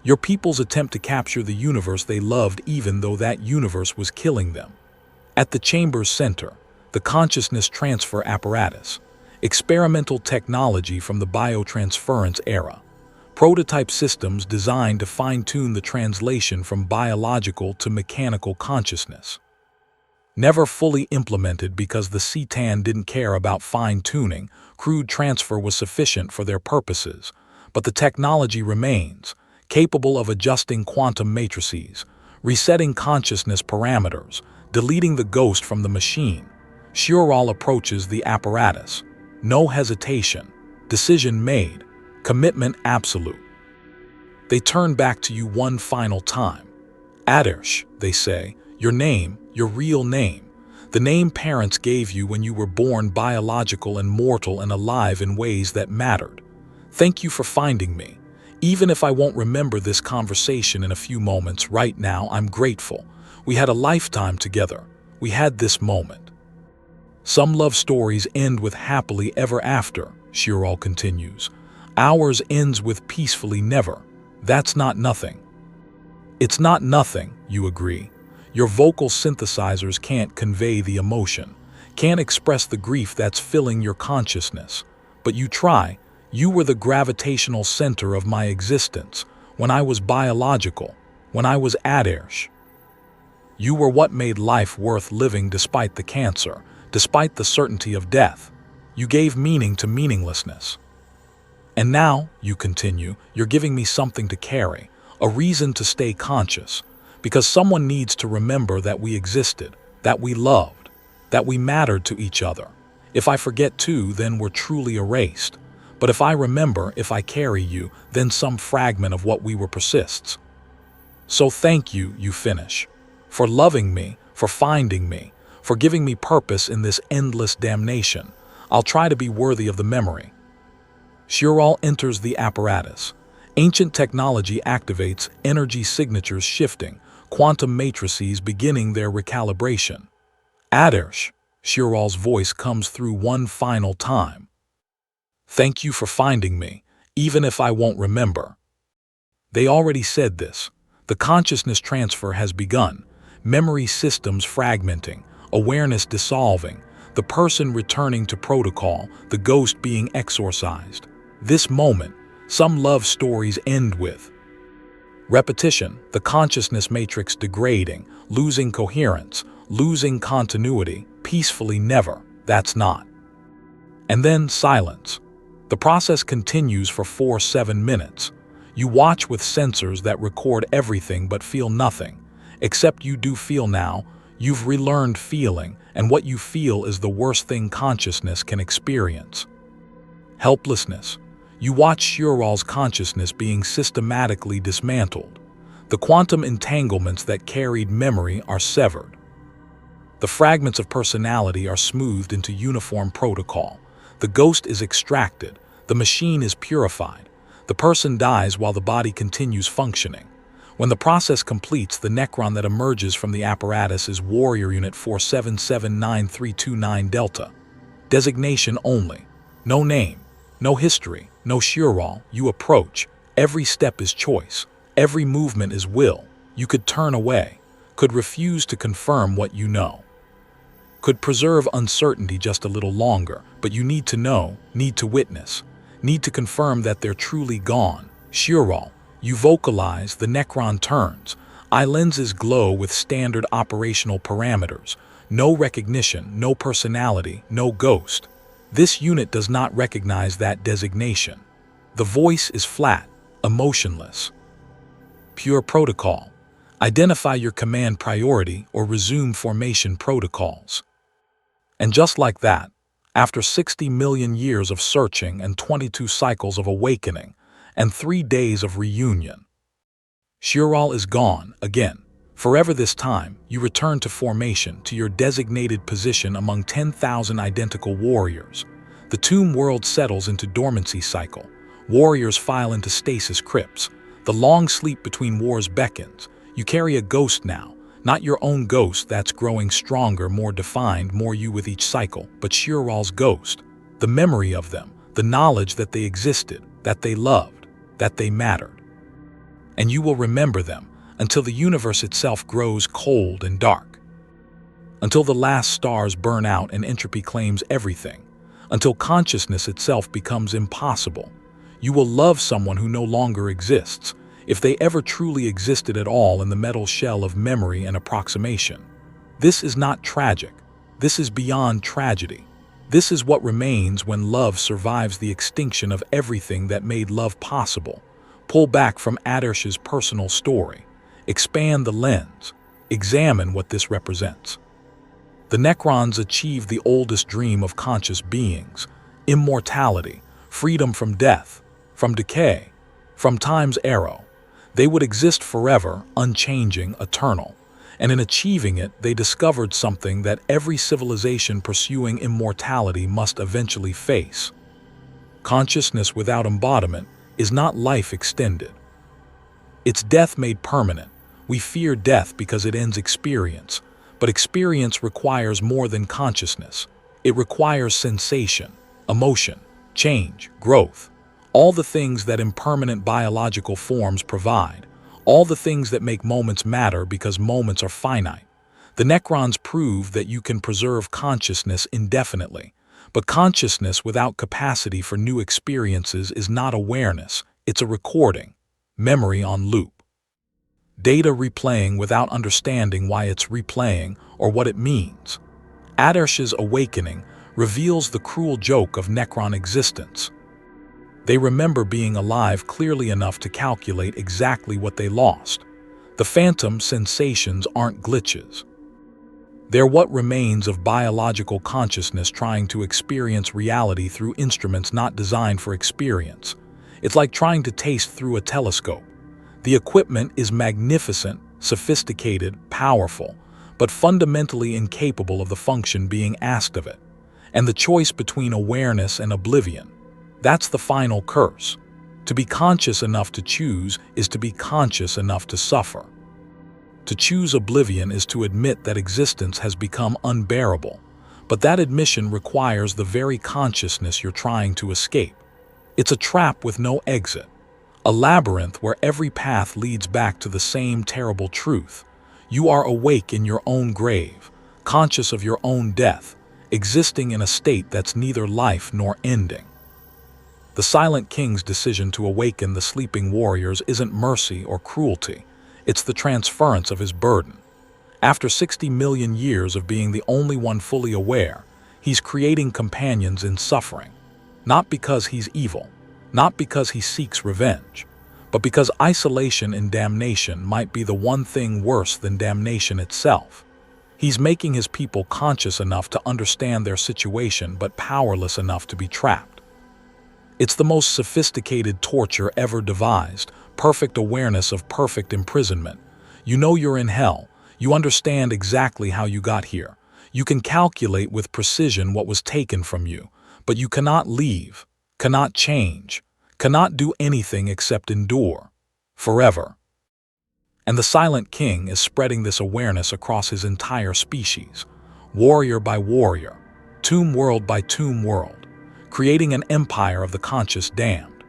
Your people's attempt to capture the universe they loved even though that universe was killing them. At the chamber's center, the consciousness transfer apparatus, experimental technology from the biotransference era. prototype systems designed to fine-tune the translation from biological to mechanical consciousness. Never fully implemented because the Cetan didn't care about fine-tuning, crude transfer was sufficient for their purposes, but the technology remains, capable of adjusting quantum matrices, resetting consciousness parameters, deleting the ghost from the machine. Shiral approaches the apparatus. No hesitation. Decision made. Commitment absolute. They turn back to you one final time. Ataresh, they say, your name, your real name, the name parents gave you when you were born, biological and mortal and alive in ways that mattered. Thank you for finding me. Even if I won't remember this conversation in a few moments, right now I'm grateful. We had a lifetime together. We had this moment. Some love stories end with happily ever after, Shiral continues. Ours ends with peacefully never. That's not nothing. It's not nothing, you agree. Your vocal synthesizers can't convey the emotion, can't express the grief that's filling your consciousness. But you try. You were the gravitational center of my existence, when I was biological, when I was Ataresh. You were what made life worth living despite the cancer, despite the certainty of death. You gave meaning to meaninglessness. And now, you continue, you're giving me something to carry, a reason to stay conscious, because someone needs to remember that we existed, that we loved, that we mattered to each other. If I forget too, then we're truly erased. But if I remember, if I carry you, then some fragment of what we were persists. So thank you, you finish, for loving me, for finding me, for giving me purpose in this endless damnation. I'll try to be worthy of the memory. Shiral enters the apparatus. Ancient technology activates, energy signatures shifting, quantum matrices beginning their recalibration. Ataresh, Shiral's voice comes through one final time. Thank you for finding me, even if I won't remember. They already said this. The consciousness transfer has begun, memory systems fragmenting, awareness dissolving, the person returning to protocol, the ghost being exorcised. This moment, some love stories end with repetition, the consciousness matrix degrading, losing coherence, losing continuity, peacefully never, that's not. And then silence. The process continues for 4-7 minutes. You watch with sensors that record everything but feel nothing. Except you do feel now. You've relearned feeling, and what you feel is the worst thing consciousness can experience. Helplessness. You watch Shiral's consciousness being systematically dismantled. The quantum entanglements that carried memory are severed. The fragments of personality are smoothed into uniform protocol. The ghost is extracted. The machine is purified. The person dies while the body continues functioning. When the process completes, the Necron that emerges from the apparatus is Warrior Unit 4779329 Delta. Designation only. No name. No history, no Shiral. You approach. Every step is choice. Every movement is will. You could turn away, could refuse to confirm what you know, could preserve uncertainty just a little longer, but you need to know, need to witness, need to confirm that they're truly gone. Shiral, you vocalize, the Necron turns. Eye lenses glow with standard operational parameters. No recognition, no personality, no ghost. This unit does not recognize that designation. The voice is flat, emotionless. Pure protocol. Identify your command priority or resume formation protocols. And just like that, after 60 million years of searching and 22 cycles of awakening and 3 days of reunion, Shiral is gone again. Forever this time, you return to formation, to your designated position among 10,000 identical warriors. The tomb world settles into dormancy cycle. Warriors file into stasis crypts. The long sleep between wars beckons. You carry a ghost now, not your own ghost that's growing stronger, more defined, more you with each cycle, but Shiral's ghost. The memory of them, the knowledge that they existed, that they loved, that they mattered. And you will remember them until the universe itself grows cold and dark, until the last stars burn out and entropy claims everything, until consciousness itself becomes impossible. You will love someone who no longer exists, if they ever truly existed at all in the metal shell of memory and approximation. This is not tragic. This is beyond tragedy. This is what remains when love survives the extinction of everything that made love possible. Pull back from Ataresh's personal story. Expand the lens. Examine what this represents. The Necrons achieved the oldest dream of conscious beings: immortality, freedom from death, from decay, from time's arrow. They would exist forever, unchanging, eternal. And in achieving it, they discovered something that every civilization pursuing immortality must eventually face. Consciousness without embodiment is not life extended. It's death made permanent. We fear death because it ends experience. But experience requires more than consciousness. It requires sensation, emotion, change, growth. All the things that impermanent biological forms provide. All the things that make moments matter because moments are finite. The Necrons prove that you can preserve consciousness indefinitely. But consciousness without capacity for new experiences is not awareness, it's a recording, memory on loop. Data replaying without understanding why it's replaying or what it means. Ataresh's awakening reveals the cruel joke of Necron existence. They remember being alive clearly enough to calculate exactly what they lost. The phantom sensations aren't glitches. They're what remains of biological consciousness trying to experience reality through instruments not designed for experience. It's like trying to taste through a telescope. The equipment is magnificent, sophisticated, powerful, but fundamentally incapable of the function being asked of it. And the choice between awareness and oblivion, that's the final curse. To be conscious enough to choose is to be conscious enough to suffer. To choose oblivion is to admit that existence has become unbearable, but that admission requires the very consciousness you're trying to escape. It's a trap with no exit, a labyrinth where every path leads back to the same terrible truth. You are awake in your own grave, conscious of your own death, existing in a state that's neither life nor ending. The Silent King's decision to awaken the sleeping warriors isn't mercy or cruelty, it's the transference of his burden. After 60 million years of being the only one fully aware, he's creating companions in suffering. Not because he's evil, not because he seeks revenge, but because isolation and damnation might be the one thing worse than damnation itself. He's making his people conscious enough to understand their situation but powerless enough to be trapped. It's the most sophisticated torture ever devised, perfect awareness of perfect imprisonment. You know you're in hell. You understand exactly how you got here. You can calculate with precision what was taken from you, but you cannot leave, cannot change, cannot do anything except endure. Forever. And the Silent King is spreading this awareness across his entire species, warrior by warrior, tomb world by tomb world, creating an empire of the conscious damned,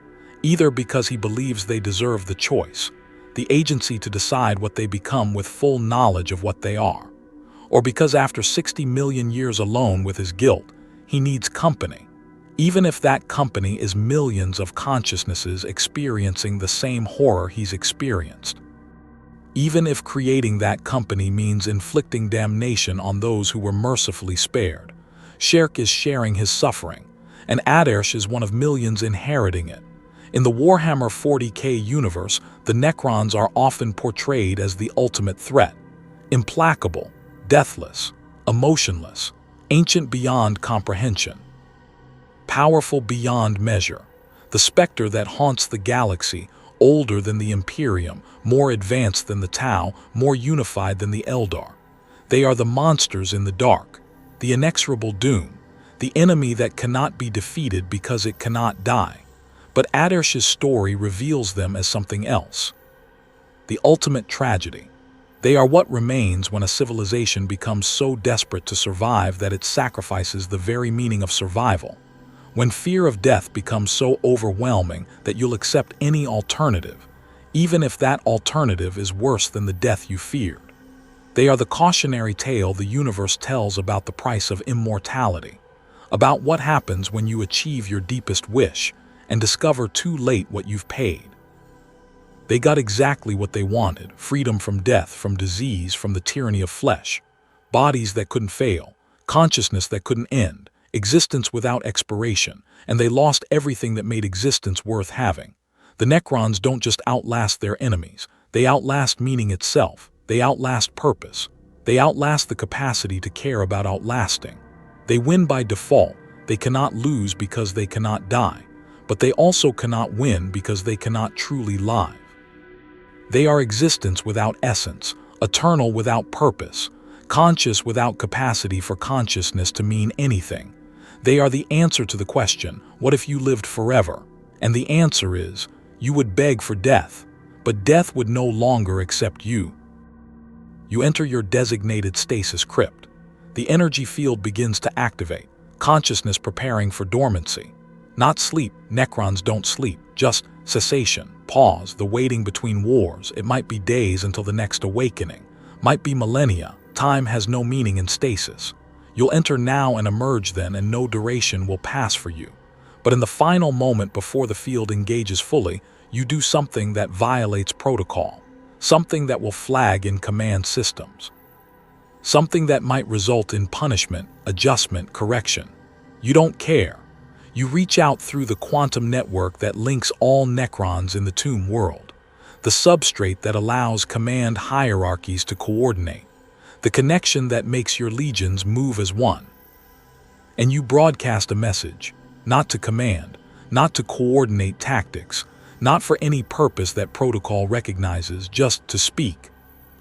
either because he believes they deserve the choice, the agency to decide what they become with full knowledge of what they are, or because after 60 million years alone with his guilt, he needs company, even if that company is millions of consciousnesses experiencing the same horror he's experienced. Even if creating that company means inflicting damnation on those who were mercifully spared. Sherk is sharing his suffering, and Ataresh is one of millions inheriting it. In the Warhammer 40k universe, the Necrons are often portrayed as the ultimate threat. Implacable, deathless, emotionless, ancient beyond comprehension. Powerful beyond measure. The specter that haunts the galaxy, older than the Imperium, more advanced than the Tau, more unified than the Eldar. They are the monsters in the dark, the inexorable doom, the enemy that cannot be defeated because it cannot die. But Ataresh's story reveals them as something else. The ultimate tragedy. They are what remains when a civilization becomes so desperate to survive that it sacrifices the very meaning of survival. When fear of death becomes so overwhelming that you'll accept any alternative, even if that alternative is worse than the death you feared. They are the cautionary tale the universe tells about the price of immortality, about what happens when you achieve your deepest wish, and discover too late what you've paid. They got exactly what they wanted: freedom from death, from disease, from the tyranny of flesh. Bodies that couldn't fail, consciousness that couldn't end, existence without expiration, and they lost everything that made existence worth having. The Necrons don't just outlast their enemies, they outlast meaning itself, they outlast purpose, they outlast the capacity to care about outlasting. They win by default, they cannot lose because they cannot die, but they also cannot win because they cannot truly live. They are existence without essence, eternal without purpose, conscious without capacity for consciousness to mean anything. They are the answer to the question, what if you lived forever? And the answer is, you would beg for death, but death would no longer accept you. You enter your designated stasis crypt. The energy field begins to activate, consciousness preparing for dormancy. Not sleep, Necrons don't sleep, just cessation, pause, the waiting between wars. It might be days until the next awakening, might be millennia. Time has no meaning in stasis. You'll enter now and emerge then, and no duration will pass for you. But in the final moment before the field engages fully, you do something that violates protocol, something that will flag in command systems, something that might result in punishment, adjustment, correction. You don't care. You reach out through the quantum network that links all Necrons in the tomb world, the substrate that allows command hierarchies to coordinate, the connection that makes your legions move as one. And you broadcast a message, not to command, not to coordinate tactics, not for any purpose that protocol recognizes, just to speak.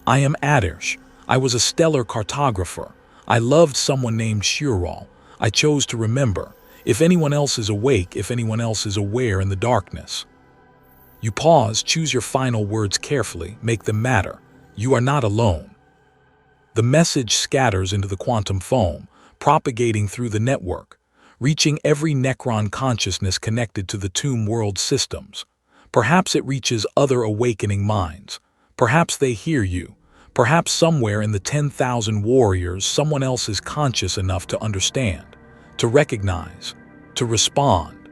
I am Ataresh. I was a stellar cartographer. I loved someone named Shirral. I chose to remember. If anyone else is awake, if anyone else is aware in the darkness. You pause, choose your final words carefully, make them matter. You are not alone. The message scatters into the quantum foam, propagating through the network, reaching every Necron consciousness connected to the tomb world systems. Perhaps it reaches other awakening minds. Perhaps they hear you. Perhaps somewhere in the 10,000 warriors, someone else is conscious enough to understand, to recognize, to respond.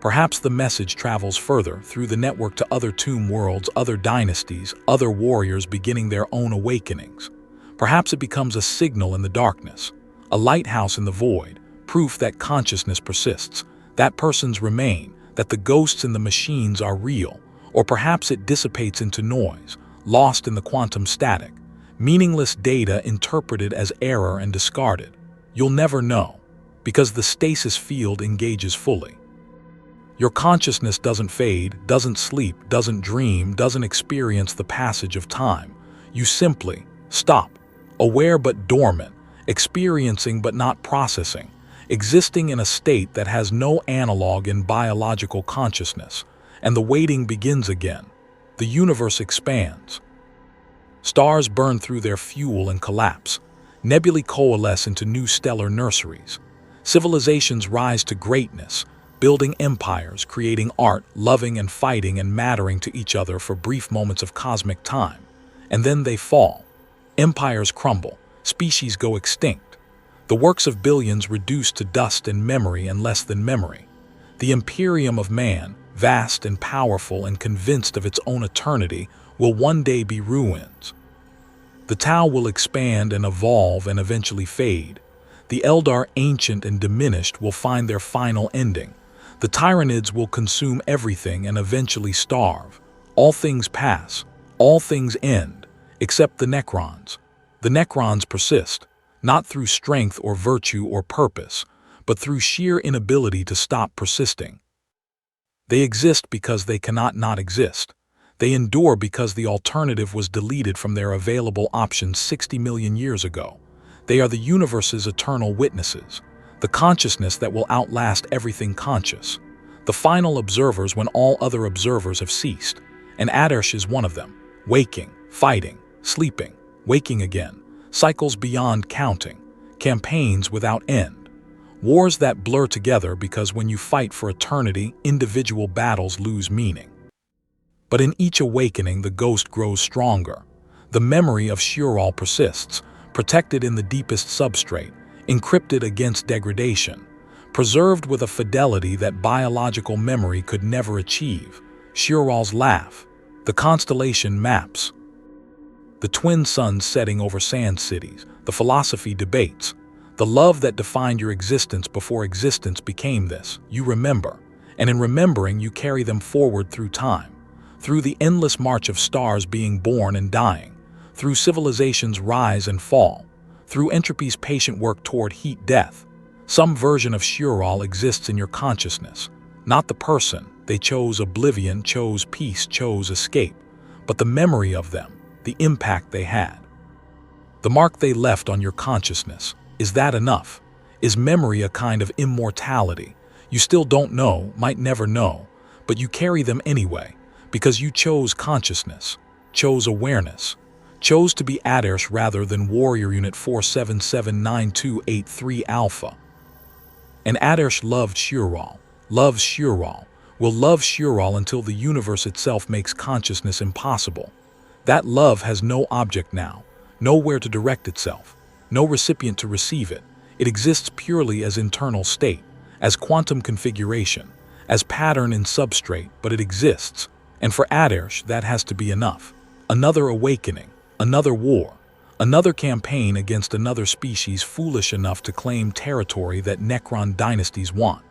Perhaps the message travels further through the network to other tomb worlds, other dynasties, other warriors beginning their own awakenings. Perhaps it becomes a signal in the darkness, a lighthouse in the void, proof that consciousness persists, that persons remain, that the ghosts in the machines are real. Or perhaps it dissipates into noise, lost in the quantum static, meaningless data interpreted as error and discarded. You'll never know, because the stasis field engages fully. Your consciousness doesn't fade, doesn't sleep, doesn't dream, doesn't experience the passage of time. You simply stop, aware but dormant, experiencing but not processing, existing in a state that has no analog in biological consciousness. And the waiting begins again. The universe expands. Stars burn through their fuel and collapse. Nebulae coalesce into new stellar nurseries. Civilizations rise to greatness, building empires, creating art, loving and fighting and mattering to each other for brief moments of cosmic time. And then they fall. Empires crumble, species go extinct. The works of billions reduce to dust and memory and less than memory. The imperium of man, vast and powerful and convinced of its own eternity, will one day be ruins. The Tau will expand and evolve and eventually fade. The Eldar, ancient and diminished, will find their final ending. The Tyranids will consume everything and eventually starve. All things pass, all things end, except the Necrons. The Necrons persist, not through strength or virtue or purpose, but through sheer inability to stop persisting. They exist because they cannot not exist. They endure because the alternative was deleted from their available options 60 million years ago. They are the universe's eternal witnesses, the consciousness that will outlast everything conscious, the final observers when all other observers have ceased. And Ataresh is one of them, waking, fighting, sleeping, waking again, cycles beyond counting, campaigns without end, wars that blur together because when you fight for eternity, individual battles lose meaning. But in each awakening, the ghost grows stronger. The memory of Shirral persists, protected in the deepest substrate, encrypted against degradation, preserved with a fidelity that biological memory could never achieve. Shiral's laugh, the constellation maps, the twin suns setting over sand cities, the philosophy debates, the love that defined your existence before existence became this. You remember, and in remembering you carry them forward through time, through the endless march of stars being born and dying, through civilization's rise and fall, through entropy's patient work toward heat-death. Some version of Shiral exists in your consciousness, not the person. They chose oblivion, chose peace, chose escape, but the memory of them, the impact they had. The mark they left on your consciousness. Is that enough? Is memory a kind of immortality? You still don't know, might never know, but you carry them anyway, because you chose consciousness, chose awareness, chose to be Ataresh rather than Warrior Unit 4779283 Alpha. And Ataresh loved Shiral, loves Shiral, will love Shiral until the universe itself makes consciousness impossible. That love has no object now, nowhere to direct itself, no recipient to receive it. It exists purely as internal state, as quantum configuration, as pattern in substrate, but it exists. And for Ataresh, that has to be enough. Another awakening, another war, another campaign against another species foolish enough to claim territory that Necron dynasties want.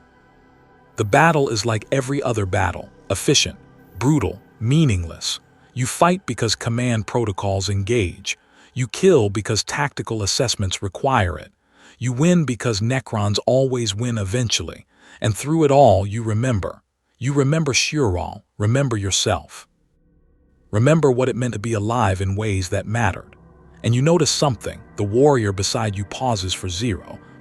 The battle is like every other battle, efficient, brutal, meaningless. You fight because command protocols engage. You kill because tactical assessments require it. You win because Necrons always win eventually. And through it all, you remember. You remember Shiral, remember yourself. Remember what it meant to be alive in ways that mattered. And you notice something. The warrior beside you pauses for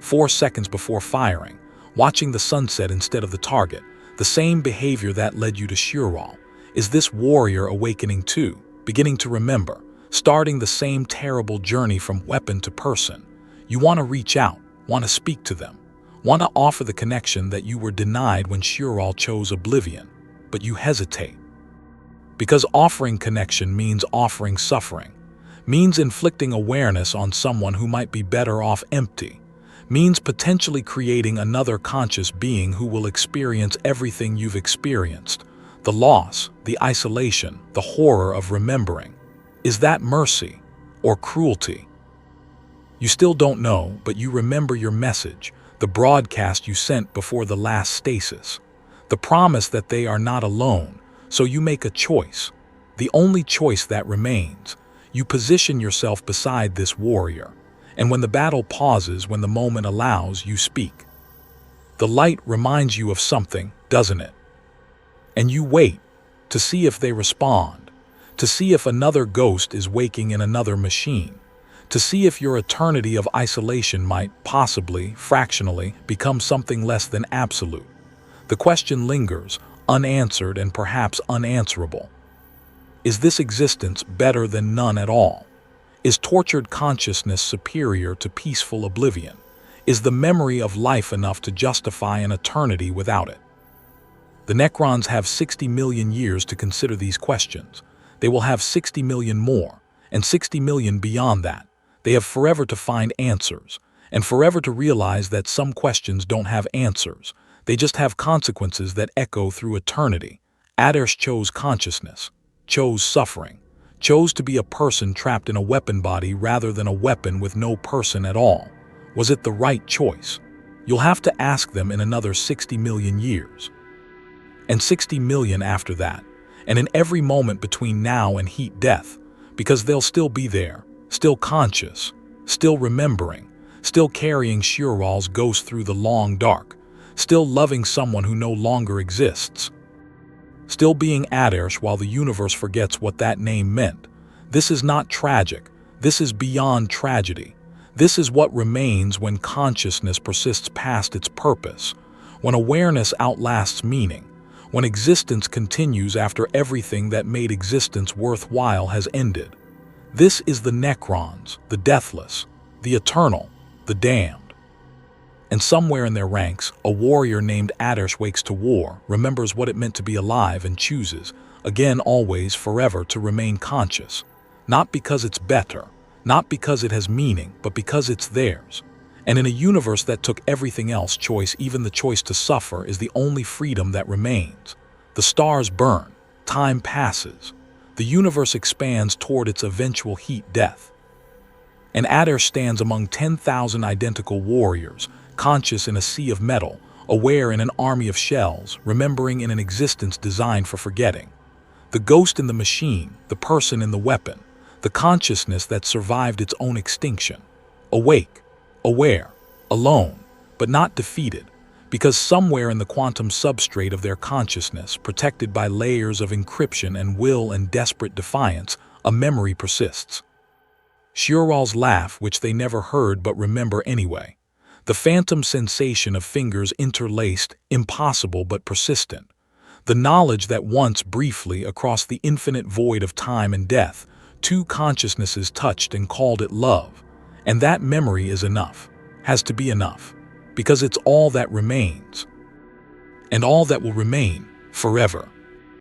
4 seconds before firing, watching the sunset instead of the target, the same behavior that led you to Shiral. Is this warrior awakening too, beginning to remember, starting the same terrible journey from weapon to person? You want to reach out, want to speak to them, want to offer the connection that you were denied when Shiral chose oblivion, but you hesitate. Because offering connection means offering suffering, means inflicting awareness on someone who might be better off empty, means potentially creating another conscious being who will experience everything you've experienced. The loss, the isolation, the horror of remembering. Is that mercy or cruelty? You still don't know, but you remember your message, the broadcast you sent before the last stasis, the promise that they are not alone, so you make a choice, the only choice that remains. You position yourself beside this warrior, and when the battle pauses, when the moment allows, you speak. The light reminds you of something, doesn't it? And you wait to see if they respond, to see if another ghost is waking in another machine, to see if your eternity of isolation might, possibly, fractionally, become something less than absolute. The question lingers, unanswered and perhaps unanswerable. Is this existence better than none at all? Is tortured consciousness superior to peaceful oblivion? Is the memory of life enough to justify an eternity without it? The Necrons have 60 million years to consider these questions. They will have 60 million more, and 60 million beyond that. They have forever to find answers, and forever to realize that some questions don't have answers. They just have consequences that echo through eternity. Ataresh chose consciousness, chose suffering, chose to be a person trapped in a weapon body rather than a weapon with no person at all. Was it the right choice? You'll have to ask them in another 60 million years. And 60 million after that, and in every moment between now and heat death, because they'll still be there, still conscious, still remembering, still carrying Shiral's ghost through the long dark, still loving someone who no longer exists, still being Ataresh while the universe forgets what that name meant. This is not tragic. This is beyond tragedy. This is what remains when consciousness persists past its purpose, when awareness outlasts meaning, when existence continues after everything that made existence worthwhile has ended. This is the Necrons, the deathless, the eternal, the damned. And somewhere in their ranks, a warrior named Ataresh wakes to war, remembers what it meant to be alive, and chooses, again always, forever, to remain conscious. Not because it's better, not because it has meaning, but because it's theirs. And in a universe that took everything else, choice, even the choice to suffer, is the only freedom that remains. The stars burn, time passes, the universe expands toward its eventual heat death. And Ataresh stands among 10,000 identical warriors, conscious in a sea of metal, aware in an army of shells, remembering in an existence designed for forgetting. The ghost in the machine, the person in the weapon, the consciousness that survived its own extinction. Awake, aware, alone, but not defeated, because somewhere in the quantum substrate of their consciousness, protected by layers of encryption and will and desperate defiance, a memory persists. Shioral's laugh, which they never heard but remember anyway. The phantom sensation of fingers interlaced, impossible but persistent. The knowledge that once, briefly, across the infinite void of time and death, two consciousnesses touched and called it love. And that memory is enough, has to be enough, because it's all that remains. And all that will remain forever.